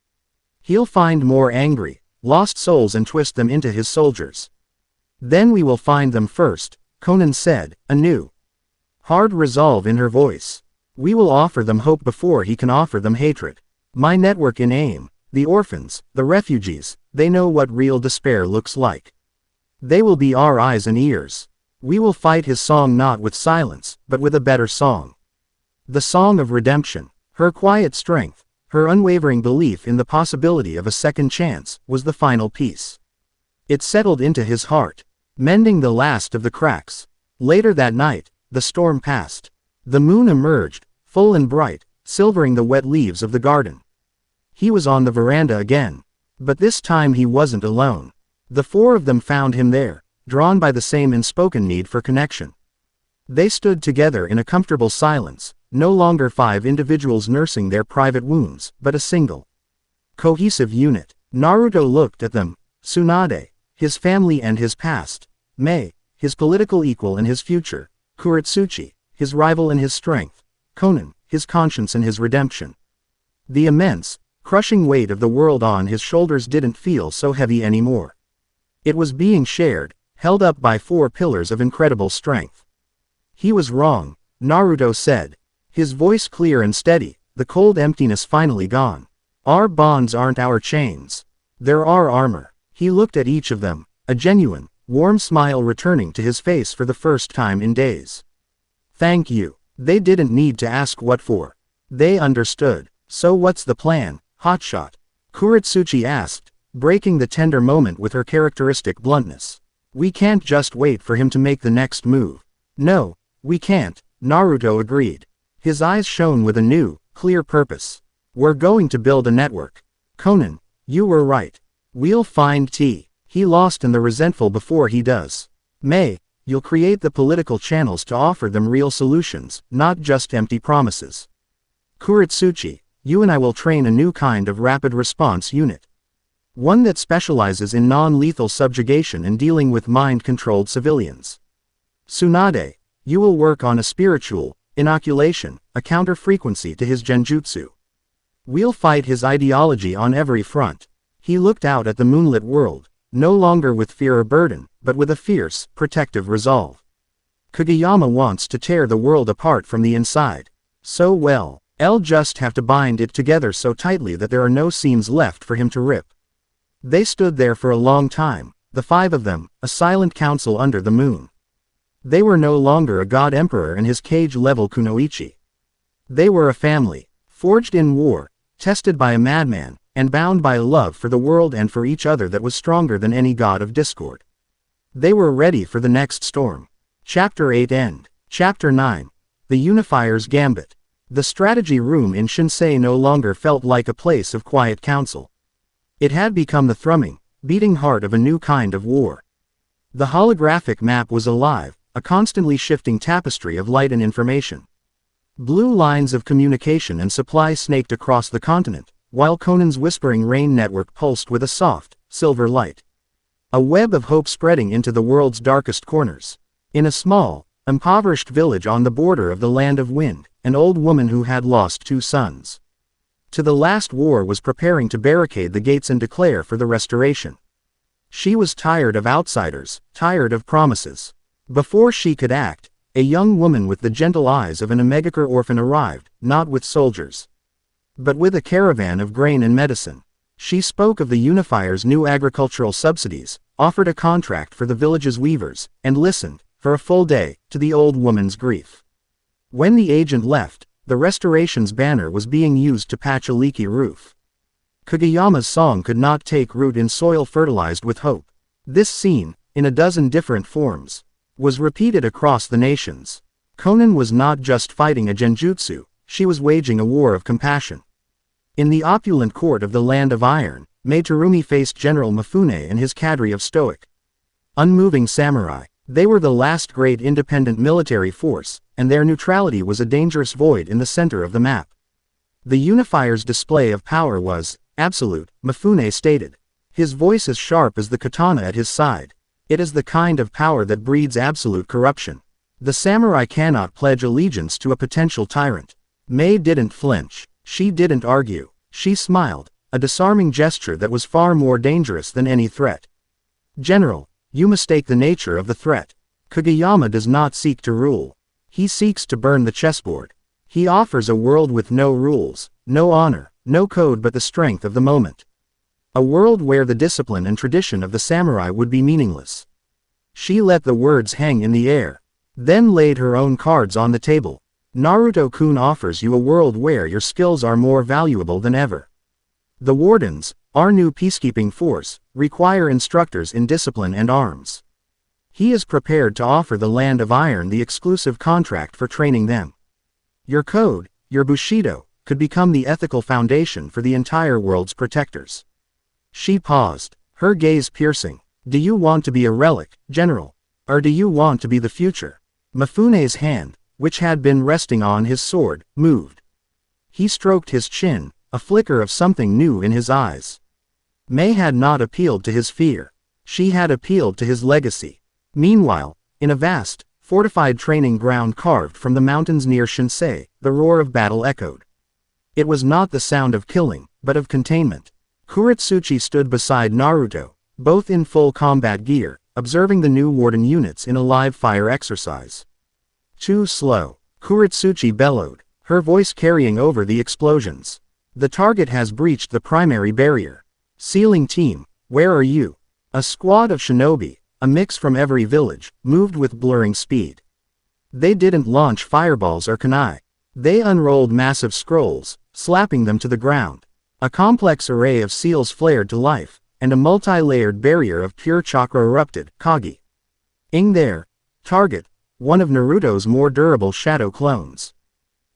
He'll find more angry, lost souls and twist them into his soldiers. Then we will find them first, Konan said, anew. Hard resolve in her voice. We will offer them hope before he can offer them hatred. My network in aim, the orphans, the refugees, they know what real despair looks like. They will be our eyes and ears. We will fight his song not with silence, but with a better song. The song of redemption, her quiet strength, her unwavering belief in the possibility of a second chance, was the final piece. It settled into his heart, mending the last of the cracks. Later that night, the storm passed. The moon emerged, full and bright, silvering the wet leaves of the garden. He was on the veranda again. But this time he wasn't alone. The four of them found him there, drawn by the same unspoken need for connection. They stood together in a comfortable silence, no longer 5 individuals nursing their private wounds, but a single, cohesive unit. Naruto looked at them, Tsunade, his family and his past, Mei, his political equal and his future, Kuretsuchi, his rival and his strength, Konan, his conscience and his redemption. The immense, crushing weight of the world on his shoulders didn't feel so heavy anymore. It was being shared, held up by 4 pillars of incredible strength. He was wrong, Naruto said, his voice clear and steady, the cold emptiness finally gone. Our bonds aren't our chains. They're our armor. He looked at each of them, a genuine, warm smile returning to his face for the first time in days. Thank you. They didn't need to ask what for. They understood. So what's the plan, Hotshot? Kuretsuchi asked, breaking the tender moment with her characteristic bluntness. We can't just wait for him to make the next move. No, we can't, Naruto agreed. His eyes shone with a new, clear purpose. We're going to build a network. Konan, you were right. We'll find T. He lost and the resentful before he does. Mei, you'll create the political channels to offer them real solutions, not just empty promises. Kuretsuchi, you and I will train a new kind of rapid response unit. One that specializes in non-lethal subjugation and dealing with mind-controlled civilians. Tsunade, you will work on a spiritual inoculation, a counter-frequency to his genjutsu. We'll fight his ideology on every front. He looked out at the moonlit world, no longer with fear or burden, but with a fierce, protective resolve. Kageyama wants to tear the world apart from the inside. So well, I'll just have to bind it together so tightly that there are no seams left for him to rip. They stood there for a long time, the 5 of them, a silent council under the moon. They were no longer a god emperor and his Kage-Level Kunoichi. They were a family, forged in war, tested by a madman, and bound by a love for the world and for each other that was stronger than any god of discord. They were ready for the next storm. Chapter 8 End. Chapter 9. The Unifier's Gambit. The strategy room in Shinsei no longer felt like a place of quiet counsel. It had become the thrumming, beating heart of a new kind of war. The holographic map was alive, a constantly shifting tapestry of light and information. Blue lines of communication and supply snaked across the continent, while Conan's whispering rain network pulsed with a soft, silver light. A web of hope spreading into the world's darkest corners. In a small, impoverished village on the border of the Land of Wind, an old woman who had lost 2 sons to the last war was preparing to barricade the gates and declare for the restoration. She was tired of outsiders, tired of promises. Before she could act, a young woman with the gentle eyes of an Omegakure orphan arrived, not with soldiers, but with a caravan of grain and medicine. She spoke of the Unifier's new agricultural subsidies, offered a contract for the village's weavers, and listened, for a full day, to the old woman's grief. When the agent left, the restoration's banner was being used to patch a leaky roof. Kageyama's song could not take root in soil fertilized with hope. This scene, in a dozen different forms, was repeated across the nations. Konan was not just fighting a genjutsu, she was waging a war of compassion. In the opulent court of the Land of Iron, Meitarumi faced General Mifune and his cadre of stoic, unmoving samurai. They were the last great independent military force, and their neutrality was a dangerous void in the center of the map. The Unifier's display of power was absolute, Mifune stated, his voice as sharp as the katana at his side. It is the kind of power that breeds absolute corruption. The samurai cannot pledge allegiance to a potential tyrant. Mei didn't flinch. She didn't argue. She smiled, a disarming gesture that was far more dangerous than any threat. General, you mistake the nature of the threat. Kageyama does not seek to rule. He seeks to burn the chessboard. He offers a world with no rules, no honor, no code but the strength of the moment. A world where the discipline and tradition of the samurai would be meaningless. She let the words hang in the air, then laid her own cards on the table. Naruto-kun offers you a world where your skills are more valuable than ever. The wardens, our new peacekeeping force, require instructors in discipline and arms. He is prepared to offer the Land of Iron the exclusive contract for training them. Your code, your Bushido, could become the ethical foundation for the entire world's protectors. She paused, her gaze piercing. Do you want to be a relic, General? Or do you want to be the future? Mifune's hand, which had been resting on his sword, moved. He stroked his chin, a flicker of something new in his eyes. Mei had not appealed to his fear. She had appealed to his legacy. Meanwhile, in a vast, fortified training ground carved from the mountains near Shinsei, the roar of battle echoed. It was not the sound of killing, but of containment. Kuretsuchi stood beside Naruto, both in full combat gear, observing the new warden units in a live fire exercise. Too slow, Kuretsuchi bellowed, her voice carrying over the explosions. The target has breached the primary barrier. Sealing team, where are you? A squad of shinobi, a mix from every village, moved with blurring speed. They didn't launch fireballs or kunai. They unrolled massive scrolls, slapping them to the ground. A complex array of seals flared to life, and a multi-layered barrier of pure chakra erupted. Kage. Ing there. Target, one of Naruto's more durable shadow clones.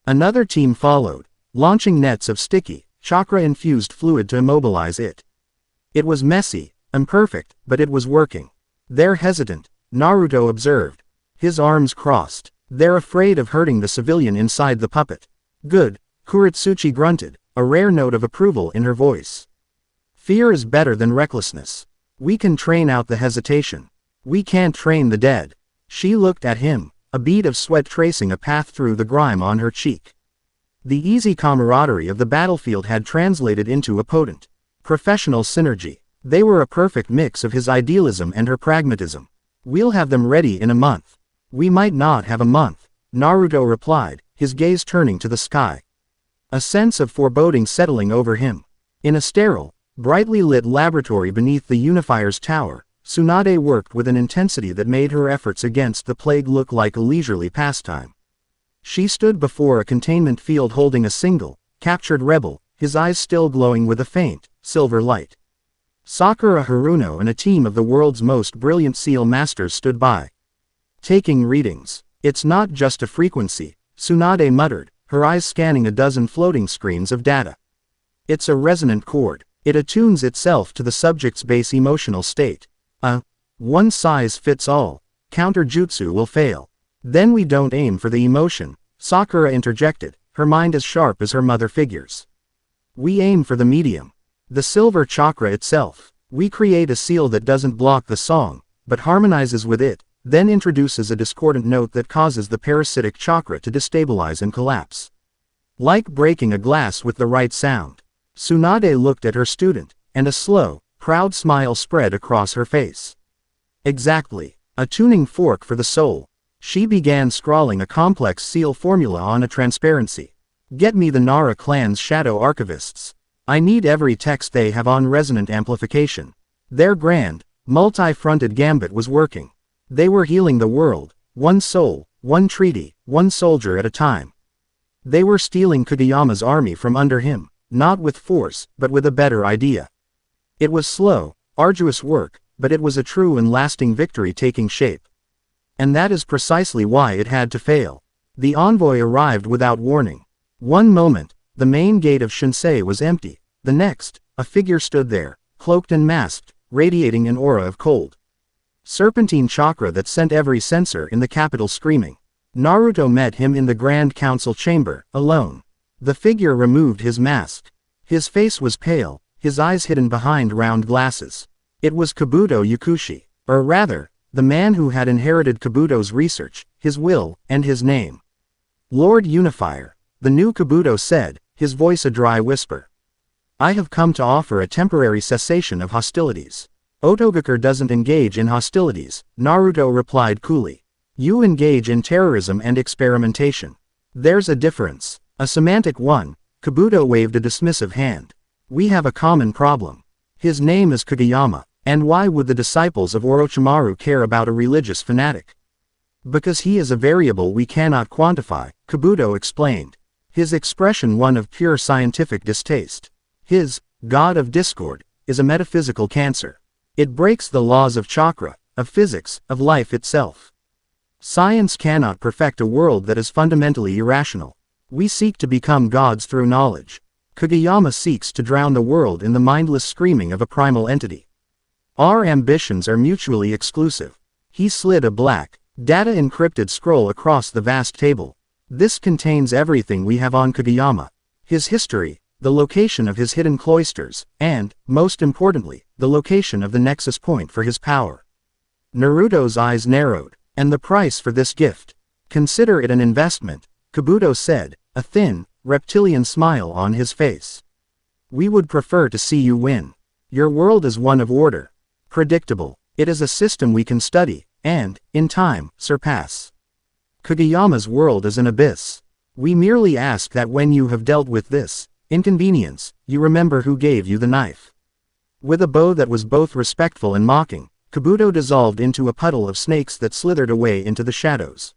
Another team followed, launching nets of sticky, chakra-infused fluid to immobilize it. It was messy, imperfect, but it was working. They're hesitant, Naruto observed. His arms crossed. They're afraid of hurting the civilian inside the puppet. Good, Kuretsuchi grunted, a rare note of approval in her voice. Fear is better than recklessness. We can train out the hesitation. We can't train the dead. She looked at him, a bead of sweat tracing a path through the grime on her cheek. The easy camaraderie of the battlefield had translated into a potent, professional synergy. They were a perfect mix of his idealism and her pragmatism. We'll have them ready in a month. We might not have a month, Naruto replied, his gaze turning to the sky. A sense of foreboding settling over him. In a sterile, brightly lit laboratory beneath the Unifier's tower, Tsunade worked with an intensity that made her efforts against the plague look like a leisurely pastime. She stood before a containment field holding a single, captured rebel, his eyes still glowing with a faint, silver light. Sakura Haruno and a team of the world's most brilliant seal masters stood by. Taking readings. It's not just a frequency, Tsunade muttered, her eyes scanning a dozen floating screens of data. It's a resonant chord. It attunes itself to the subject's base emotional state. One-size-fits-all, counter-jutsu will fail. Then we don't aim for the emotion, Sakura interjected, her mind as sharp as her mother figures. We aim for the medium. The silver chakra itself. We create a seal that doesn't block the song, but harmonizes with it, then introduces a discordant note that causes the parasitic chakra to destabilize and collapse. Like breaking a glass with the right sound. Tsunade looked at her student, and a slow, proud smile spread across her face. Exactly. A tuning fork for the soul. She began scrawling a complex seal formula on a transparency. Get me the Nara clan's shadow archivists. I need every text they have on resonant amplification. Their grand, multi-fronted gambit was working. They were healing the world, one soul, one treaty, one soldier at a time. They were stealing Kageyama's army from under him, not with force, but with a better idea. It was slow, arduous work, but it was a true and lasting victory taking shape. And that is precisely why it had to fail. The envoy arrived without warning. One moment, the main gate of Shinsei was empty. The next, a figure stood there, cloaked and masked, radiating an aura of cold. Serpentine chakra that sent every sensor in the capital screaming. Naruto met him in the Grand Council chamber, alone. The figure removed his mask. His face was pale, his eyes hidden behind round glasses. It was Kabuto Yakushi. Or rather, the man who had inherited Kabuto's research, his will, and his name. Lord Unifier, the new Kabuto said, his voice a dry whisper. I have come to offer a temporary cessation of hostilities. Otogakure doesn't engage in hostilities, Naruto replied coolly. You engage in terrorism and experimentation. There's a difference. A semantic one, Kabuto waved a dismissive hand. We have a common problem. His name is Kageyama, and why would the disciples of Orochimaru care about a religious fanatic? Because he is a variable we cannot quantify, Kabuto explained. His expression one of pure scientific distaste. His God of Discord is a metaphysical cancer. It breaks the laws of chakra, of physics, of life itself. Science cannot perfect a world that is fundamentally irrational. We seek to become gods through knowledge. Kageyama seeks to drown the world in the mindless screaming of a primal entity. Our ambitions are mutually exclusive. He slid a black, data-encrypted scroll across the vast table. This contains everything we have on Kageyama. His history, the location of his hidden cloisters, and, most importantly, the location of the nexus point for his power. Naruto's eyes narrowed. And the price for this gift? Consider it an investment, Kabuto said, a thin, reptilian smile on his face. We would prefer to see you win. Your world is one of order. Predictable. It is a system we can study, and, in time, surpass. Kageyama's world is an abyss. We merely ask that when you have dealt with this inconvenience, you remember who gave you the knife. With a bow that was both respectful and mocking, Kabuto dissolved into a puddle of snakes that slithered away into the shadows.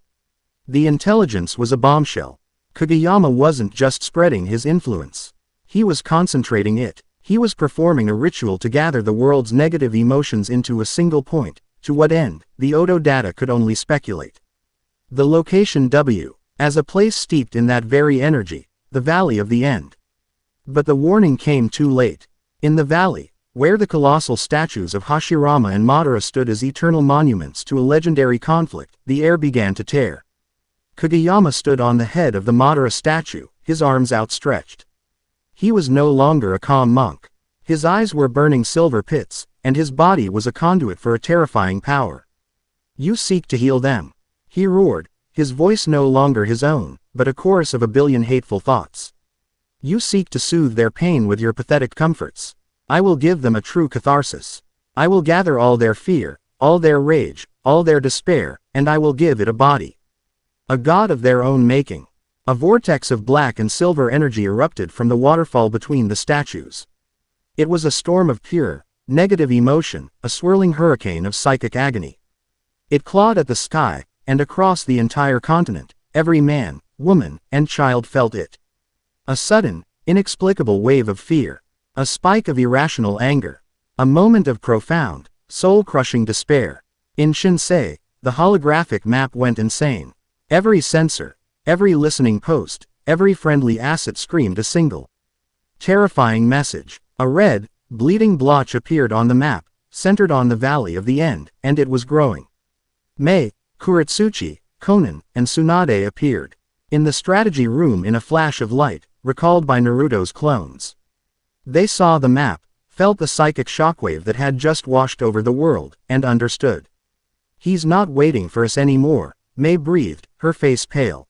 The intelligence was a bombshell. Kageyama wasn't just spreading his influence. He was concentrating it. He was performing a ritual to gather the world's negative emotions into a single point. To what end, the Odo data could only speculate. The location W, as a place steeped in that very energy, the Valley of the End. But the warning came too late. In the valley, where the colossal statues of Hashirama and Madara stood as eternal monuments to a legendary conflict, the air began to tear. Kageyama stood on the head of the Madara statue, his arms outstretched. He was no longer a calm monk. His eyes were burning silver pits, and his body was a conduit for a terrifying power. You seek to heal them. He roared, his voice no longer his own, but a chorus of a billion hateful thoughts. You seek to soothe their pain with your pathetic comforts. I will give them a true catharsis. I will gather all their fear, all their rage, all their despair, and I will give it a body. A god of their own making. A vortex of black and silver energy erupted from the waterfall between the statues. It was a storm of pure, negative emotion, a swirling hurricane of psychic agony. It clawed at the sky, and across the entire continent, every man, woman, and child felt it. A sudden, inexplicable wave of fear. A spike of irrational anger. A moment of profound, soul-crushing despair. In Shinsei, the holographic map went insane. Every sensor, every listening post, every friendly asset screamed a single terrifying message. A red, bleeding blotch appeared on the map, centered on the Valley of the End, and it was growing. Mei, Kuretsuchi, Konan, and Tsunade appeared. In the strategy room in a flash of light, recalled by Naruto's clones. They saw the map, felt the psychic shockwave that had just washed over the world, and understood. He's not waiting for us anymore, Mei breathed, her face pale.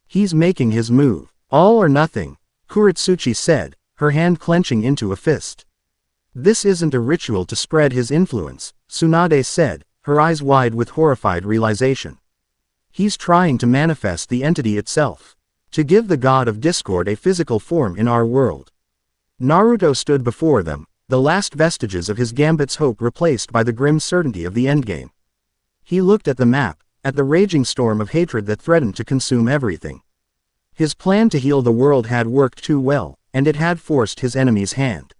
He's making his move. All or nothing, Kuretsuchi said, her hand clenching into a fist. This isn't a ritual to spread his influence, Tsunade said, her eyes wide with horrified realization. He's trying to manifest the entity itself. To give the god of discord a physical form in our world. Naruto stood before them, the last vestiges of his gambit's hope replaced by the grim certainty of the endgame. He looked at the map, at the raging storm of hatred that threatened to consume everything. His plan to heal the world had worked too well, and it had forced his enemy's hand.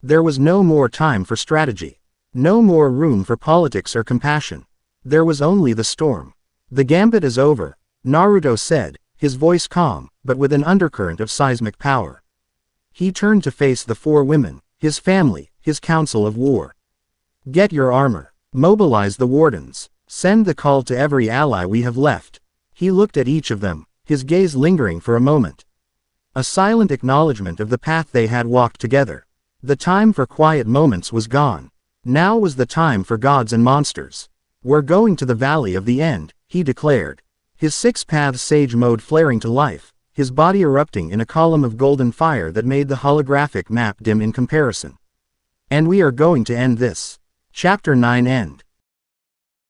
There was no more time for strategy. No more room for politics or compassion. There was only the storm. The gambit is over, Naruto said, his voice calm, but with an undercurrent of seismic power. He turned to face the four women, his family, his council of war. Get your armor. Mobilize the wardens. Send the call to every ally we have left. He looked at each of them, his gaze lingering for a moment. A silent acknowledgement of the path they had walked together. The time for quiet moments was gone. Now was the time for gods and monsters. We're going to the Valley of the End, he declared. His six-paths sage mode flaring to life, his body erupting in a column of golden fire that made the holographic map dim in comparison. And we are going to end this. Chapter 9 End.